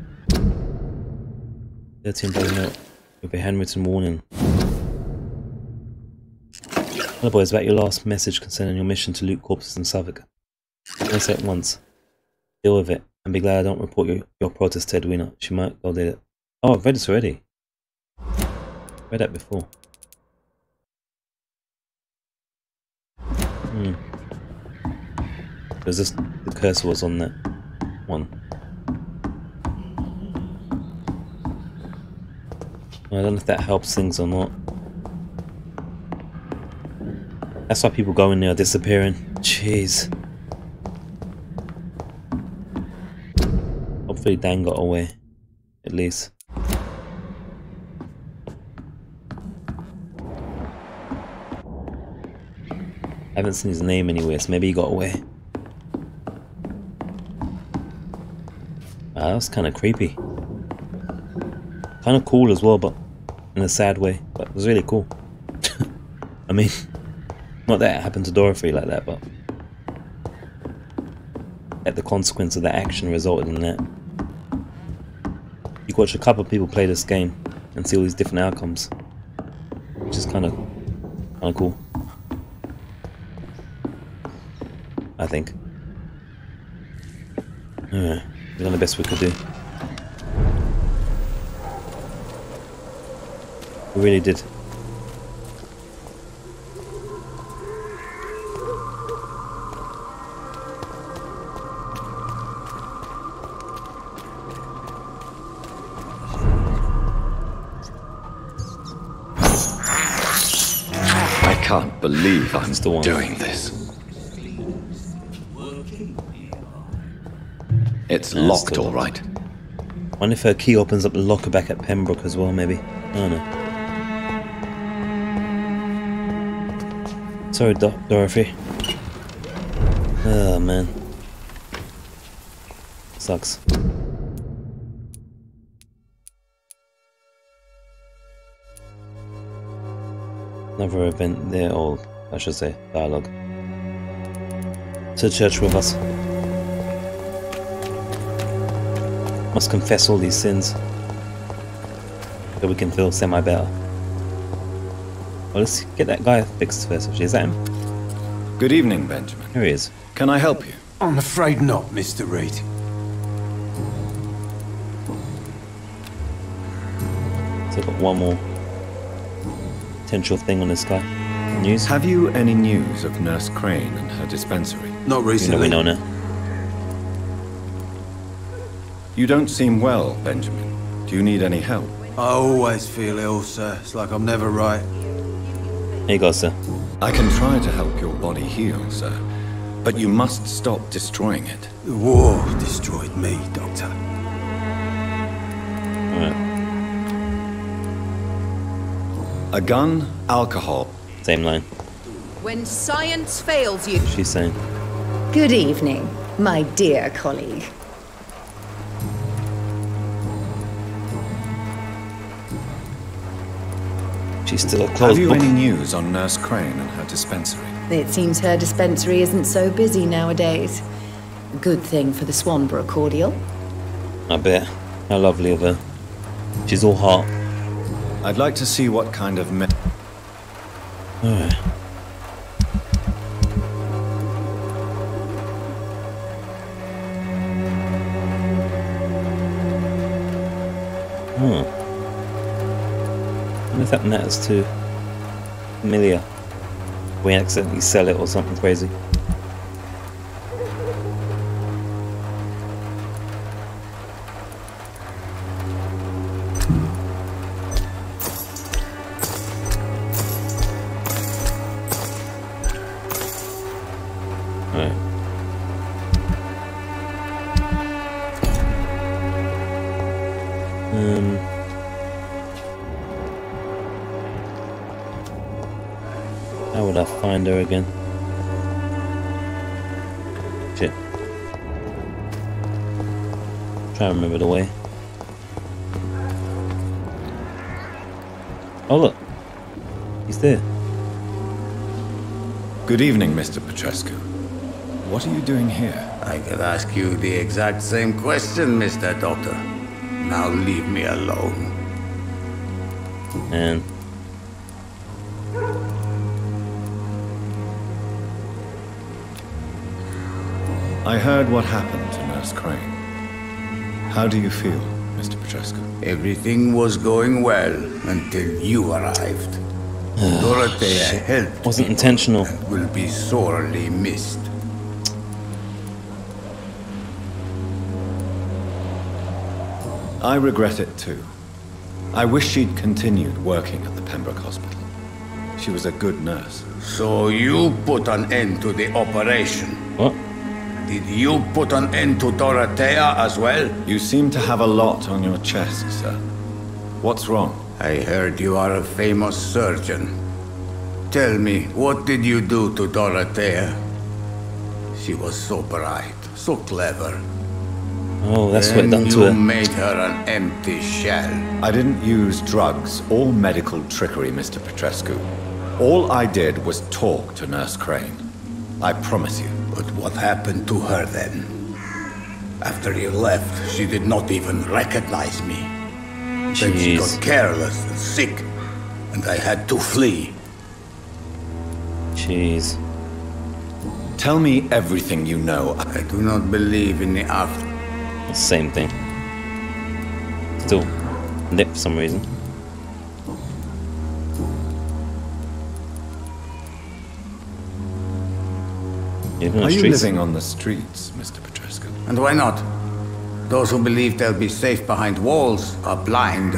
13-page note with a handwritten warning. Hello boys, about your last message concerning your mission to loot corpses in Southwark. I say it once. Deal with it, and be glad I don't report your protest to Edwina. She might go there. Oh, I've read this already. Read that before. Because this, the cursor was on that one. I don't know if that helps things or not. That's why people go in there disappearing. Jeez. Hopefully Dan got away. At least. I haven't seen his name anywhere, so maybe he got away. Wow, that was kind of creepy. Kind of cool as well, but in a sad way. But it was really cool. I mean, not that it happened to Dorothy like that, but that the consequence of that action resulted in that. You can watch a couple of people play this game and see all these different outcomes, which is kind of cool. I think. We've done the best we could do. We really did. I can't believe I'm still doing this. It's locked, all right. I wonder if her key opens up the locker back at Pembroke as well, maybe. I don't know. Sorry, Dorothy. Oh, man. Sucks. Another event there, or I should say, dialogue. To church with us. Must confess all these sins that we can feel semi-better. Well, let's get that guy fixed first. Actually, is that him? Good evening, Benjamin. Here he is. Can I help you? I'm afraid not, Mr. Reid. So I've got one more potential thing on this guy. News? Have you any news of Nurse Crane and her dispensary? Not recently. We know now. You don't seem well, Benjamin. Do you need any help? I always feel ill, sir. It's like I'm never right. Here you go, sir. I can try to help your body heal, sir. But you must stop destroying it. The war destroyed me, Doctor. Alright. A gun, alcohol. Same line. When science fails you. She's saying. Good evening, my dear colleague. She's still a closed Have you book. any news on Nurse Crane and her dispensary? It seems her dispensary isn't so busy nowadays. Good thing for the Swanborough cordial. I bet. How lovely of her. She's all heart. I'd like to see what kind of Alright. I wonder if that matters to Amelia. We accidentally sell it or something crazy. How would I find her again? Shit. Try to remember the way. Oh look, he's there. Good evening, Mr. Petrescu. What are you doing here? I could ask you the exact same question, Mr. Doctor. Now leave me alone. And I heard what happened to Nurse Crane. How do you feel, Mr. Petrescu? Everything was going well until you arrived. Dorothea helped. Wasn't intentional. And will be sorely missed. I regret it too. I wish she'd continued working at the Pembroke Hospital. She was a good nurse. So you put an end to the operation? What? Did you put an end to Dorothea as well? You seem to have a lot on your chest, sir. What's wrong? I heard you are a famous surgeon. Tell me, what did you do to Dorothea? She was so bright, so clever. Oh, that's what it done to her. You made her an empty shell. I didn't use drugs or medical trickery, Mr. Petrescu. All I did was talk to Nurse Crane. I promise you. But what happened to her then? After you left, she did not even recognize me. Then she got careless and sick, and I had to flee. Jeez. Tell me everything you know. I do not believe in the after. Same thing. Still lit for some reason. Are you living on the streets, Mr. Petrescu? And why not? Those who believe they'll be safe behind walls are blind.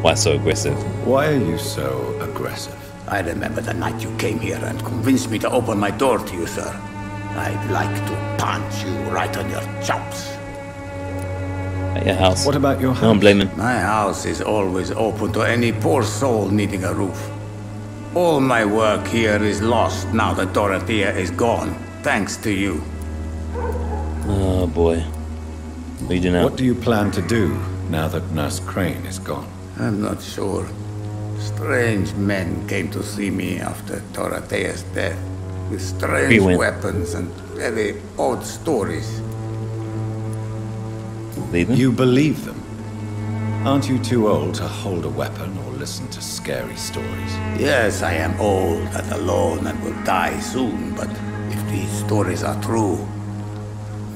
Why so aggressive? Why are you so aggressive? I remember the night you came here and convinced me to open my door to you, sir. I'd like to punch you right on your chops. At your house. What about your house? No, I'm blaming. My house is always open to any poor soul needing a roof. All my work here is lost now that Dorothea is gone, thanks to you. Oh boy. What do you do now? What do you plan to do now that Nurse Crane is gone? I'm not sure. Strange men came to see me after Dorothea's death, with strange weapons and very odd stories. Believe them? You believe them? Aren't you too old to hold a weapon or listen to scary stories? Yes, I am old and alone and will die soon, but if these stories are true,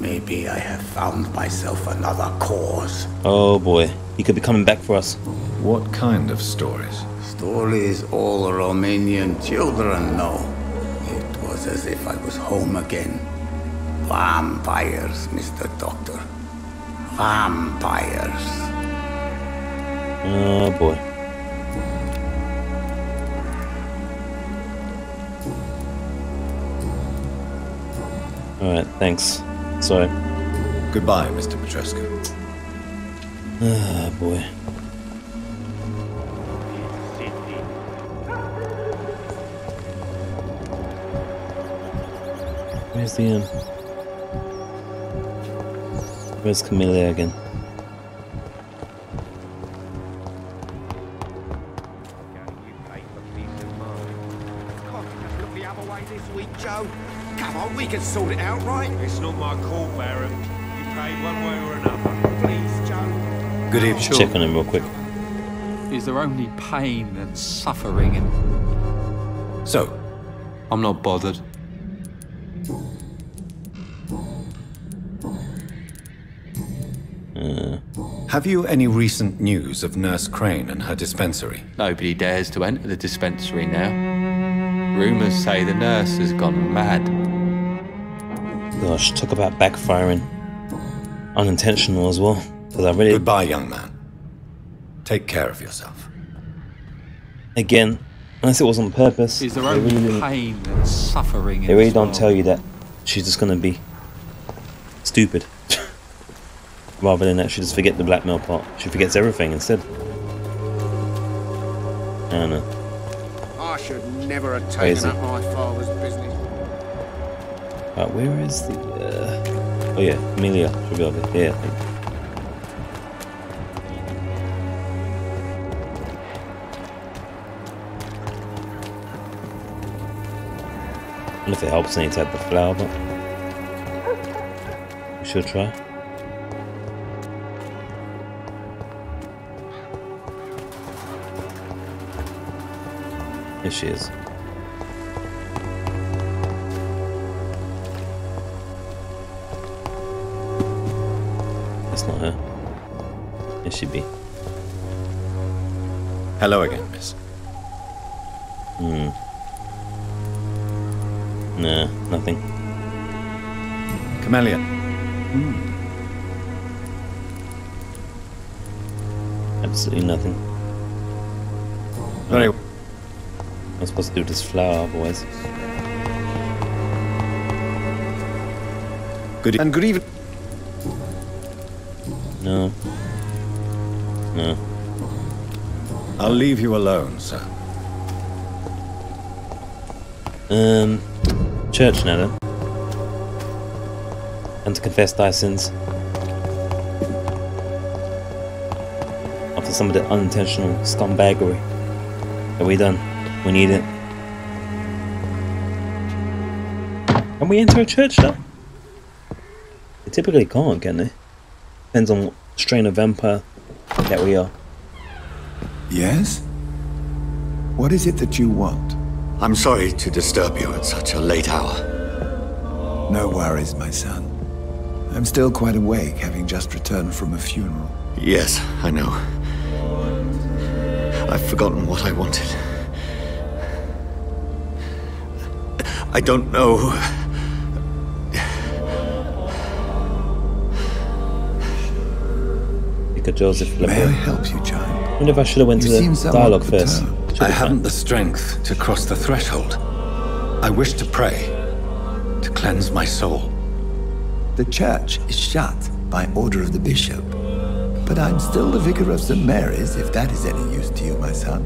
maybe I have found myself another cause. Oh boy, he could be coming back for us. What kind of stories? Stories all Romanian children know. It was as if I was home again. Vampires, Mr. Doctor. Vampires. Oh boy. Alright, thanks. Sorry. Goodbye, Mr. Petrescu. Ah, boy. Where's the where's Camilla again? away this week, Joe? Come on, we can sort it out, right? It's not my call, Baron. You paid one way or another. Please, Joe. Good evening. Check on him real quick. Is there only pain and suffering and... So, I'm not bothered. have you any recent news of Nurse Crane and her dispensary? Nobody dares to enter the dispensary now. Rumours say the nurse has gone mad. Gosh, talk about backfiring. Unintentional as well. Because I really... Goodbye, young man. Take care of yourself. Again, unless it was on purpose. Is there only pain and suffering in They really this don't world? tell you that she's just gonna be stupid. Rather than actually just forget the blackmail part. She forgets everything instead. I don't know. I should never have taken Crazy. up my father's business. Right, where is the... Oh yeah, Amelia should be over here, I think. I wonder if it helps any to add the flower, but... we should try. Here she is. That's not her. Here she be. Hello again, miss. Nah, nothing. Chameleon. Absolutely nothing. Very well. I'm supposed to do this flower otherwise. Good and good evening. No. No. I'll leave you alone, sir. Church now then. And to confess thy sins. After some of the unintentional scumbaggery that we done. We need it. Can we enter a church now? They typically can't, can they? Depends on what strain of vampire that we are. Yes? What is it that you want? I'm sorry to disturb you at such a late hour. No worries, my son. I'm still quite awake, having just returned from a funeral. Yes, I know. I've forgotten what I wanted. I don't know. Because Joseph. May I help you, child? I wonder if I should have went to the dialogue first. I haven't the strength to cross the threshold. I wish to pray, to cleanse my soul. The church is shut by order of the bishop. But I'm still the vicar of St. Mary's, if that is any use to you, my son.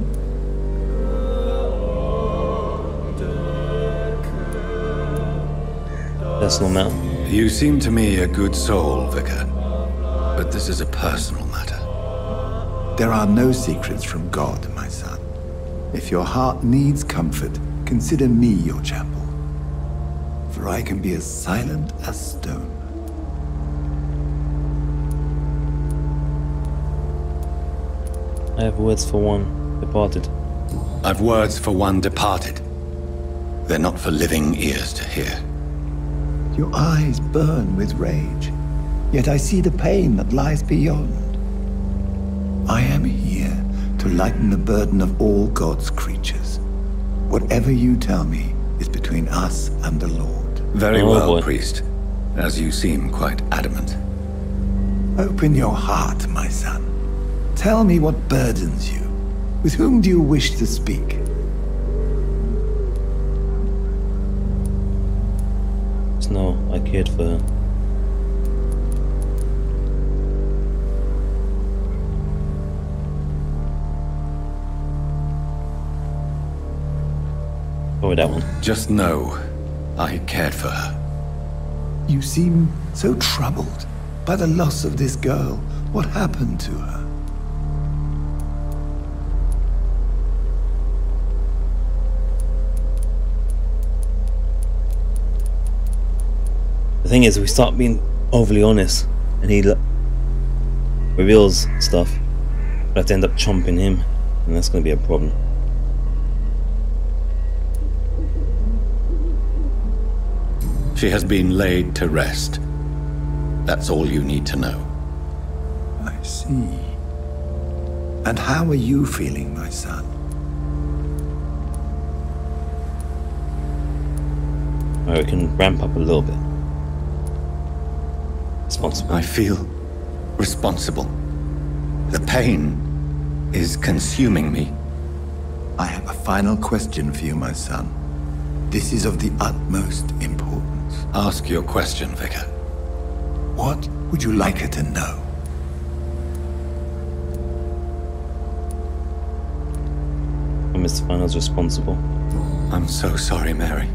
That's no matter. You seem to me a good soul, Vicar. But this is a personal matter. There are no secrets from God, my son. If your heart needs comfort, consider me your chapel. For I can be as silent as stone. I have words for one departed. I've words for one departed. They're not for living ears to hear. Your eyes burn with rage, yet I see the pain that lies beyond. I am here to lighten the burden of all God's creatures. Whatever you tell me is between us and the Lord. Very well, priest, as you seem quite adamant. Open your heart, my son. Tell me what burdens you. With whom do you wish to speak? No, I cared for her. Go with that one. Just know, I cared for her. You seem so troubled by the loss of this girl. What happened to her? thing is, we start being overly honest, and he reveals stuff, but I have to end up chomping him, and that's going to be a problem. She has been laid to rest. That's all you need to know. I see. And how are you feeling, my son? I can ramp up a little bit. Responsible. I feel responsible. The pain is consuming me. I have a final question for you, my son. This is of the utmost importance. Ask your question, Vicar. What would you like her to know? Mr. Final's responsible. I'm so sorry, Mary.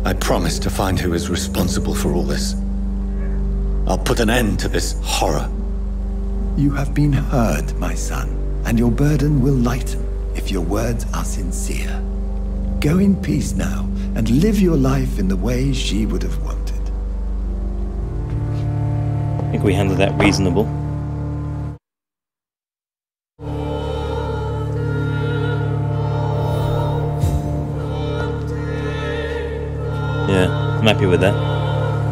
I promise to find who is responsible for all this. I'll put an end to this horror. You have been heard, my son, and your burden will lighten if your words are sincere. Go in peace now, and live your life in the way she would have wanted. I think we handled that reasonable. Yeah, I'm happy with that.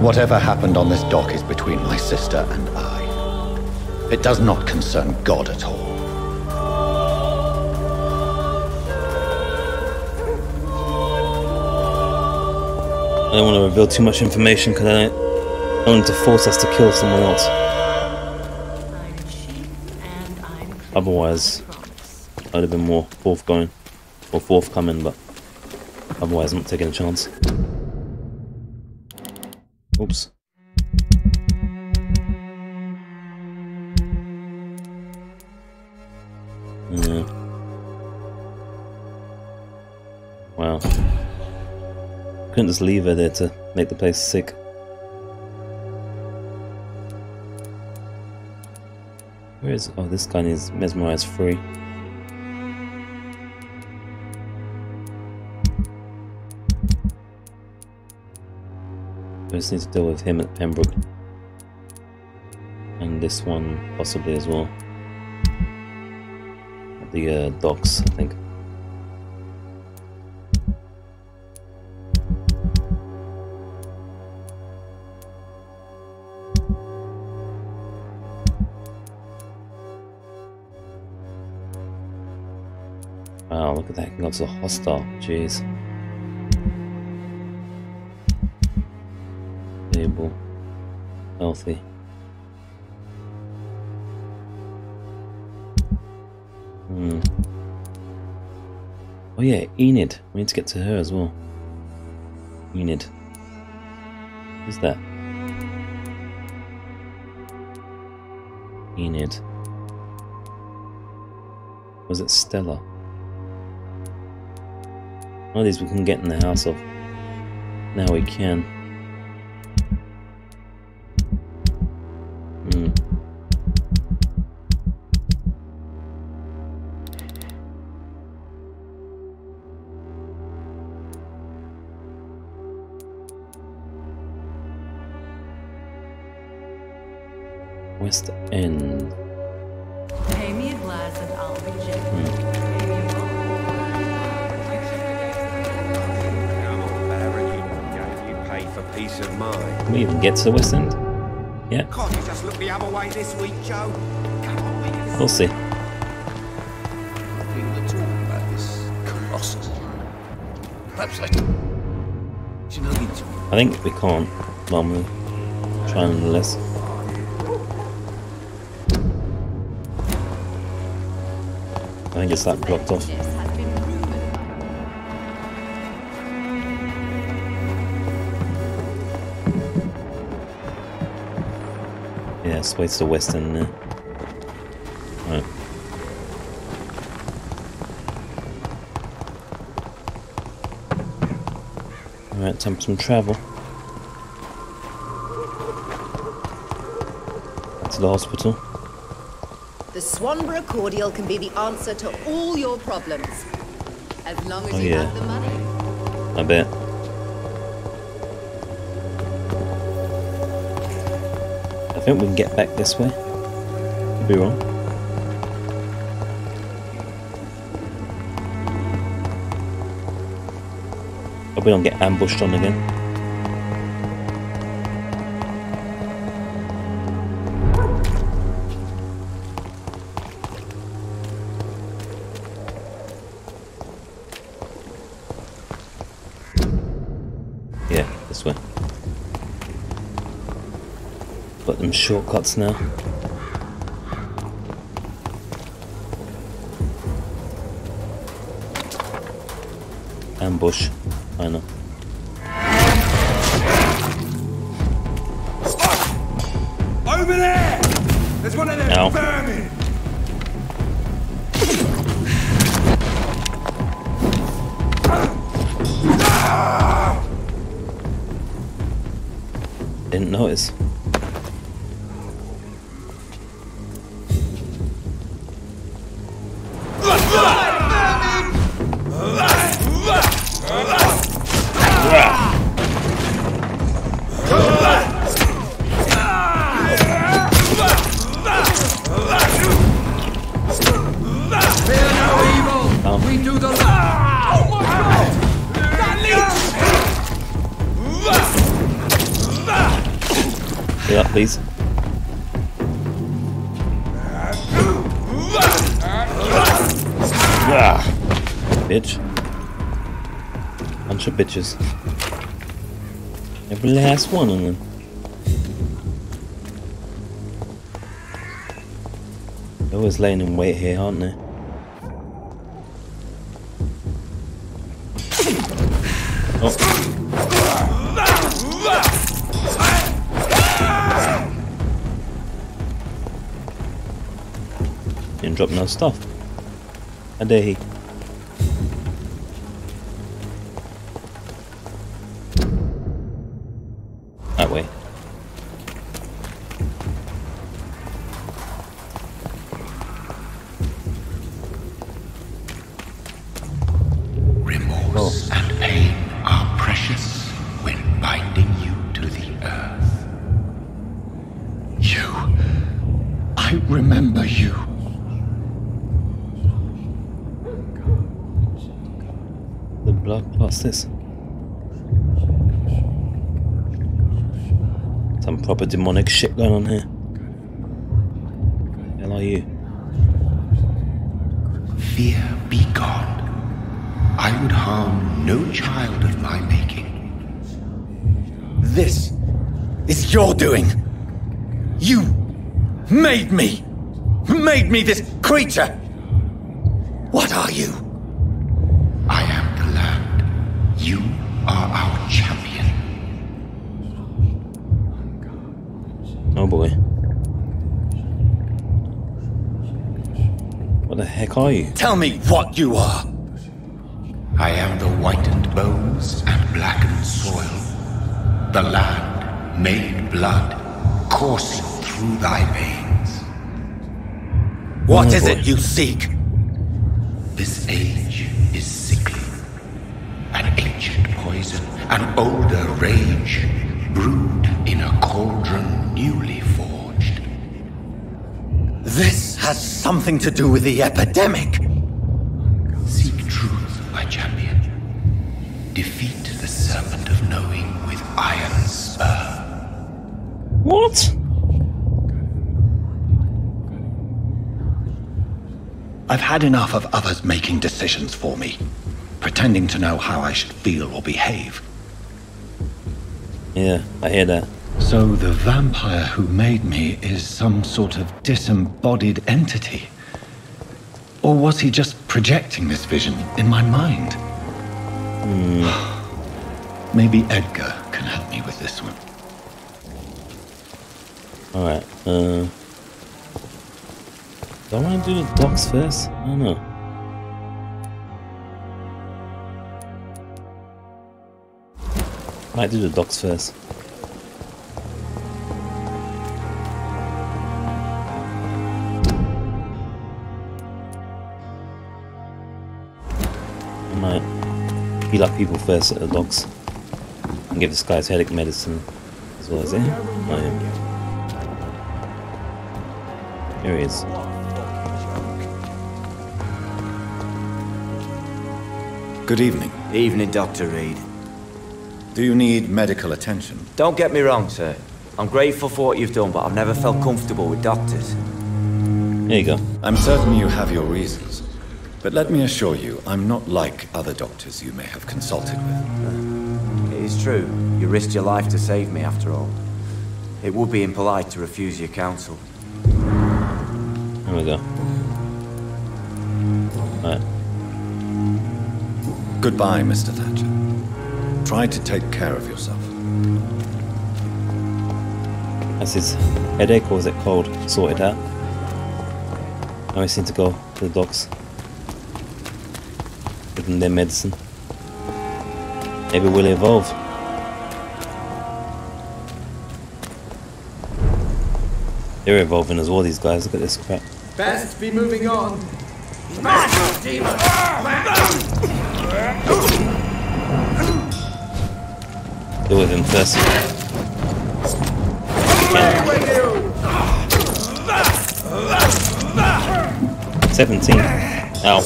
Whatever happened on this dock is between my sister and I. It does not concern God at all. I don't want to reveal too much information because I don't want to force us to kill someone else. Otherwise, I'd have been more forthcoming, but otherwise I'm not taking a chance. Oops. Yeah. Wow. Couldn't just leave her there to make the place sick. Where is... oh, this guy needs mesmerized free. I just need to deal with him at Pembroke. And this one possibly as well. At the docks, I think. Wow, look at that. He got a hostile. Jeez. Stable. Healthy. Oh yeah, Enid. We need to get to her as well. Enid. Who's that? Enid. Was it Stella? One of these we can get in the house of. Now we can. West End. Pay me a glass and I'll be gentle. Peace of mind. Can we even get to the West End? Yeah. Can't you just look the other way this week, Joe? Come on, we'll see. We were talking about this colossus. Perhaps I think we can't, but I'm gonna try nonetheless. I think it's that blocked off. Yeah, let's wait to the West End there. Right. Alright, time for some travel. Back to the hospital. The Swanborough cordial can be the answer to all your problems. As long as you have the money. I bet. think we can get back this way. Could be wrong. Hope we don't get ambushed on again. Yeah, this way. Got them shortcuts now. Ambush, I know. Over there! There's one of them vermin! Didn't notice. Get up, please. Bitch. Bunch of bitches. Every last one of them. They're always laying in wait here, aren't they? Oh. Didn't drop no stuff. How dare he? That way. Remorse and pain are precious when binding you to the earth. I remember you. The blood. What's this? Some proper demonic shit going on here. Hell are you? Fear be gone. I would harm no child of my making. This is your doing. You made me this creature. What are you? I am the land. You are our champion. Oh boy. What the heck are you? Tell me what you are. I am the whitened bones and blackened soil. The land made blood coursing through thy veins. What is it you seek? This age is sickly. An ancient poison, an older rage, brewed in a cauldron newly forged. This has something to do with the epidemic. Seek truth, my champion. Defeat the serpent of knowing with iron spur. What? I've had enough of others making decisions for me, pretending to know how I should feel or behave. Yeah, I hear that. So the vampire who made me is some sort of disembodied entity? Or was he just projecting this vision in my mind? Maybe Edgar can help me with this one. Alright, do I want to do the docs first? I don't know. Might do the docs first. I might heal up people first at the docs and give this guy's headache medicine as well as him. Here he is. Good evening. Evening, Dr. Reid. Do you need medical attention? Don't get me wrong, sir. I'm grateful for what you've done, but I've never felt comfortable with doctors. There you go. I'm certain you have your reasons. But let me assure you, I'm not like other doctors you may have consulted with. It is true. You risked your life to save me, after all. It would be impolite to refuse your counsel. There we go. Alright. Goodbye, Mr. Thatcher. Try to take care of yourself. That's his headache, or is it cold? Sorted out. Now we seem to go to the docs. Give them their medicine. Maybe we'll evolve. They're evolving as well, these guys. Look at this crap. Best be moving on. Deal with him first. 17. Ow.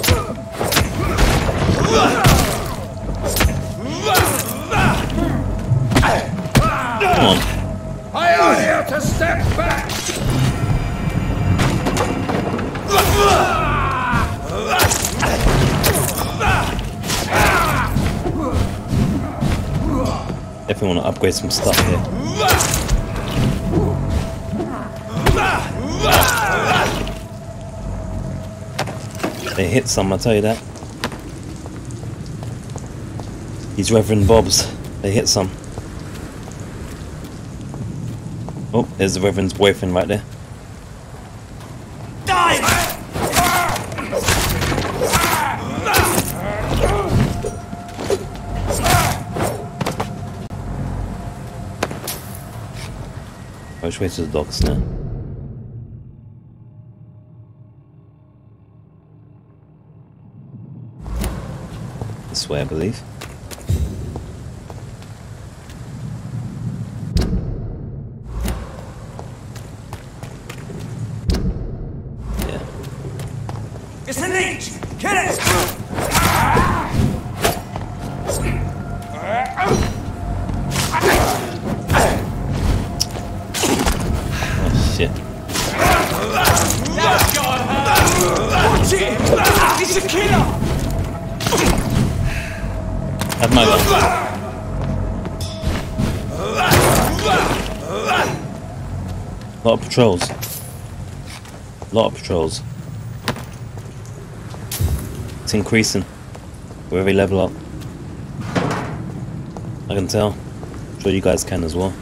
Come on. I are here to step back. Definitely want to upgrade some stuff here. They hit some, I'll tell you that. These Reverend Bobs, they hit some. Oh, there's the Reverend's boyfriend right there. Which way to the docks now? This way, I believe. Yeah. It's an leech! Kill it! Shit. Watch it! It's a killer! Have my gun. Lot of patrols. Lot of patrols. It's increasing. Wherever we level up. I can tell. I'm sure you guys can as well.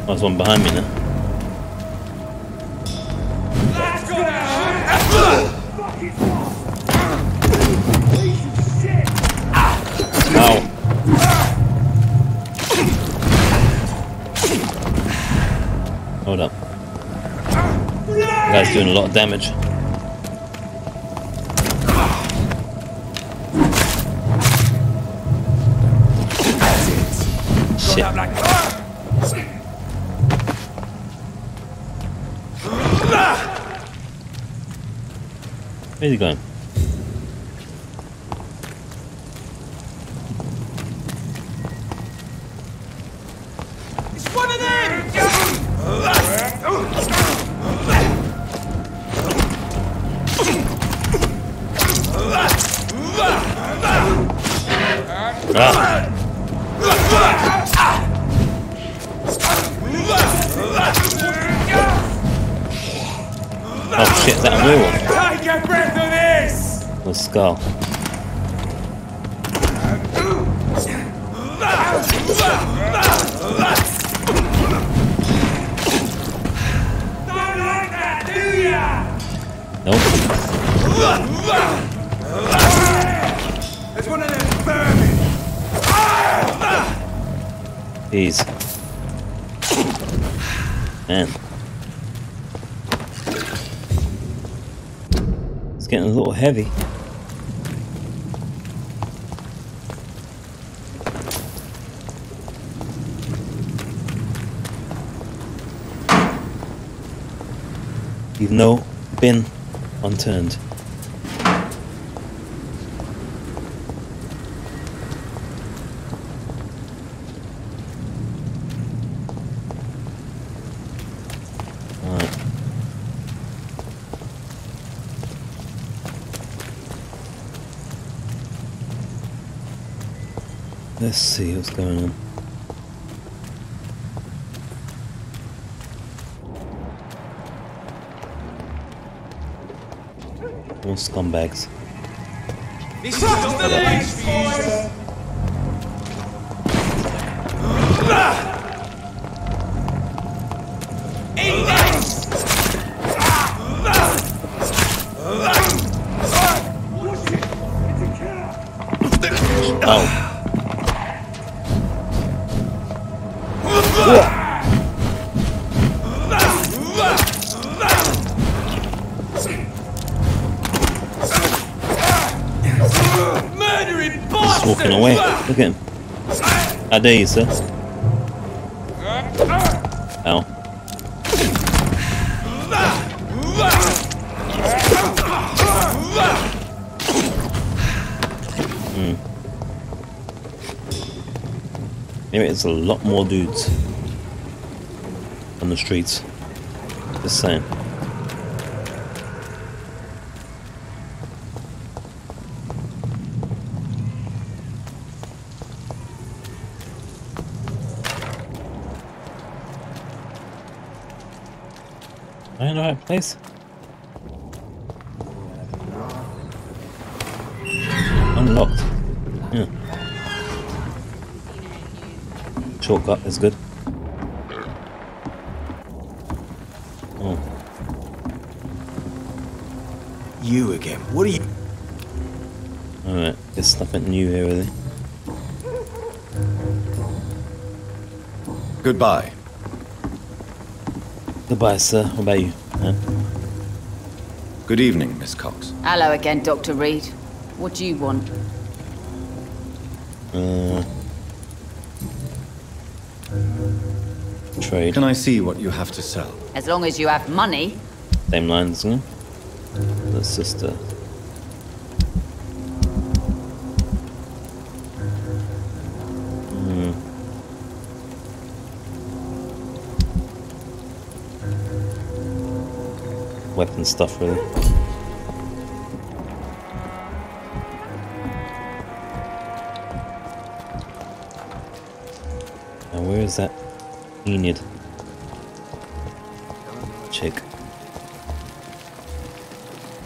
There's one behind me now. Ow. Hold up. The guy's doing a lot of damage. Shit. Where's he going? It's one of them! Ah. Oh shit, is that a werewolf? Take a breath of this! Or skull? Don't like that, do ya? Nope. There's one of them vermin. Jeez. Man. It's getting a little heavy. You've no been unturned. Alright. Let's see what's going on. More scumbags. This is the least, boys. Eat this! Oh. Murdering Just bastard! walking away. Look at him. How dare you, sir? Ow. Maybe it's a lot more dudes on the streets. Just saying. Am I in the right place? Unlocked. Yeah. Shortcut is good. Oh. You again? What are you? Alright, there's nothing new here really. Goodbye. Goodbye, sir. What about you? Huh? Good evening, Miss Cox. Hello again, Dr. Reid. What do you want? Trade. Can I see what you have to sell? As long as you have money. Same lines, isn't it? The sister. Weapon stuff, really. Now, where is that Enid chick?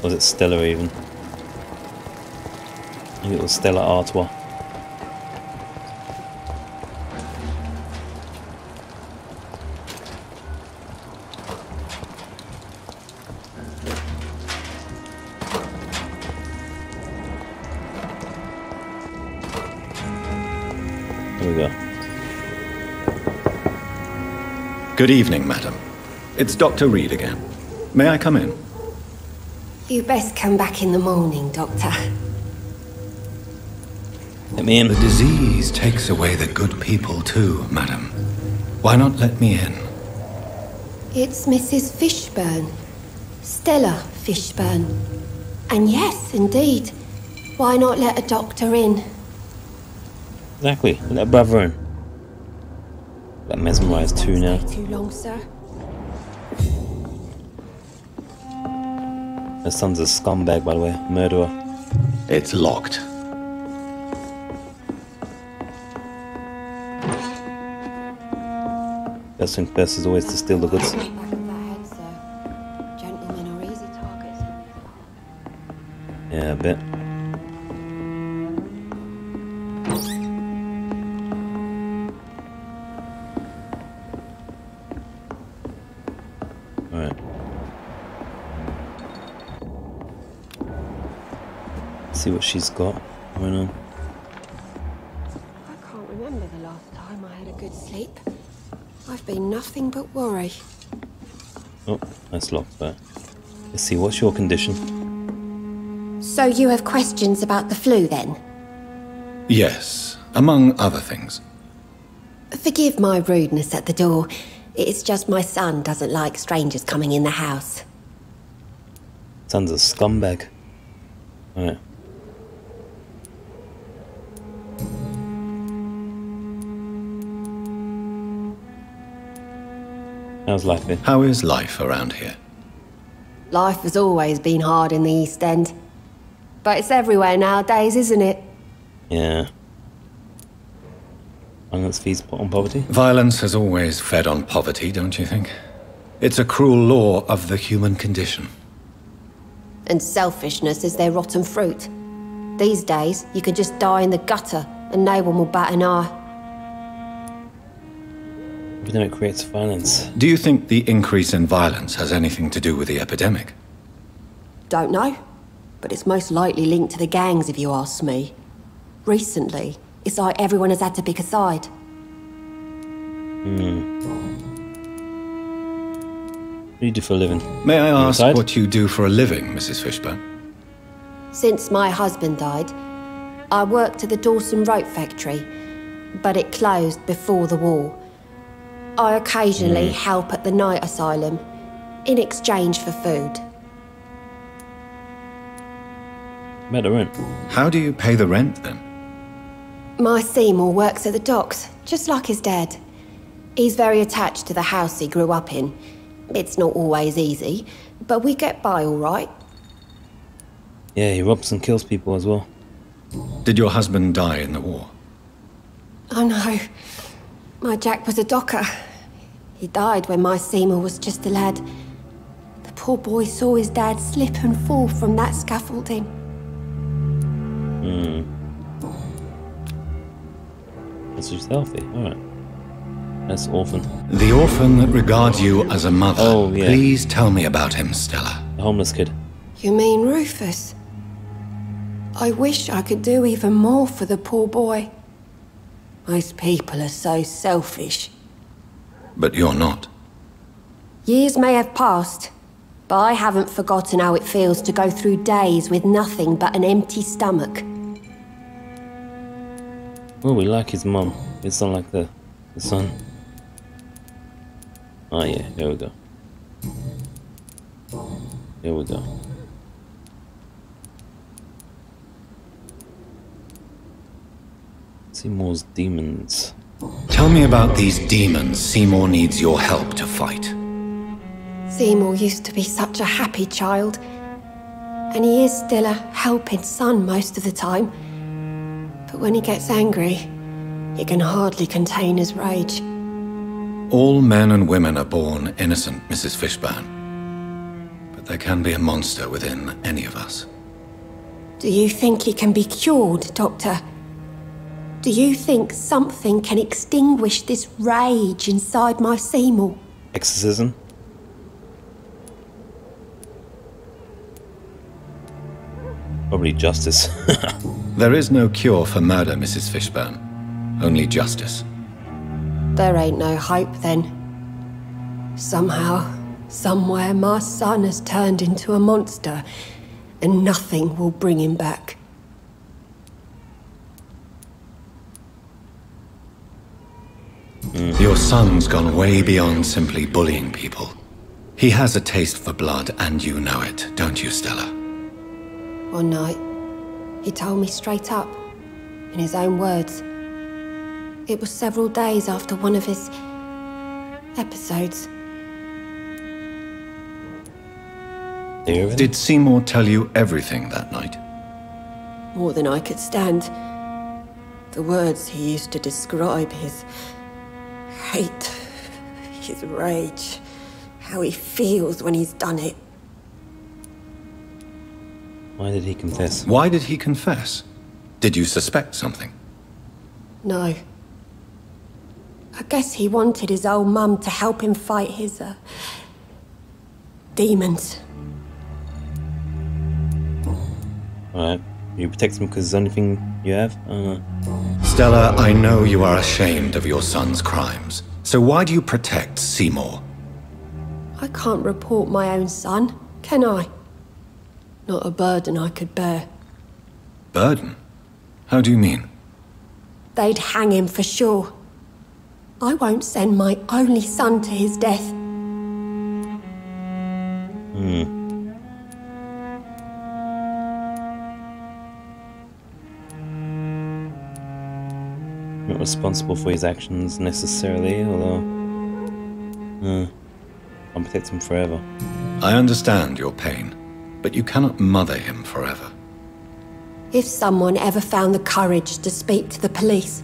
Was it Stella even? I think it was Stella Artois. Here we go. Good evening, madam. It's Dr. Reid again. May I come in? You best come back in the morning, Doctor. Let me in. The disease takes away the good people too, madam. Why not let me in? It's Mrs. Fishburne. Stella Fishburne. And yes, indeed. Why not let a doctor in? Exactly. Let that brother in. Got mesmerized too now. Too long, sir. Her son's a scumbag, by the way. Murderer. It's locked. Best thing first is always to steal the goods. Back of that head, sir. Gentlemen are easy Yeah, a bit. Alright. See what she's got going on. I can't remember the last time I had a good sleep. I've been nothing but worry. Oh, that's locked there. Let's see, what's your condition? So you have questions about the flu then? Yes, among other things. Forgive my rudeness at the door. It's just my son doesn't like strangers coming in the house. Son's a scumbag. Alright. How's life here? How is life around here? Life has always been hard in the East End. But it's everywhere nowadays, isn't it? Yeah. Violence feeds on poverty? Violence has always fed on poverty, don't you think? It's a cruel law of the human condition. And selfishness is their rotten fruit. These days, you can just die in the gutter and no one will bat an eye. Epidemic creates violence. Do you think the increase in violence has anything to do with the epidemic? Don't know. But it's most likely linked to the gangs, if you ask me. Recently, it's like everyone has had to pick a side. What do you do for a living? May I ask what you do for a living, Mrs. Fishburne? Since my husband died, I worked at the Dawson Rope factory, but it closed before the war. I occasionally help at the night asylum, in exchange for food. About the rent. How do you pay the rent, then? My Seymour works at the docks, just like his dad. He's very attached to the house he grew up in. It's not always easy, but we get by all right. Yeah, he robs and kills people as well. Did your husband die in the war? Oh no. My Jack was a docker. He died when my Seymour was just a lad. The poor boy saw his dad slip and fall from that scaffolding. That's just healthy. Alright. That's orphan. The orphan that regards you as a mother. Oh, yeah. Please tell me about him, Stella. The homeless kid. You mean Rufus? I wish I could do even more for the poor boy. Most people are so selfish. But you're not. Years may have passed, but I haven't forgotten how it feels to go through days with nothing but an empty stomach. Well, we like his mum. It's not like the son. Oh yeah, here we go. Here we go. Seymour's demons. Tell me about these demons Seymour needs your help to fight. Seymour used to be such a happy child. And he is still a helping son most of the time. But when he gets angry, he can hardly contain his rage. All men and women are born innocent, Mrs. Fishburne. But there can be a monster within any of us. Do you think he can be cured, Doctor? Do you think something can extinguish this rage inside my Seymour? Exorcism? Probably justice. There is no cure for murder, Mrs. Fishburne. Only justice. There ain't no hope, then. Somehow, somewhere, my son has turned into a monster, and nothing will bring him back. Your son's gone way beyond simply bullying people. He has a taste for blood, and you know it, don't you, Stella? One night, he told me straight up, in his own words. It was several days after one of his episodes. Did Seymour tell you everything that night? More than I could stand. The words he used to describe his hate, his rage, how he feels when he's done it. Why did he confess? Why did he confess? Did you suspect something? No. I guess he wanted his old mum to help him fight his, demons. Alright. You protect him because it's the only thing you have? Stella, I know you are ashamed of your son's crimes. So why do you protect Seymour? I can't report my own son, can I? Not a burden I could bear. Burden? How do you mean? They'd hang him for sure. I won't send my only son to his death. Not responsible for his actions necessarily, although I'll protect him forever. I understand your pain, but you cannot mother him forever. If someone ever found the courage to speak to the police,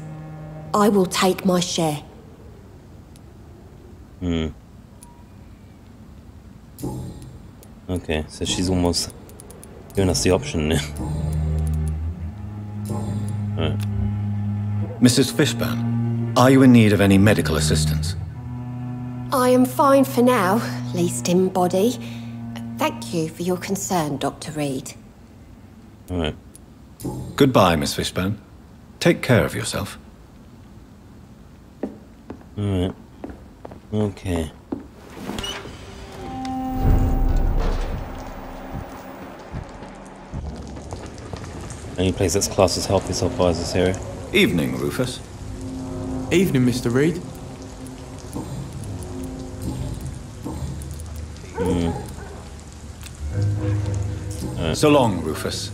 I will take my share. Okay, so she's almost giving us the option now. Alright. Mrs. Fishburne, are you in need of any medical assistance? I am fine for now, least in body. Thank you for your concern, Dr. Reid. Alright. Goodbye, Miss Fishburne. Take care of yourself. Alright. Okay. Any place that's classed as healthy so far as this area? Evening, Rufus. Evening, Mr. Reid. So long, Rufus.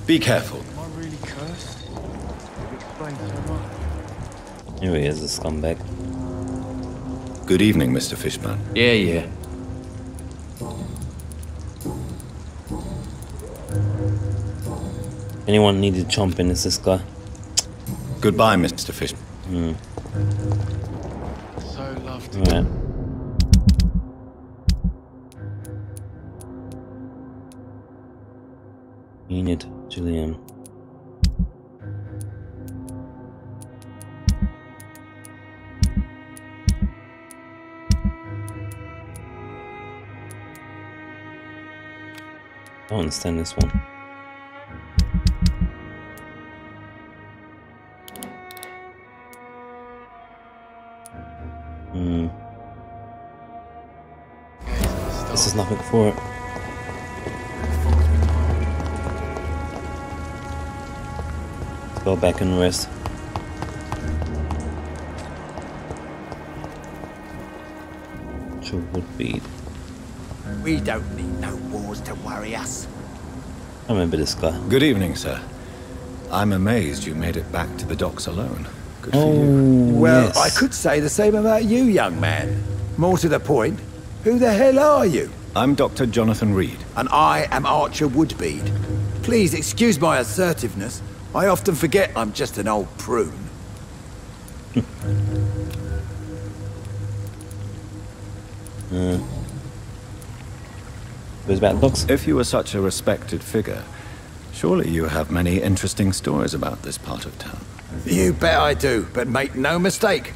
Be careful. Am I really cursed? You explained so much. Here he is, the scumbag. Good evening, Mr. Fishburne. Yeah. Anyone needed chomping, it's this guy. Goodbye, Mr. Fishburne. So loved. Alright. Enid, Gillian. I don't understand this one. This is nothing for it. Let's go back and rest. Would be. We don't need no wars to worry us. I remember this guy. Good evening, sir. I'm amazed you made it back to the docks alone. Good for you. Well, yes. I could say the same about you, young man. More to the point, who the hell are you? I'm Dr. Jonathan Reid. And I am Archer Woodbead. Please excuse my assertiveness. I often forget I'm just an old prune. It was about books. If you were such a respected figure, surely you have many interesting stories about this part of town. You bet I do, but make no mistake.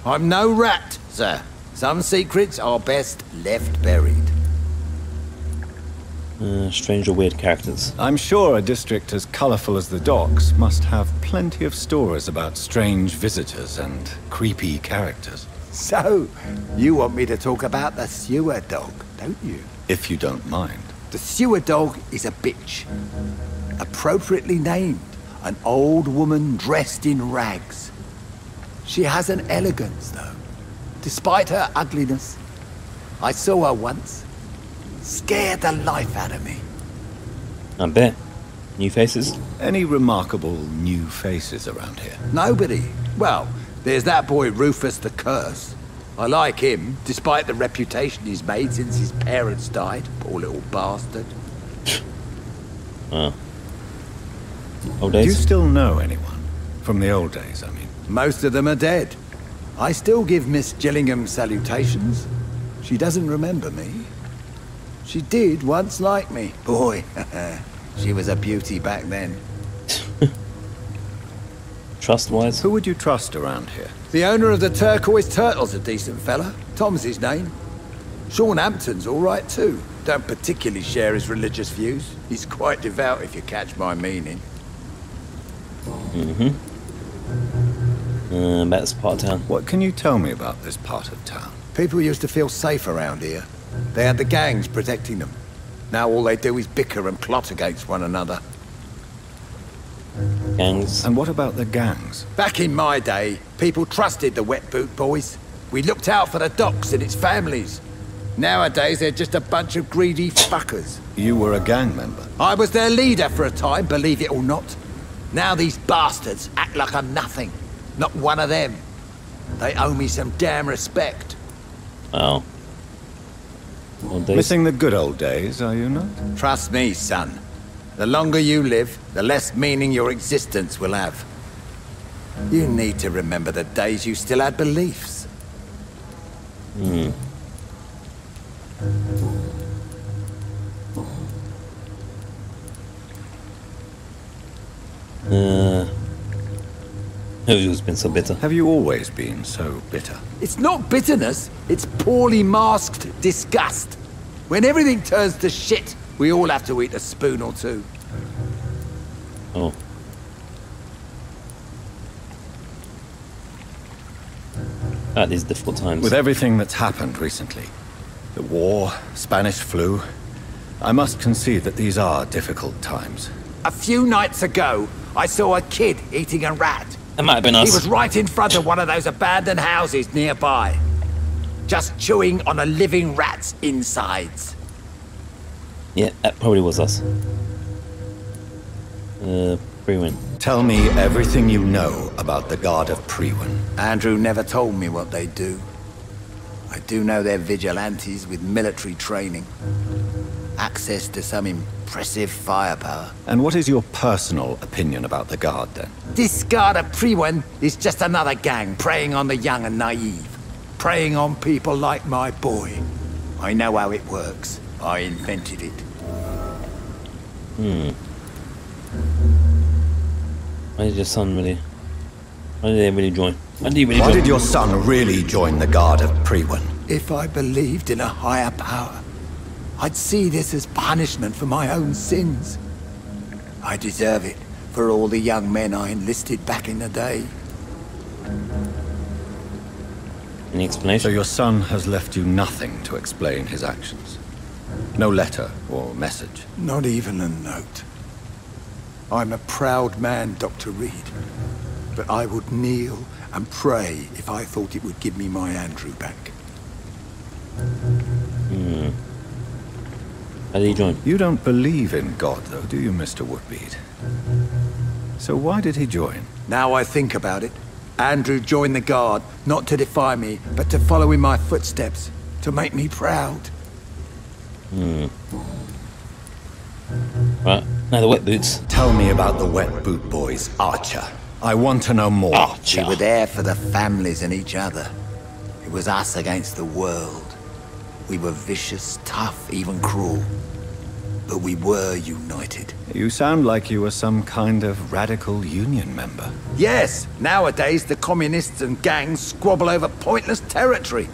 I'm no rat, sir. Some secrets are best left buried. Strange or weird characters. I'm sure a district as colourful as the docks must have plenty of stories about strange visitors and creepy characters. So, you want me to talk about the sewer dog, don't you? If you don't mind. The sewer dog is a bitch. Appropriately named. An old woman dressed in rags. She has an elegance, though. Despite her ugliness. I saw her once. Scared the life out of me. I bet. New faces? Any remarkable new faces around here? Nobody. Well, there's that boy Rufus the Curse. I like him, despite the reputation he's made since his parents died. Poor little bastard. Oh. Old days? Do you still know anyone? From the old days, I mean. Most of them are dead. I still give Miss Gillingham salutations. She doesn't remember me. She did once like me. Boy, She was a beauty back then. Trust-wise? Who would you trust around here? The owner of the Turquoise Turtle's a decent fella. Tom's his name. Sean Hampton's all right too. Don't particularly share his religious views. He's quite devout, if you catch my meaning. That's part of town. What can you tell me about this part of town? People used to feel safe around here. They had the gangs protecting them. Now all they do is bicker and plot against one another. Gangs? And what about the gangs? Back in my day, people trusted the Wet Boot Boys. We looked out for the docks and its families. Nowadays, they're just a bunch of greedy fuckers. You were a gang member? I was their leader for a time, believe it or not. Now these bastards act like I'm nothing. Not one of them. They owe me some damn respect. Oh. Missing the good old days, are you not? Trust me, son. The longer you live, the less meaning your existence will have. You need to remember the days you still had beliefs. Who's been so bitter? Have you always been so bitter? It's not bitterness, it's poorly masked disgust. When everything turns to shit, we all have to eat a spoon or two. Oh. At these difficult times. With everything that's happened recently, the war, Spanish flu, I must concede that these are difficult times. A few nights ago, I saw a kid eating a rat. That might have been us. He was right in front of one of those abandoned houses nearby. Just chewing on a living rat's insides. Yeah, that probably was us. Priwen. Tell me everything you know about the Guard of Priwen. Andrew never told me what they do. I do know they're vigilantes with military training. Access to some impressive firepower. And what is your personal opinion about the Guard, then? This Guard of Priwen is just another gang preying on the young and naive. Preying on people like my boy. I know how it works. I invented it. Why did your son really... Why did they really join? Why did your son really join the Guard of Priwen? If I believed in a higher power, I'd see this as punishment for my own sins. I deserve it for all the young men I enlisted back in the day. Any explanation? So your son has left you nothing to explain his actions? No letter or message? Not even a note. I'm a proud man, Dr. Reid. But I would kneel and pray if I thought it would give me my Andrew back. How did he join? You don't believe in God, though, do you, Mr. Woodbead? So why did he join? Now I think about it, Andrew joined the Guard, not to defy me, but to follow in my footsteps, to make me proud. Right, now the wet boots. Tell me about the Wet Boot Boys, Archer. I want to know more. We were there for the families and each other. It was us against the world. We were vicious, tough, even cruel. But we were united. You sound like you were some kind of radical union member. Yes, nowadays the communists and gangs squabble over pointless territory.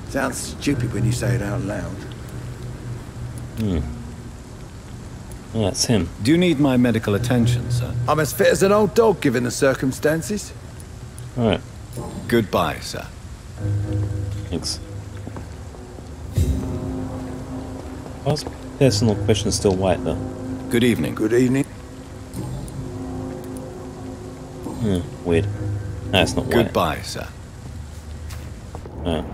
Sounds stupid when you say it out loud. Oh, that's him. Do you need my medical attention, sir? I'm as fit as an old dog given the circumstances. Alright. Goodbye, sir. Thanks. Why's personal question still white, though? Good evening. Good evening. Weird. No, it's not white. Goodbye, sir. Oh.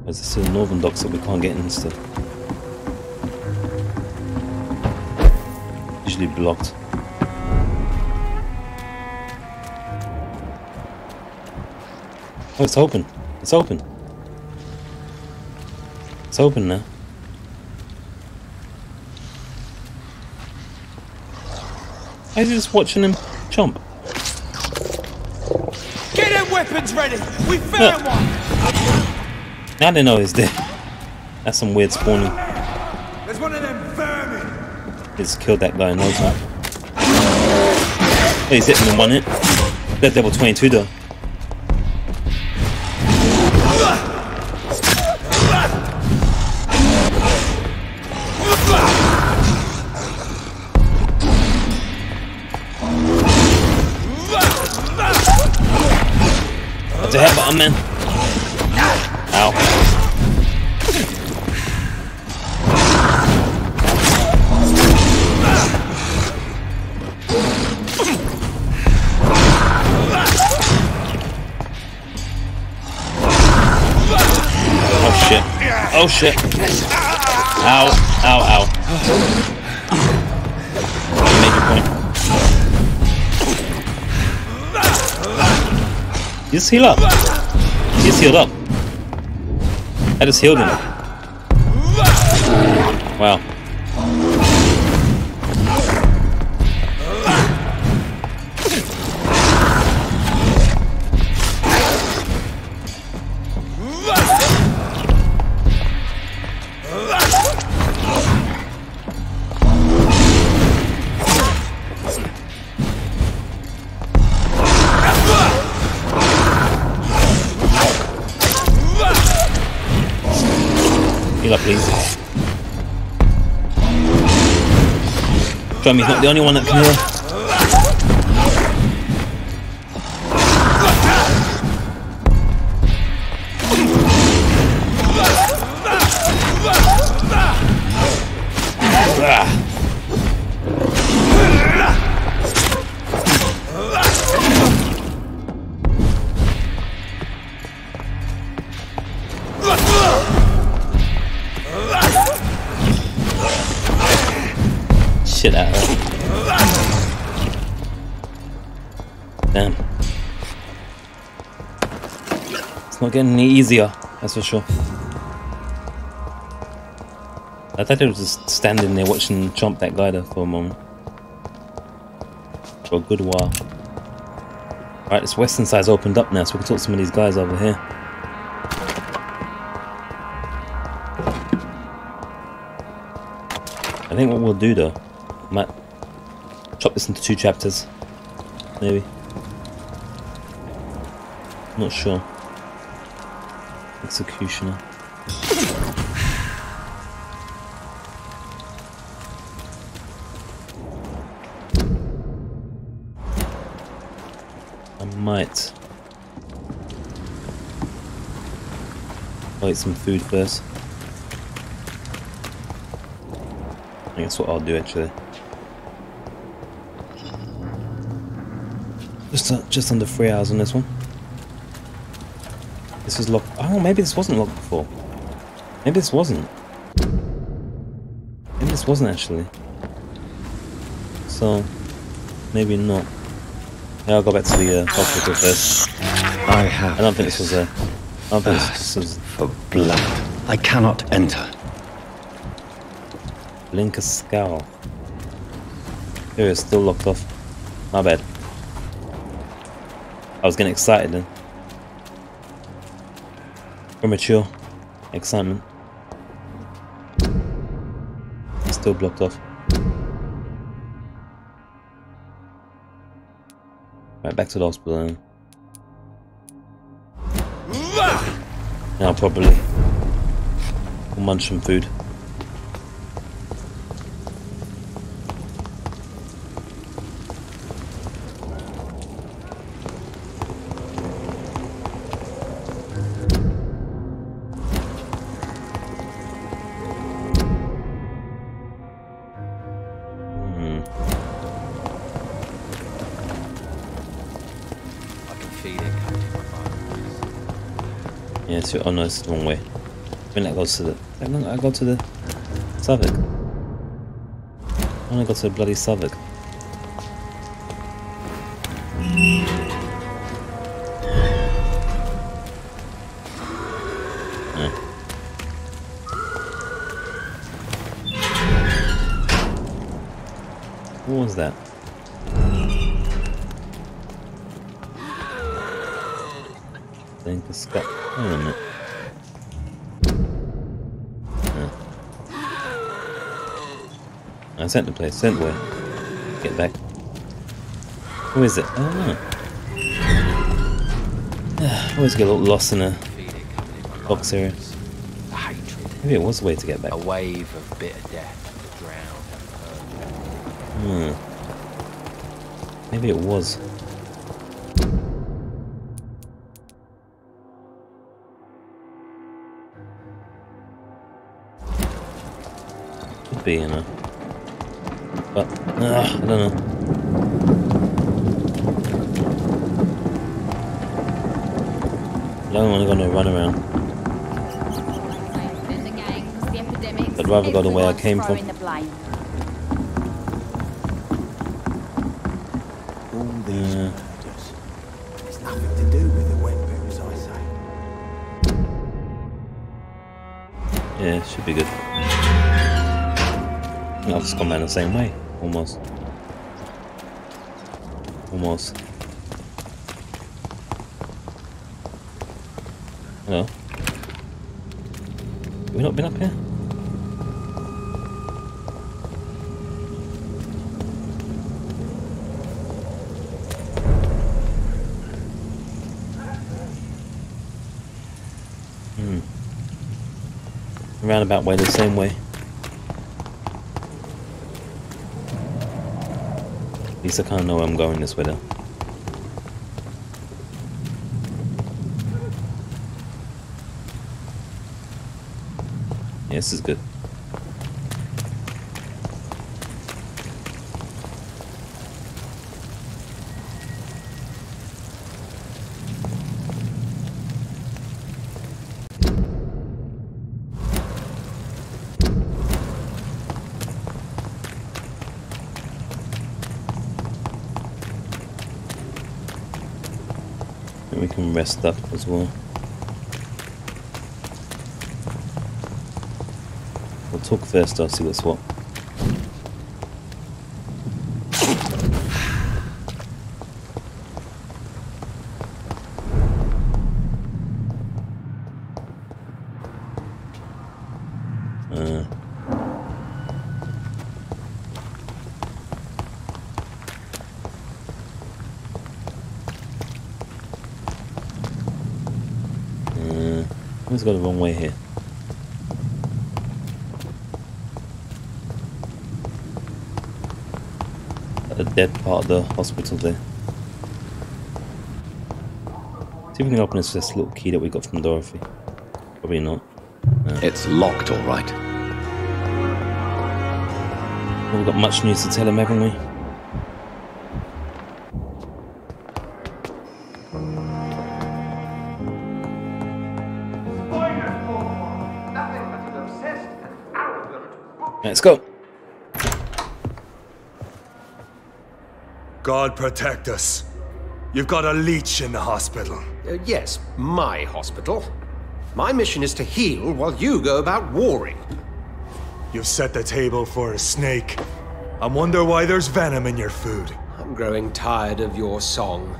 There's still northern docks that we can't get in still. Usually blocked. Oh, it's open. It's open. It's open now. I was just watching him chomp. Get him, weapons ready. We found one. Now they know he's there. That's some weird spawning. There's one of them vermin. Just killed that guy in no time. Oh, he's hitting in one hit. That level 22 though. That's a headbutt, man. Ow. Oh shit. Ow, ow, ow. Major point. You just heal up. You just healed up. I just healed him. Wow. Heal up, please. Show me he's not the only one that can heal. Shit out of her. Damn. It's not getting any easier, that's for sure. I thought I was just standing there watching chomp that guy there for a moment. For a good while. Alright, this western side's opened up now, so we can talk to some of these guys over here. I think what we'll do though, might chop this into 2 chapters, maybe. Not sure. Executioner. I might. I'll eat some food first. I think that's what I'll do actually. Just under 3 hours on this one. This is locked. Oh, maybe this wasn't locked before. Maybe this wasn't. Maybe this wasn't actually. So, maybe not. Yeah, I'll go back to the hospital first. I don't think this was a. I don't think this was for blood. I cannot enter. Blink a skal. Here it's still locked off. My bad. I was getting excited then. Premature excitement. Still blocked off. Right, back to the hospital then. Now probably we'll munch some food. Yeah, oh no, it's the wrong way. I think that goes to the. I go to the Southwark. I want to go to the bloody Southwark. Yeah. What was that? Think a scat. Wait a minute. I sent the place. Sent where? Get back. Who is it? I don't know. I always get a little lost in a box area. Maybe it was a way to get back. A wave of bitter death to drown. Maybe it was. Could be, you know. But, I don't know. I don't want to go on a run around. I'd rather go the way I came from. It's nothing to do with the wet boots, I say. Yeah, it should be good. I've just gone down the same way, almost. Almost. Hello? Have we not been up here? Roundabout way, the same way. At least I kind of know where I'm going this way though. Yeah, this is good. And we can rest up as well. We'll talk first, I'll see what's what. Let's go the wrong way here. A dead part of the hospital there. See if we can open this little key that we got from Dorothy. Probably not. No. It's locked, all right. Well, we've got much news to tell him, haven't we? Let's go. God protect us. You've got a leech in the hospital. Yes, my hospital. My mission is to heal while you go about warring. You've set the table for a snake. I wonder why there's venom in your food. I'm growing tired of your song.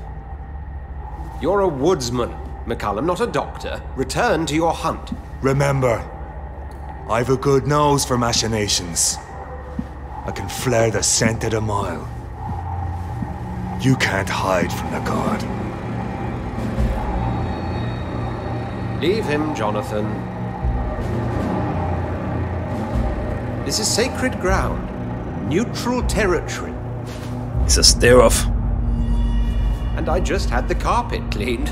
You're a woodsman, McCullum, not a doctor. Return to your hunt. Remember, I've a good nose for machinations. I can flare the scent at a mile. You can't hide from the god. Leave him, Jonathan. This is sacred ground. Neutral territory. It's a stare-off. And I just had the carpet cleaned.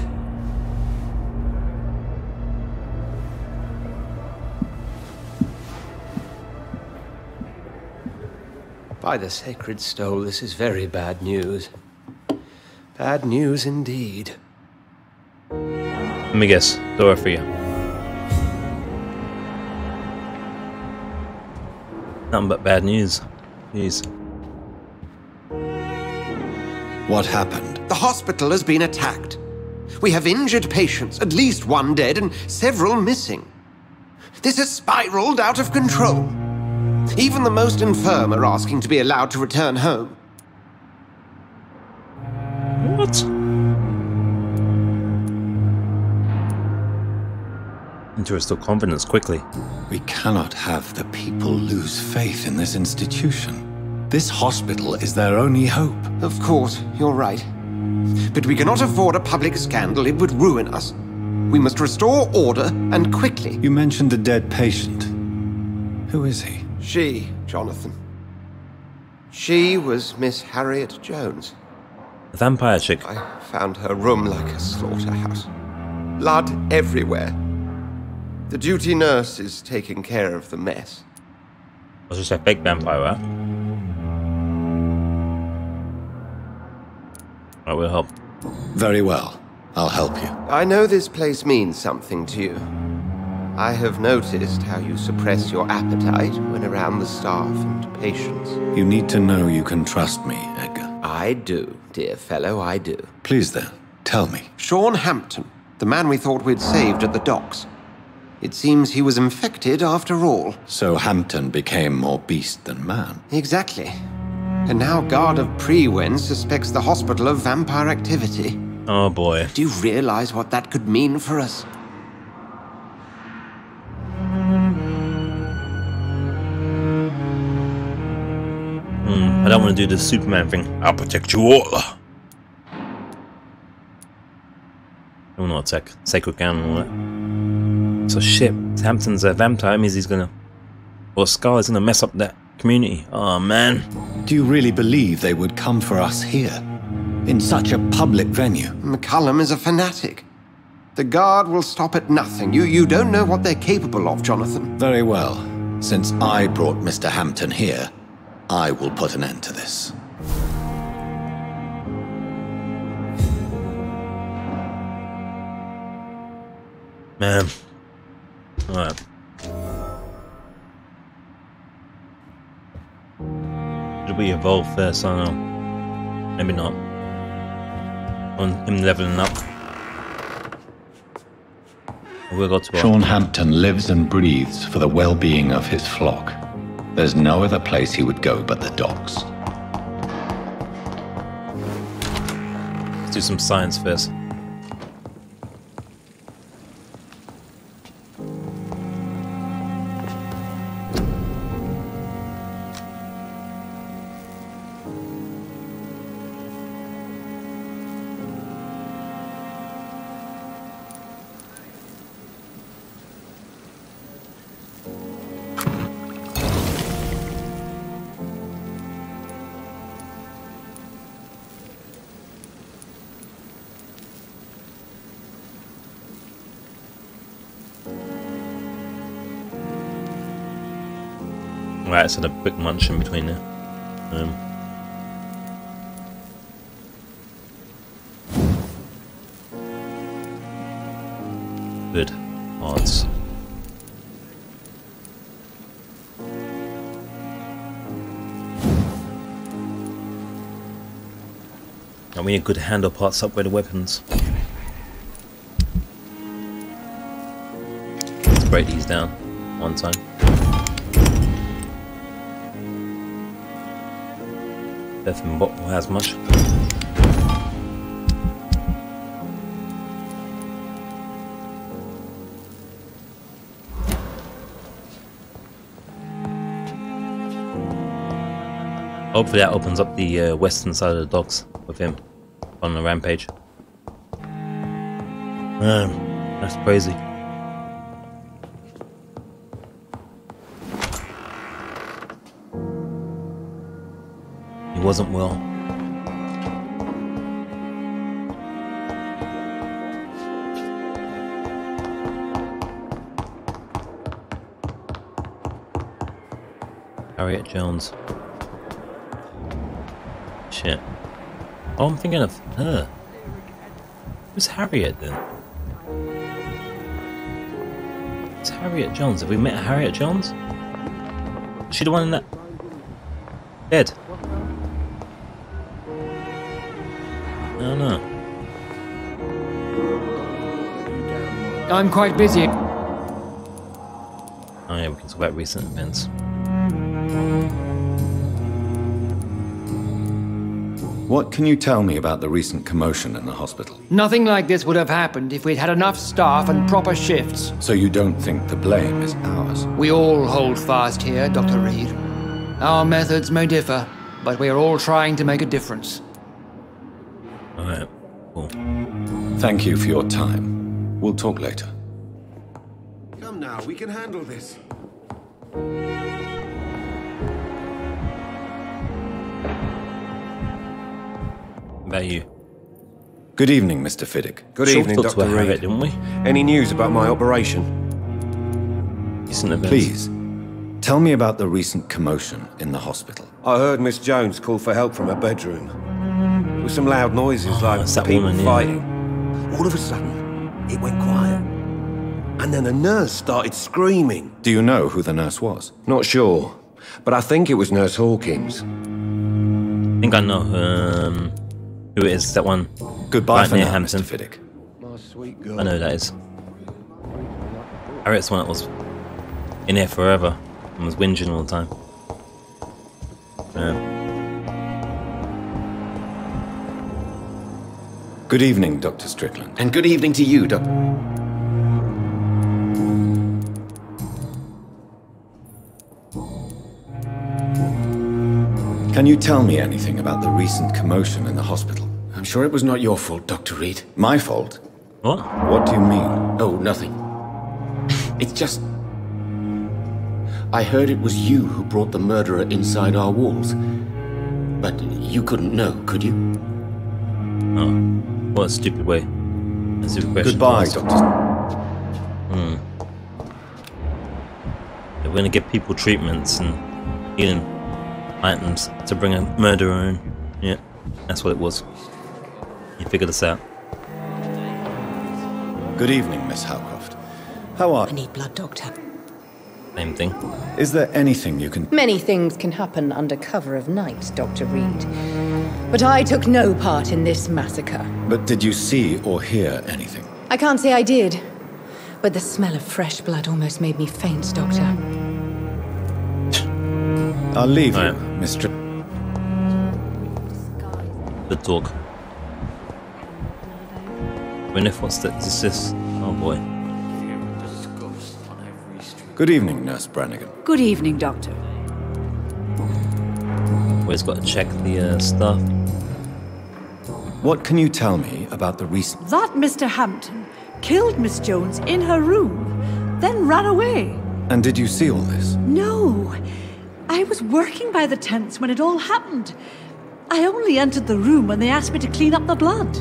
By the sacred stole, this is very bad news. Bad news indeed. Let me guess. Dorothy. Nothing but bad news. Jeez. What happened? The hospital has been attacked. We have injured patients, at least one dead and several missing. This has spiraled out of control. Even the most infirm are asking to be allowed to return home. What? to restore confidence quickly. We cannot have the people lose faith in this institution. This hospital is their only hope. Of course, you're right. But we cannot afford a public scandal. It would ruin us. We must restore order, and quickly. You mentioned the dead patient. Who is he? She, Jonathan. She was Miss Harriet Jones. The vampire chick. I found her room like a slaughterhouse. Blood everywhere. The duty nurse is taking care of the mess. Was just a fake vampire, right? I will help. Very well. I'll help you. I know this place means something to you. I have noticed how you suppress your appetite when around the staff and patients. You need to know you can trust me, Edgar. I do, dear fellow, I do. Please then, tell me. Sean Hampton, the man we thought we'd saved at the docks. It seems he was infected after all. So Hampton became more beast than man. Exactly. And now Guard of Prewen suspects the hospital of vampire activity. Oh boy. Do you realize what that could mean for us? I don't want to do the Superman thing. I'll protect you all. I don't know attack sacred gun and all that. So shit, Hampton's a vampire, means he's gonna, or Scar is gonna mess up that community. Oh man. Do you really believe they would come for us here? In such a public venue? McCullum is a fanatic. The Guard will stop at nothing. You don't know what they're capable of, Jonathan. Very well. Since I brought Mr. Hampton here, I will put an end to this. Man. Alright. Should we evolve first? I don't know. Maybe not. On him leveling up. We'll go to Sean Hampton lives and breathes for the well-being of his flock. There's no other place he would go but the docks. Let's do some science first. Right, so the quick munch in between there. Good odds. And we need good handle parts to upgrade the weapons. Let's break these down one time. Definitely what has much. Hopefully that opens up the western side of the docks with him on the rampage. That's crazy. He wasn't well. Harriet Jones. Shit. Oh, I'm thinking of her. Who's Harriet then? It's Harriet Jones. Have we met Harriet Jones? Is she the one in that? Dead? I don't know. I'm quite busy. Oh yeah, we can talk about recent events. What can you tell me about the recent commotion in the hospital? Nothing like this would have happened if we'd had enough staff and proper shifts. So you don't think the blame is ours? We all hold fast here, Dr. Reid. Our methods may differ, but we are all trying to make a difference. Alright, cool. Thank you for your time. We'll talk later. Come now, we can handle this. About you. Good evening, Mr. Fiddick. Good evening, Dr. Reid. Didn't we? Any news about my operation? Please, tell me about the recent commotion in the hospital. I heard Miss Jones call for help from her bedroom. There were some loud noises like people fighting. All of a sudden, it went quiet. And then a nurse started screaming. Do you know who the nurse was? Not sure, but I think it was Nurse Hawkins. I think I know who it is, that one. Goodbye right for near now, Hampton. Mr. Fiddick. I know who that is. Harriet's the one that was in here forever and was whinging all the time. Good evening, Dr. Strickland. And good evening to you, Doctor. Can you tell me anything about the recent commotion in the hospital? I'm sure it was not your fault, Dr. Reid. My fault? What? What do you mean? Oh, nothing. It's just... I heard it was you who brought the murderer inside our walls. But you couldn't know, could you? Oh, what a stupid way. A stupid question. Goodbye, Doctor. We're gonna give people treatments and healing items to bring a murderer in. Yeah, that's what it was. You figured this out. Good evening, Miss Howcroft. How are you? I need blood, Doctor. Same thing. Is there anything you can... Many things can happen under cover of night, Dr. Reid. But I took no part in this massacre. But did you see or hear anything? I can't say I did. But the smell of fresh blood almost made me faint, Doctor. I'll leave you, Mr. Good talk. Gwyneth, what's that? Is this? Oh boy. Good evening, Nurse Brannigan. Good evening, Doctor. Always got to check the stuff. What can you tell me about the recent... That Mr. Hampton killed Miss Jones in her room, then ran away. And did you see all this? No. I was working by the tents when it all happened. I only entered the room when they asked me to clean up the blood.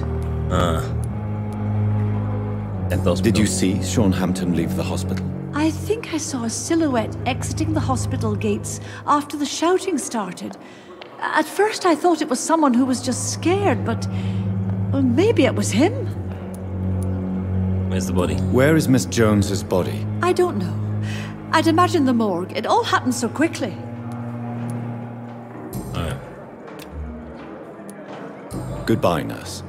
Did you see Sean Hampton leave the hospital? I think I saw a silhouette exiting the hospital gates after the shouting started. At first I thought it was someone who was just scared, but well, maybe it was him. Where's the body? Where is Miss Jones's body? I don't know. I'd imagine the morgue. It all happened so quickly. Goodbye, nurse.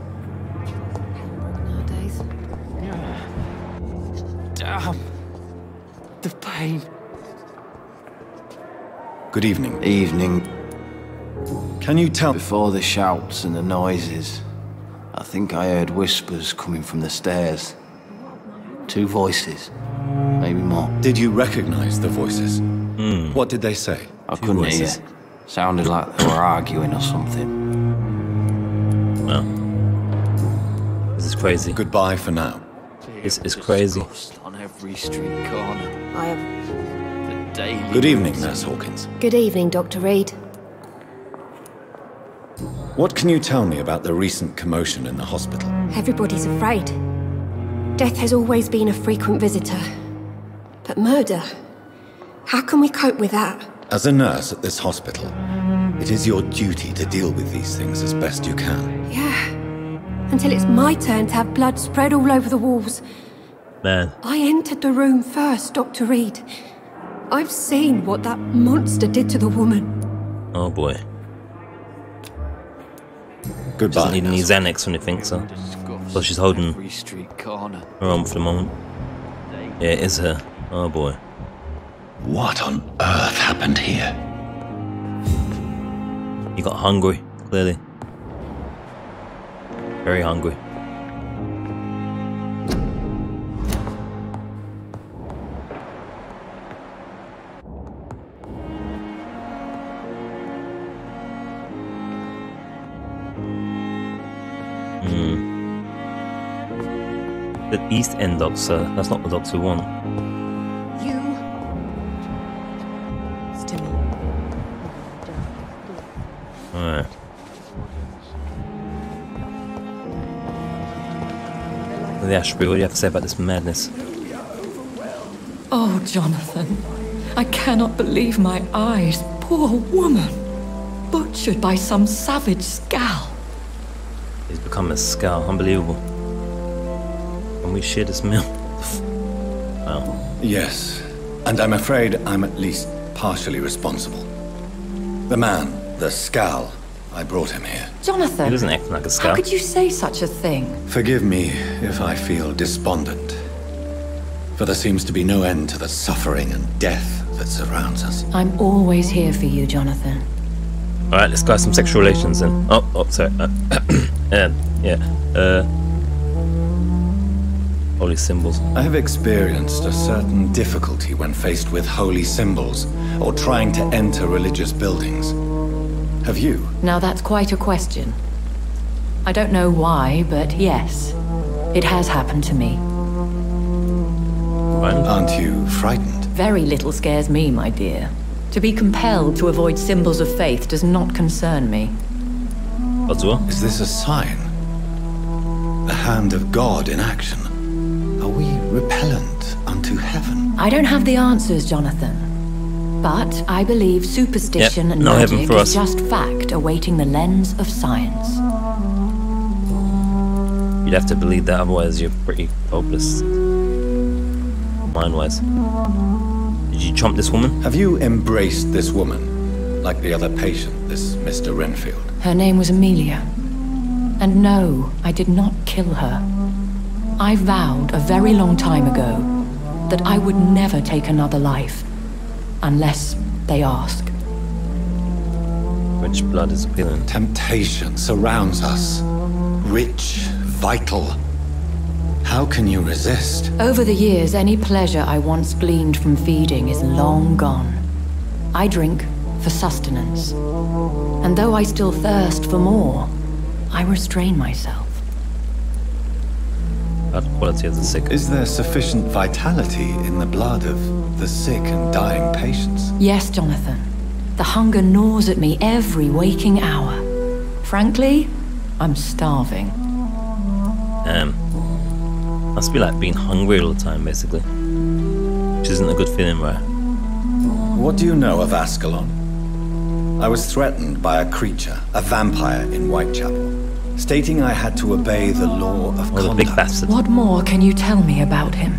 Damn. The pain. Good evening. Evening. Can you tell... Before the shouts and the noises, I think I heard whispers coming from the stairs. 2 voices. Maybe more. Did you recognize the voices? What did they say? I couldn't hear. Sounded like they were arguing or something. Well, this is crazy. Goodbye for now. This is crazy. On every street corner. I have... The daily... Good evening, Nurse Hawkins. Good evening, Dr. Reid. What can you tell me about the recent commotion in the hospital? Everybody's afraid. Death has always been a frequent visitor. But murder? How can we cope with that? As a nurse at this hospital, it is your duty to deal with these things as best you can. Yeah. Until it's my turn to have blood spread all over the walls. Man. I entered the room first, Dr. Reid. I've seen what that monster did to the woman. Oh boy. Goodbye. Doesn't need any Xanax or anything, so she's holding her arm for the moment. Yeah, it is her. Oh boy. What on earth happened here? He got hungry, clearly. Very hungry. The East End docks, that's not the docks we want. You. Alright. The Ashbury, what do you have to say about this madness? Oh, Jonathan, I cannot believe my eyes. Poor woman. Butchered by some savage skal. He's become a skal, unbelievable. Can we share this meal? Wow. Yes, and I'm afraid I'm at least partially responsible. The man, the skal, I brought him here. Jonathan, he doesn't act like a skal. How could you say such a thing? Forgive me if I feel despondent, for there seems to be no end to the suffering and death that surrounds us. I'm always here for you, Jonathan. Alright, let's go have some sexual relations then. Oh, sorry. Holy symbols. I have experienced a certain difficulty when faced with holy symbols or trying to enter religious buildings. Have you? Now that's quite a question. I don't know why, but yes, it has happened to me. Aren't you frightened? Very little scares me, my dear. To be compelled to avoid symbols of faith does not concern me. Is this a sign? The hand of God in action? Are we repellent unto heaven? I don't have the answers, Jonathan. But I believe superstition and magic is just fact awaiting the lens of science. You'd have to believe that, otherwise you're pretty hopeless. Mind-wise. Did you chomp this woman? Have you embraced this woman? Like the other patient, this Mr. Renfield? Her name was Amelia. And no, I did not kill her. I vowed a very long time ago that I would never take another life. Unless they ask. Which blood is appealing? Temptation surrounds us. Rich, vital. How can you resist? Over the years, any pleasure I once gleaned from feeding is long gone. I drink for sustenance. And though I still thirst for more, I restrain myself. About the quality of the sick. Is there sufficient vitality in the blood of the sick and dying patients? Yes, Jonathan. The hunger gnaws at me every waking hour. Frankly, I'm starving. Must be like being hungry all the time, basically. Which isn't a good feeling, right? What do you know of Ascalon? I was threatened by a creature, a vampire in Whitechapel, stating I had to obey the law of conduct. The big bastard. What more can you tell me about him?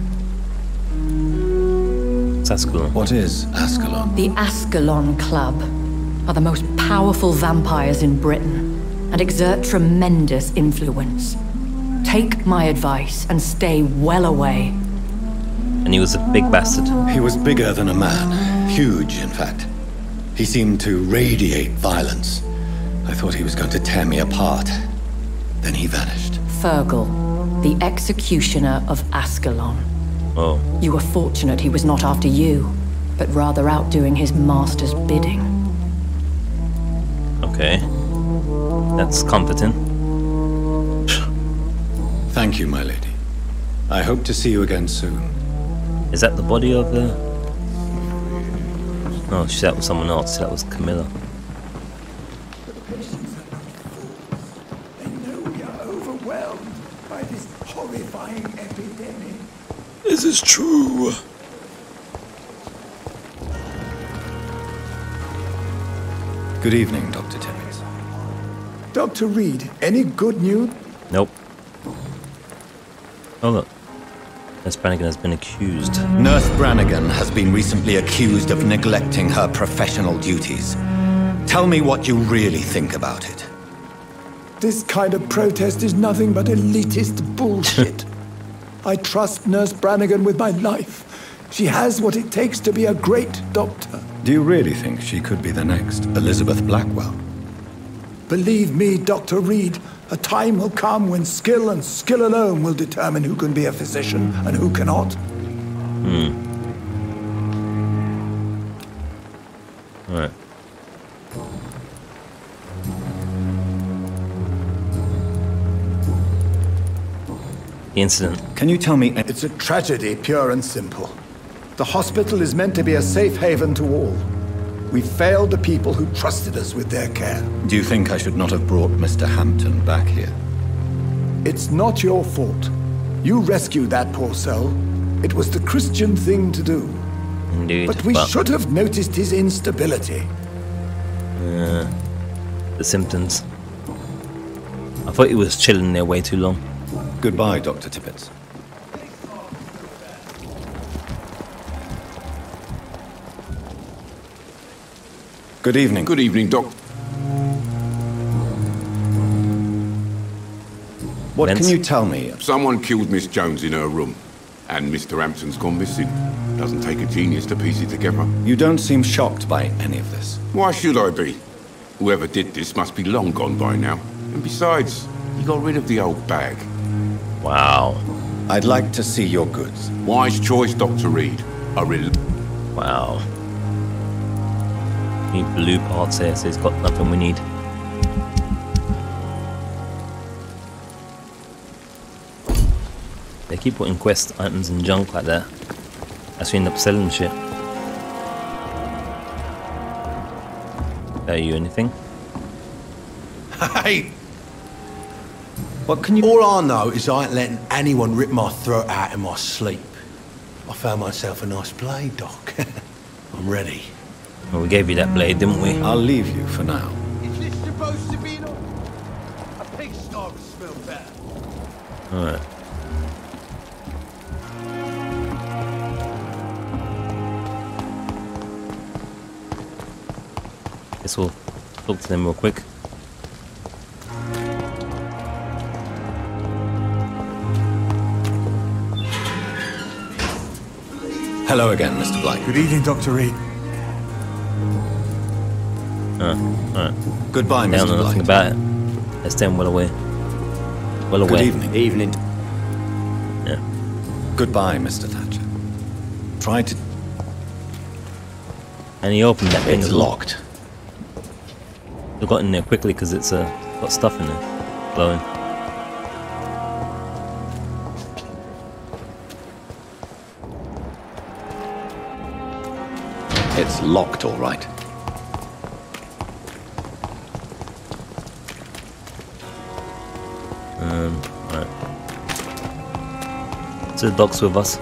It's Ascalon. What is Ascalon? The Ascalon Club are the most powerful vampires in Britain and exert tremendous influence. Take my advice and stay well away. And he was a big bastard. He was bigger than a man. Huge, in fact. He seemed to radiate violence. I thought he was going to tear me apart. Then he vanished. Fergal, the executioner of Ascalon. Oh. You were fortunate he was not after you, but rather out doing his master's bidding. Okay. That's comforting. Thank you, my lady. I hope to see you again soon. Is that the body of the... Oh, that was someone else. That was Camilla. They know we are overwhelmed by this horrifying epidemic. This is true. Good evening, Dr. Timmins. Dr. Reid, any good news? Nope. Oh look. Nurse Brannigan has been accused. Nurse Brannigan has been recently accused of neglecting her professional duties. Tell me what you really think about it. This kind of protest is nothing but elitist bullshit. I trust Nurse Brannigan with my life. She has what it takes to be a great doctor. Do you really think she could be the next Elizabeth Blackwell? Believe me, Dr. Reid, A time will come when skill and skill alone will determine who can be a physician and who cannot. Alright. The incident. Can you tell me? It's a tragedy, pure and simple. The hospital is meant to be a safe haven to all. We failed the people who trusted us with their care. Do you think I should not have brought Mr. Hampton back here? It's not your fault. You rescued that poor soul. It was the Christian thing to do. Indeed. But we should have noticed his instability. The symptoms. I thought he was chilling there way too long. Goodbye, Dr. Tippett. Good evening. Good evening, Doc. What can you tell me? Someone killed Miss Jones in her room, and Mr. Hampton's gone missing. Doesn't take a genius to piece it together. You don't seem shocked by any of this. Why should I be? Whoever did this must be long gone by now. And besides, you got rid of the old bag. Wow. I'd like to see your goods. Wise choice, Dr. Reid. Wow. Need blue parts here, so he's got nothing we need. They keep putting quest items and junk like that. As we end up selling shit. Are you anything? Hey! What can you... All I know is I ain't letting anyone rip my throat out in my sleep. I found myself a nice blade, Doc. I'm ready. Well, we gave you that blade, didn't we? I'll leave you for now. Is this supposed to be a pigsty would smell better? Alright. Guess we'll talk to them real quick. Hello again, Mr. Blight. Good evening, Dr. Reid. Alright. Goodbye, They don't know Mr. nothing Blight. about it. They're staying well away. Well away. Good evening. Evening. Yeah. Goodbye, Mr. Thatcher. Try to... And he opened that thing. It's as well. locked. We got in there quickly because it's got stuff in there. Glowing. It's locked, all right. Right. So the dog's with us.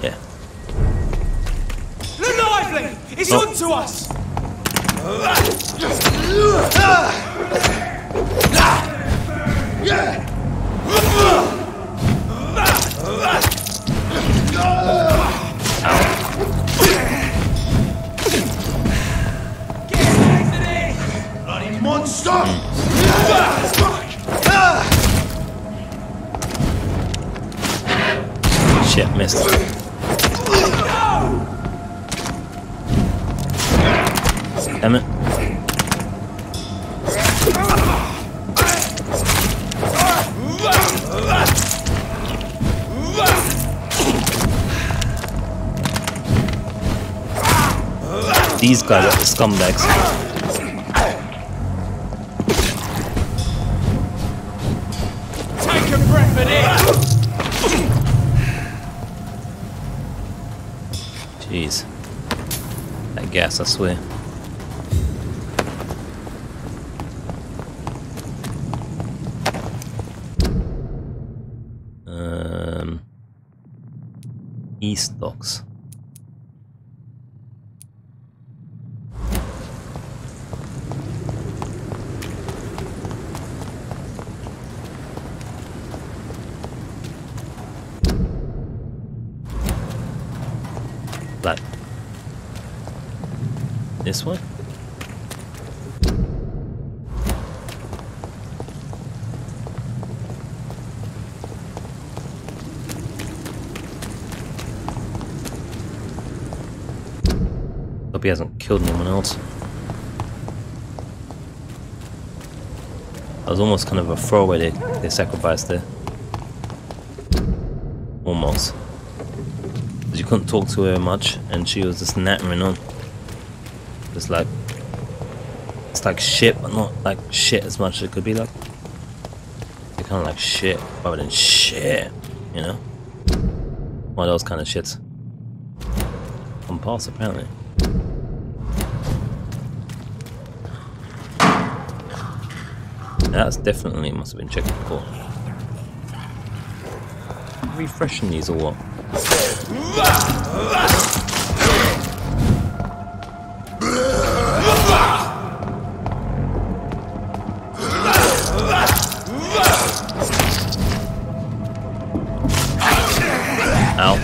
Yeah. The lively! It's onto us! Bloody monster! Shit, missed. Damn it. These guys are the scumbags. Take a breath in it! Jeez. That gas, I swear. East docks. Like this one? Hope he hasn't killed anyone else. That was almost kind of a throwaway they sacrificed there. Almost. Because you couldn't talk to her much, and she was just nattering on. It's like shit, but not like shit as much as it could be like. They're kind of like shit, rather than shit, you know? One of those kind of shits. Compass, apparently. That's definitely must have been checked before. Refreshing these or what? Ow.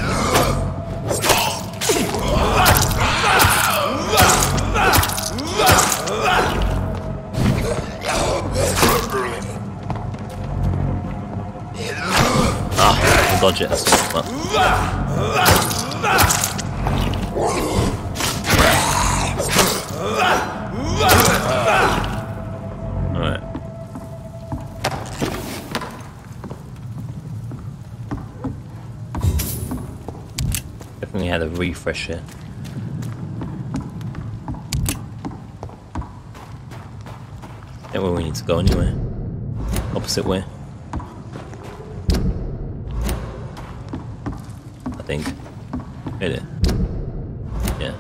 I'll dodge it. Alright. Definitely had a refresh here. Ain't where we need to go anyway. Opposite way. I think. Hit it. Yeah.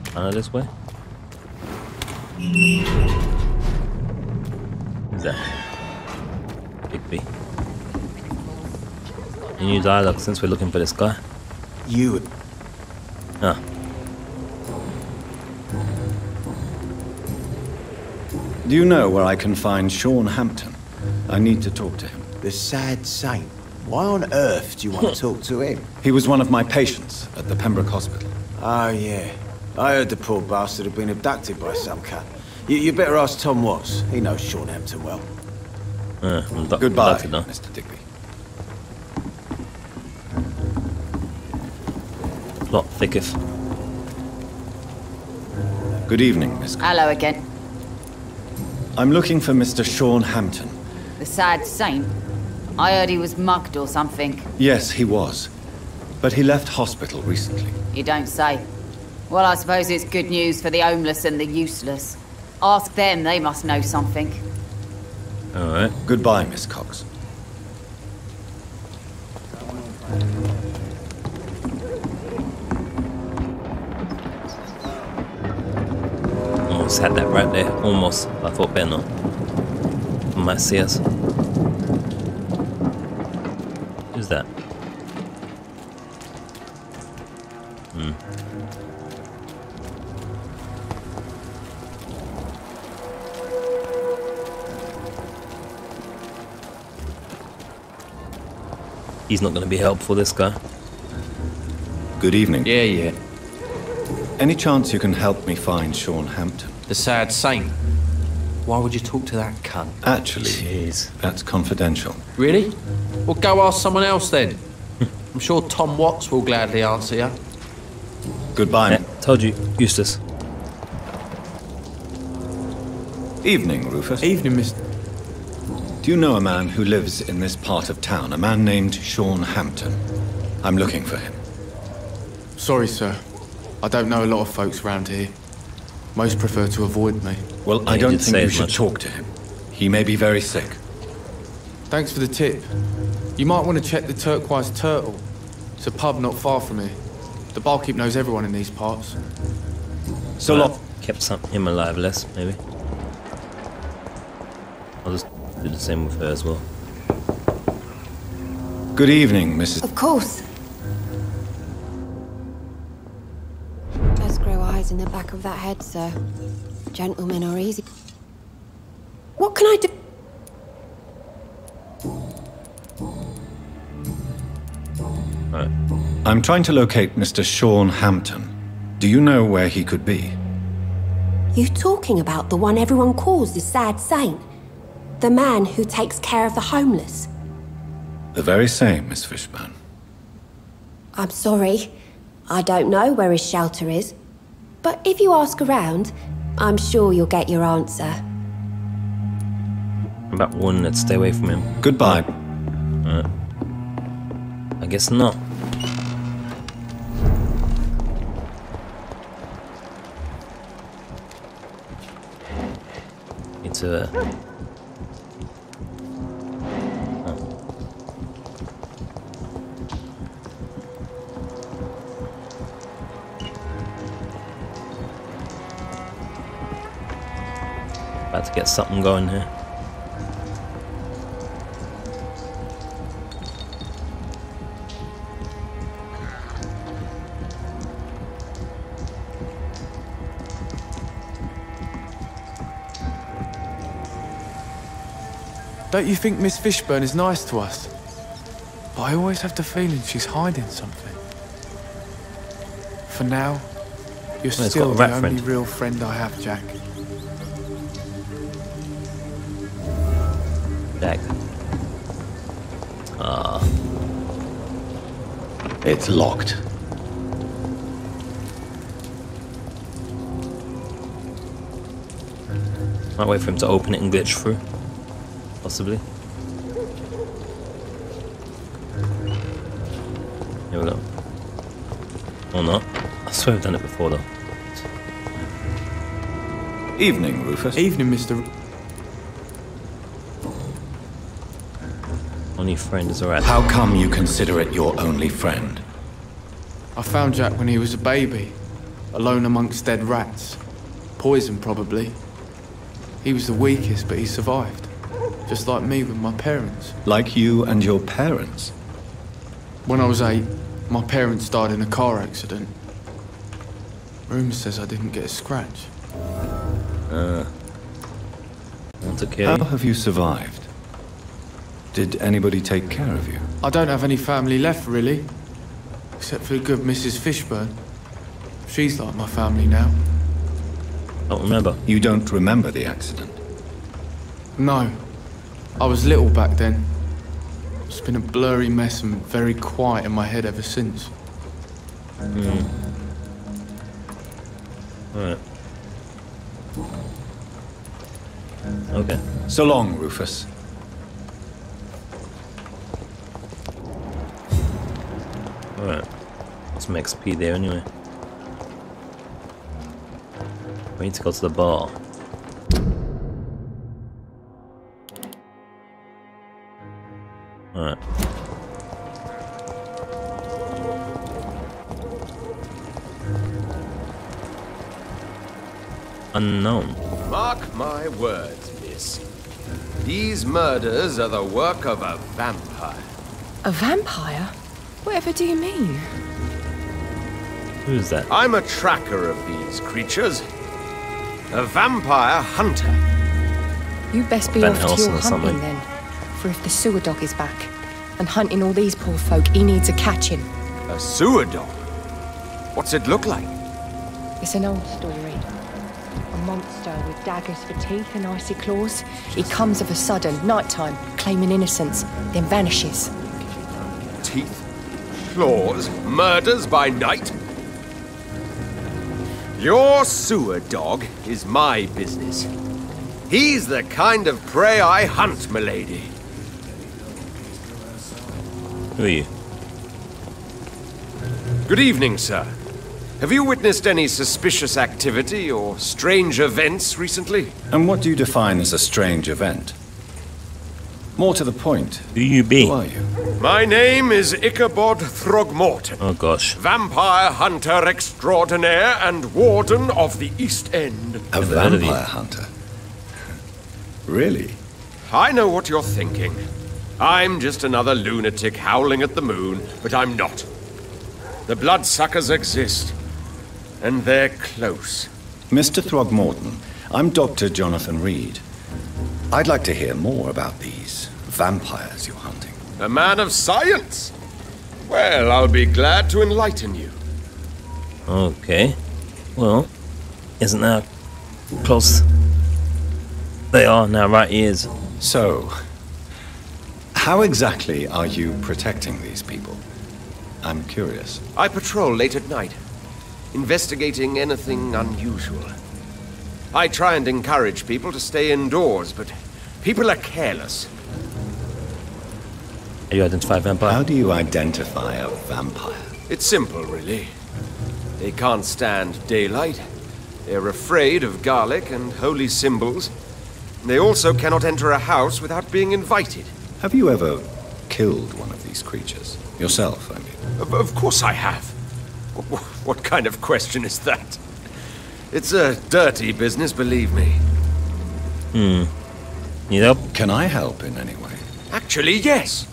Kinda this way? Who's that? Big B. Any new dialogue since we're looking for this guy? You. Ah. Do you know where I can find Sean Hampton? I need to talk to him. The sad saint. Why on earth do you want to talk to him? He was one of my patients at the Pembroke Hospital. Oh, yeah. I heard the poor bastard had been abducted by some cat. You better ask Tom Watts. He knows Sean Hampton well. Goodbye, Mr. Digby. Plot thicketh. Good evening, Miss. Hello again. I'm looking for Mr. Sean Hampton. The sad saint? I heard he was mugged or something. Yes, he was. But he left hospital recently. You don't say. Well, I suppose it's good news for the homeless and the useless. Ask them, they must know something. Alright. Goodbye, Miss Cox. Almost had that right there. Almost. I thought better not. Might see us. Who's that? He's not going to be helpful, this guy. Good evening. Yeah. Any chance you can help me find Sean Hampton? The sad saint. Why would you talk to that cunt? Actually, that's confidential. Really? Well, go ask someone else then. I'm sure Tom Watts will gladly answer you. Goodbye. Yeah, told you, Eustace. Evening, Rufus. Evening, Mr. Do you know a man who lives in this part of town? A man named Sean Hampton. I'm looking for him. Sorry, sir. I don't know a lot of folks around here. Most prefer to avoid me. Well, I don't think you should talk to him. He may be very sick. Thanks for the tip. You might want to check the Turquoise Turtle. It's a pub not far from here. The barkeep knows everyone in these parts. So long. Kept him alive less, maybe. I'll just do the same with her as well. Good evening, Mrs. Of course. Does grow eyes in the back of that head, sir. Gentlemen are easy. What can I do? Right. I'm trying to locate Mr. Sean Hampton. Do you know where he could be? You talking about the one everyone calls the sad saint? The man who takes care of the homeless? The very same, Miss Fishburne. I'm sorry. I don't know where his shelter is. But if you ask around, I'm sure you'll get your answer. About one, let's stay away from him. Goodbye. I guess not. It's a... About to get something going here. Don't you think Miss Fishburne is nice to us? But I always have the feeling she's hiding something. For now, you're still the only real friend I have, Jack. Jack. It's locked. Might wait for him to open it and glitch through. Possibly. Here we go. Or not. I swear I've done it before though. Evening, Rufus. Evening, Mr. Only friend is alright. How come you consider it your only friend? I found Jack when he was a baby, alone amongst dead rats. Poison, probably. He was the weakest, but he survived. Just like me with my parents. Like you and your parents? When I was 8, my parents died in a car accident. Rumour says I didn't get a scratch. How have you survived? Did anybody take care of you? I don't have any family left, really. Except for the good Mrs. Fishburne. She's like my family now. Don't remember. You don't remember the accident? No. I was little back then. It's been a blurry mess and very quiet in my head ever since. Alright. Okay. So long, Rufus. Alright. Some XP there anyway. We need to go to the bar. Alright. Unknown. Mark my words, miss. These murders are the work of a vampire. A vampire? Whatever do you mean? Who's that? I'm a tracker of these creatures. A vampire hunter. You best be off to your hunting then. For if the sewer dog is back and hunting all these poor folk, he needs a catching. A sewer dog? What's it look like? It's an old story. A monster with daggers for teeth and icy claws. He comes of a sudden, nighttime, claiming innocence, then vanishes. Teeth, claws, murders by night? Your sewer dog is my business. He's the kind of prey I hunt, milady. Who are you? Good evening, sir. Have you witnessed any suspicious activity or strange events recently? And what do you define as a strange event? More to the point. Who you be? Who are you? My name is Ichabod Throgmorton. Oh gosh. Vampire hunter extraordinaire and warden of the East End. A vampire hunter? Really? I know what you're thinking. I'm just another lunatic howling at the moon, but I'm not. The bloodsuckers exist, and they're close. Mr. Throgmorton, I'm Dr. Jonathan Reid. I'd like to hear more about these vampires you're hunting. A man of science? Well, I'll be glad to enlighten you. Okay. Well, isn't that close? They are now, right ears. So, how exactly are you protecting these people? I'm curious. I patrol late at night. investigating anything unusual. I try and encourage people to stay indoors, but people are careless. You identify a vampire? How do you identify a vampire? It's simple, really. They can't stand daylight. They're afraid of garlic and holy symbols. They also cannot enter a house without being invited. Have you ever killed one of these creatures? Yourself, I mean. Of course I have. What kind of question is that? It's a dirty business, believe me. Need help? Can I help in any way? Actually, yes.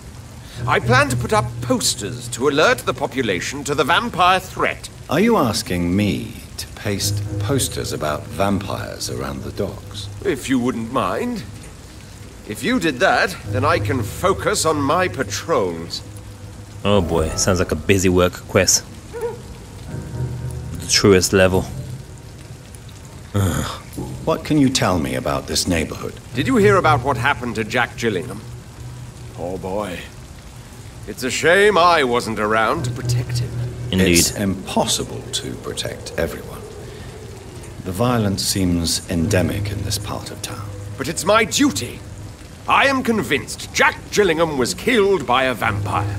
I plan to put up posters to alert the population to the vampire threat. Are you asking me to paste posters about vampires around the docks? If you wouldn't mind. If you did that, then I can focus on my patrols. Oh boy, sounds like a busy work quest. The truest level. What can you tell me about this neighborhood? Did you hear about what happened to Jack Gillingham? Oh boy. It's a shame I wasn't around to protect him. Indeed. It's impossible to protect everyone. The violence seems endemic in this part of town. But it's my duty. I am convinced Jack Gillingham was killed by a vampire.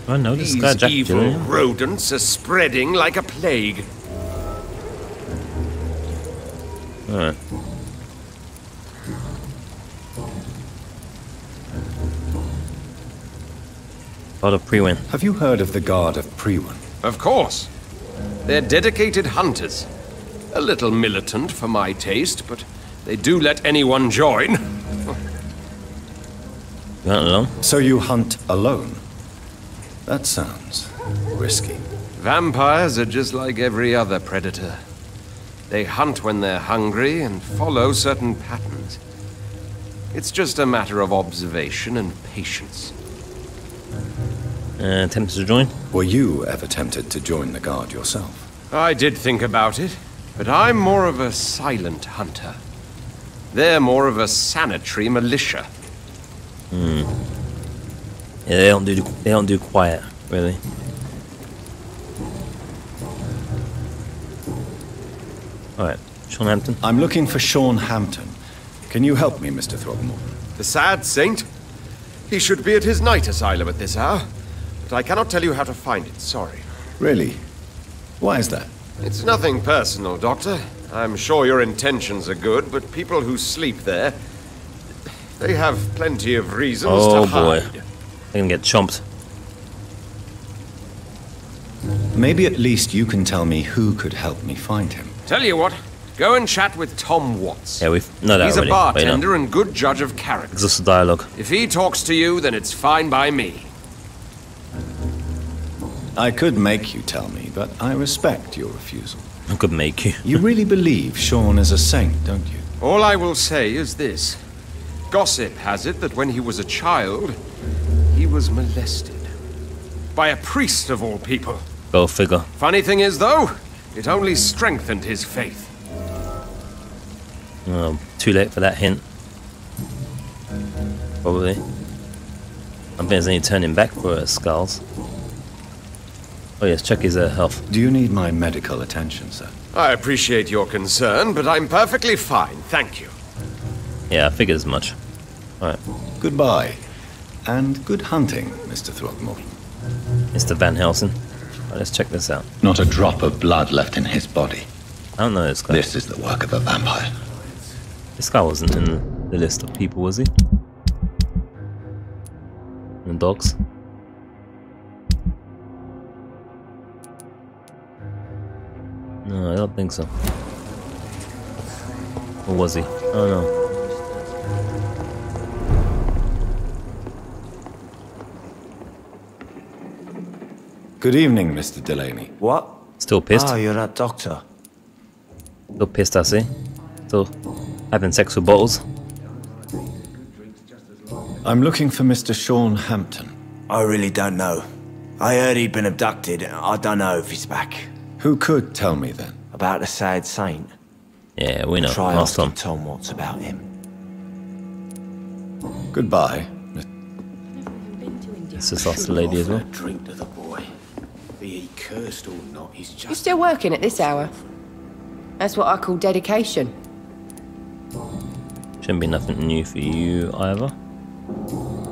I know this guy, Jack These evil Gillingham. rodents are spreading like a plague. Alright. God of Priwen. Have you heard of the Guard of Priwen? Of course. They're dedicated hunters. A little militant for my taste, but they do let anyone join. You hunt alone? So you hunt alone? That sounds risky. Vampires are just like every other predator. They hunt when they're hungry and follow certain patterns. It's just a matter of observation and patience. Tempted to join? Were you ever tempted to join the Guard yourself? I did think about it, but I'm more of a silent hunter. They're more of a sanitary militia. Yeah, they don't do quiet, really. Alright, Sean Hampton. I'm looking for Sean Hampton. Can you help me, Mr. Throgmorton? The sad saint? He should be at his night asylum at this hour, but I cannot tell you how to find it, sorry. Really? Why is that? It's nothing personal, Doctor. I'm sure your intentions are good, but people who sleep there, they have plenty of reasons to hide. Oh boy, they're gonna get chomped. Maybe at least you can tell me who could help me find him. Tell you what, go and chat with Tom Watts. Yeah, we've know that He's already. a bartender and good judge of character. Exhausted dialogue. If he talks to you, then it's fine by me. I could make you tell me, but I respect your refusal. I could make you. You really believe Sean is a saint, don't you? All I will say is this. Gossip has it that when he was a child, he was molested. By a priest of all people. Go figure. Funny thing is, though, it only strengthened his faith. Oh, too late for that hint. Probably. I think there's any turning back for skals. Oh yes, check his health. Do you need my medical attention, sir? I appreciate your concern, but I'm perfectly fine, thank you. Yeah, I figured as much. Alright. Goodbye. And good hunting, Mr. Throgmorton. Mr. Van Helsing. Right, let's check this out. Not a drop of blood left in his body. I don't know this guy. This is the work of a vampire. This guy wasn't in the list of people, was he? And dogs? No, I don't think so. Or was he? Oh no. Good evening, Mr. Delaney. What? Still pissed? Oh, you're that doctor. Still pissed, I see. Still having sex with bottles. I'm looking for Mr. Sean Hampton. I really don't know. I heard he'd been abducted. I don't know if he's back. Who could tell me then? About the sad saint. Yeah, we know. Try Last asking time. Tom Watts about him. Goodbye. Let's just ask the lady as well. Drink to the boy. Be he cursed or not, he's just... You still working at this hour? That's what I call dedication. Shouldn't be nothing new for you either.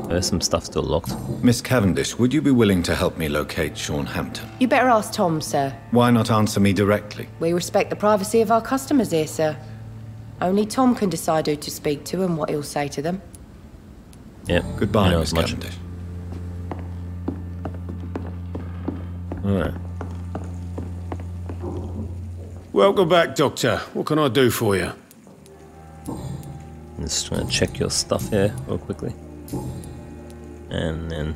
There's some stuff still locked. Miss Cavendish, would you be willing to help me locate Sean Hampton? You better ask Tom, sir. Why not answer me directly? We respect the privacy of our customers here, sir. Only Tom can decide who to speak to and what he'll say to them. Yep. Goodbye, Miss Cavendish. Alright. Welcome back, Doctor. What can I do for you? I'm just trying to check your stuff here real quickly. And then...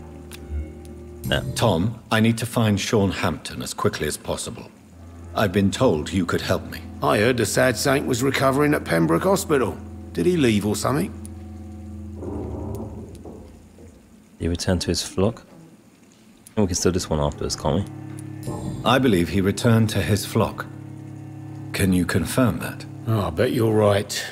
Tom, I need to find Sean Hampton as quickly as possible. I've been told you could help me. I heard the sad saint was recovering at Pembroke Hospital. Did he leave or something? He returned to his flock? And we can still do this one afterwards, can't we? I believe he returned to his flock. Can you confirm that? Oh, I bet you're right.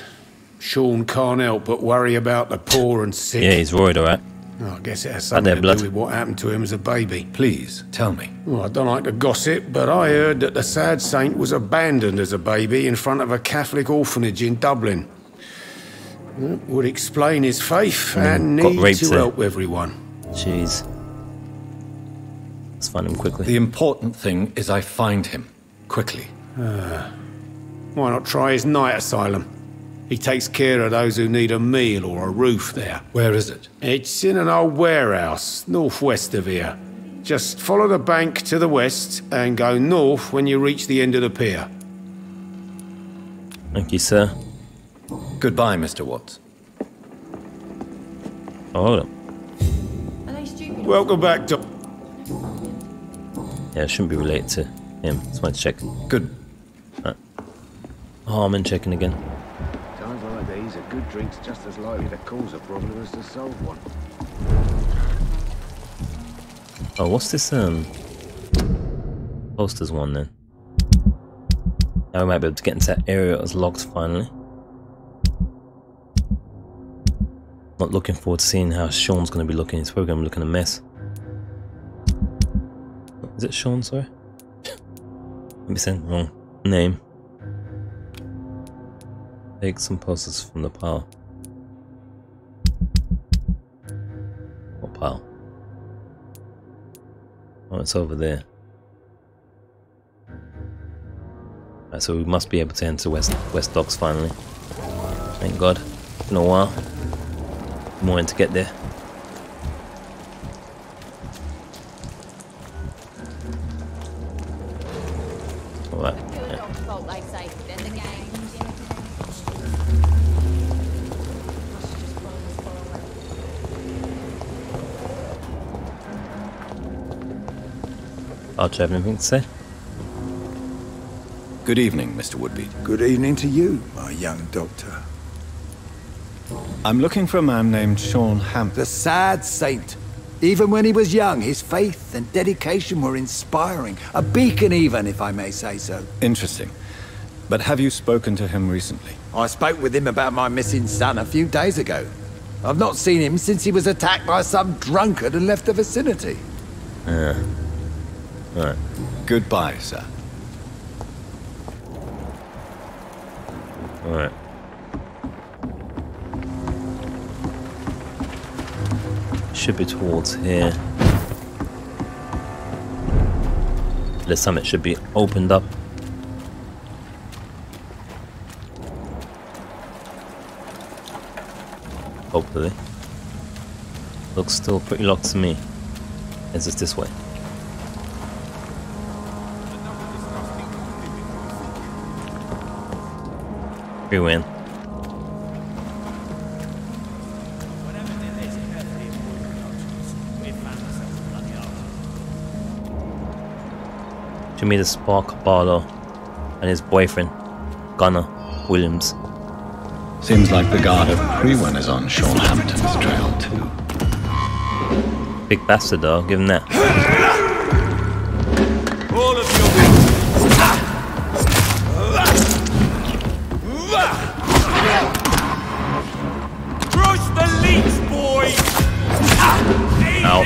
Sean can't help but worry about the poor and sick. Yeah, he's worried, alright. Oh, I guess it has something to do with what happened to him as a baby. Please, tell me. Well, I don't like to gossip, but I heard that the sad saint was abandoned as a baby in front of a Catholic orphanage in Dublin. That would explain his faith and need to help everyone. Jeez. Let's find him quickly. The important thing is I find him. Quickly. Why not try his night asylum? He takes care of those who need a meal or a roof there. Where is it? It's in an old warehouse, northwest of here. Just follow the bank to the west and go north when you reach the end of the pier. Thank you, sir. Goodbye, Mr. Watts. Oh, hold up. Welcome back, Doc. Yeah, it shouldn't be related to him. Just wanted to check. Good. Harmon checking again. Times like these, a good drink's just as likely to cause a problem as to solve one. Oh, what's this posters one then? Now we might be able to get into that area that was locked finally. Not looking forward to seeing how Sean's going to be looking. He's probably going to be looking a mess. Is it Sean, sorry? Maybe saying the wrong name. Take some posters from the pile. What pile? Oh, it's over there. Right, so we must be able to enter West Docks finally. Thank God. It's been a while. More in to get there. Alright, yeah. Arch, have anything to say? Good evening, Mr. Woodbeat. Good evening to you, my young doctor. I'm looking for a man named Sean Hampton. The sad saint. Even when he was young, his faith and dedication were inspiring. A beacon even, if I may say so. Interesting. But have you spoken to him recently? I spoke with him about my missing son a few days ago. I've not seen him since he was attacked by some drunkard and left the vicinity. Alright. Goodbye, sir. Alright. Should be towards here. The summit should be opened up. Hopefully. Looks still pretty locked to me. Is it this way? We win. To meet a Spark Barlow and his boyfriend, Gunnar Williams. Seems like the guard of Crewen is on Sean Hampton's trail too. Big bastard though, give him that. All of you. Crush the leech, boys! Ow.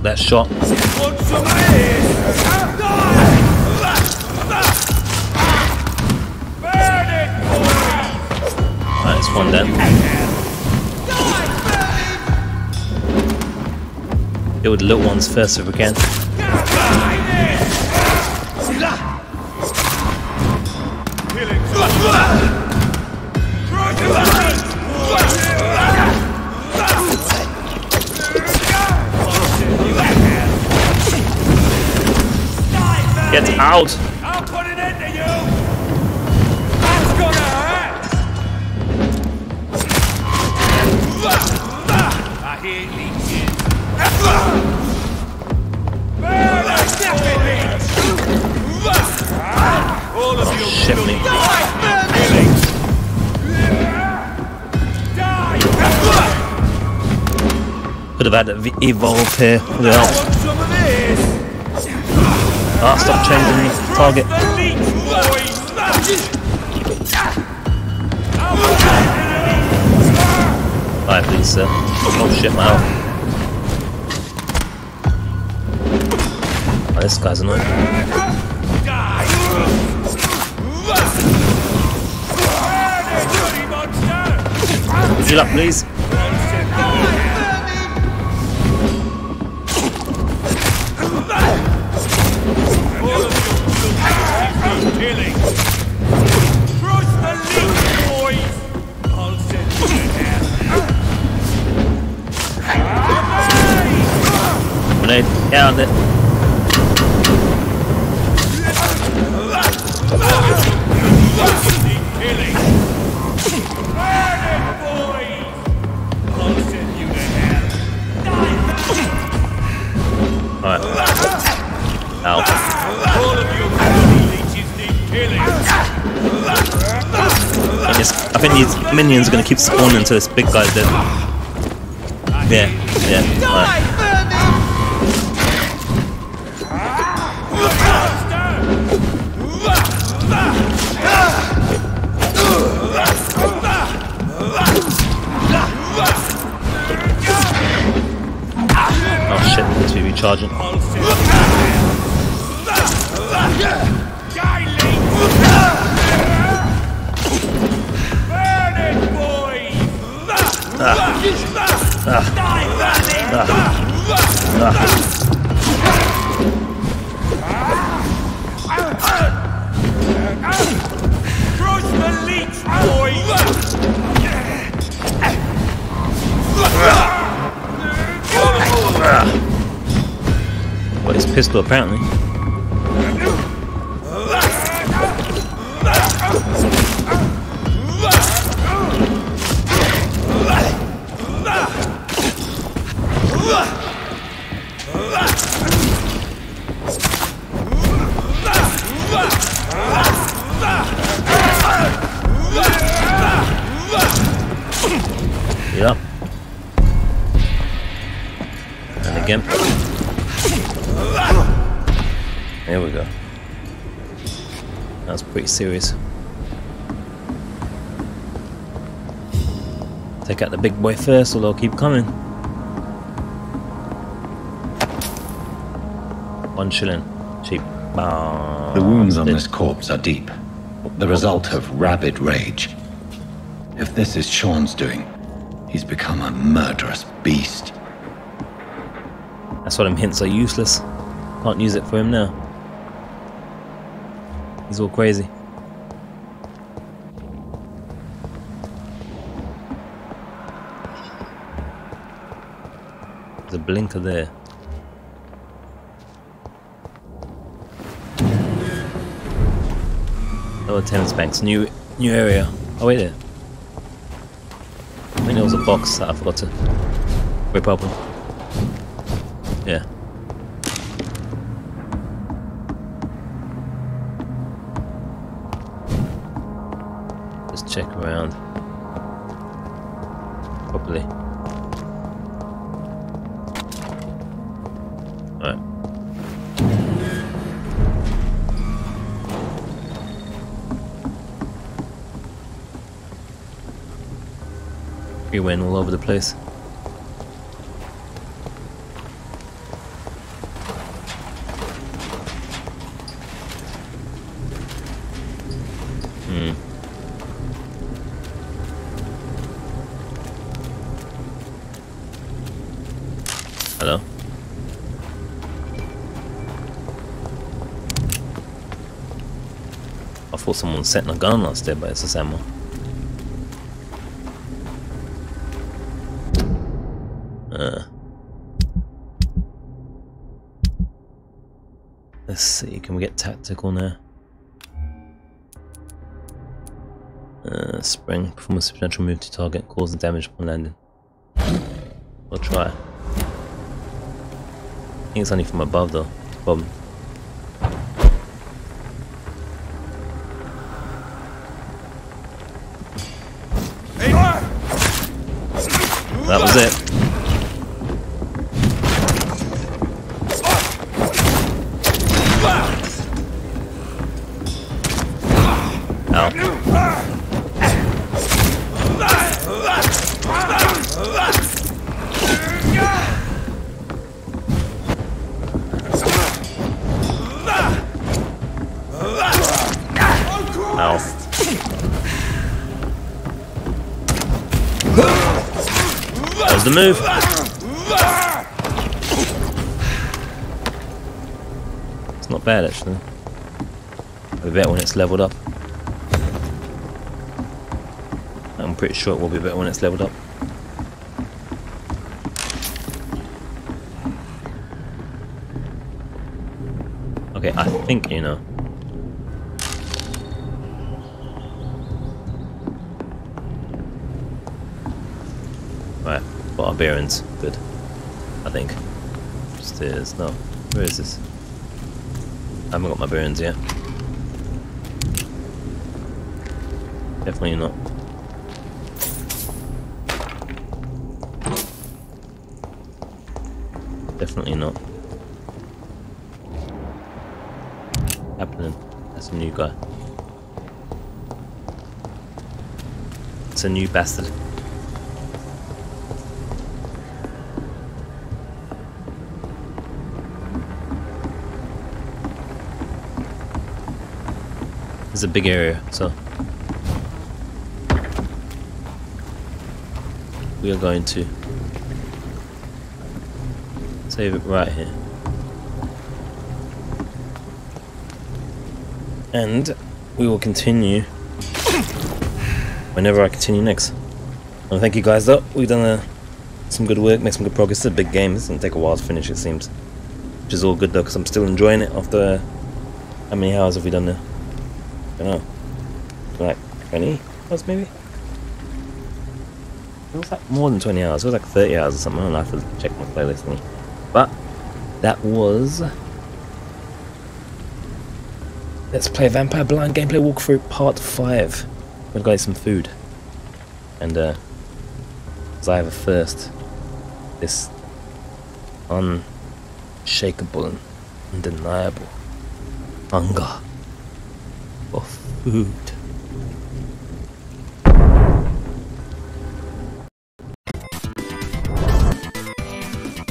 that shot. Alright, it's one down. Deal with the little ones first if we can. Get out! I'll put it into you! That's gonna hurt! I hear leeches. All of you shit me. Could have had it evolve here with the help. Ah, stop changing the target. Alright, please, sir. Oh shit, man. Oh, this guy's annoying. Heal up, please. Grenade, get out of it. Alright. Ow. I think these minions are gonna keep spawning until this big guy's dead. Yeah, yeah. Alright. Oh shit, it's be recharging. Crush the leech, boys! Well, his pistol apparently. Yep. And again. There we go. That's pretty serious. Take out the big boy first, or they'll keep coming. 1 shilling. Cheap. The wounds on this corpse are deep. The result of rabid rage. If this is Sean's doing, he's become a murderous beast. That's why them hints are useless. Can't use it for him now. He's all crazy. There's a blinker there. Lower Thames Banks, new area. Oh wait there. I think there was a box that I forgot to rip open. Yeah. Just check around properly. Alright. We went all over the place. thought someone was setting a gun last there, but it's a Samuel. Let's see, can we get tactical now? Spring, perform a substantial move to target, causing damage upon landing. We'll try. I think it's only from above though. Problem. That was it. Ow. That was the move. It's not bad actually. It'll be better when it's leveled up. I'm pretty sure it will be better when it's leveled up. Okay, I think you know. Right, got our bearings. Good. I think. Upstairs. No. Where is this? I haven't got my bearings yet. Definitely not. Definitely not. Happening. That's a new guy. It's a new bastard. It's a big area, so we are going to save it right here. And we will continue whenever I continue next. Well, thank you guys though. We've done some good work, made some good progress. It's a big game. It's going to take a while to finish it seems. Which is all good though, because I'm still enjoying it after... How many hours have we done now? I don't know. Like 20 hours maybe? It was like more than 20 hours. It was like 30 hours or something. I don't know, I have to check my playlist thing. But that was Let's Play Vampire Blind Gameplay Walkthrough Part 5. I'm gonna go get some food. And as I have a thirst, this unshakable and undeniable hunger for food.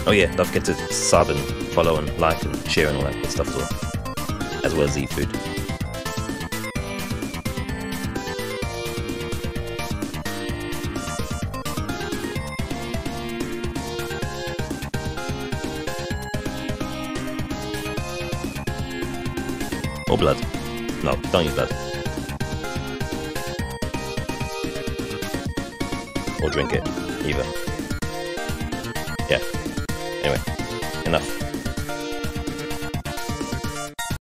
Oh yeah, don't forget to sub and follow and like and share and all that good stuff as well as eat food. Or blood. No, don't use blood. Or drink it, either. Yeah. Anyway, enough.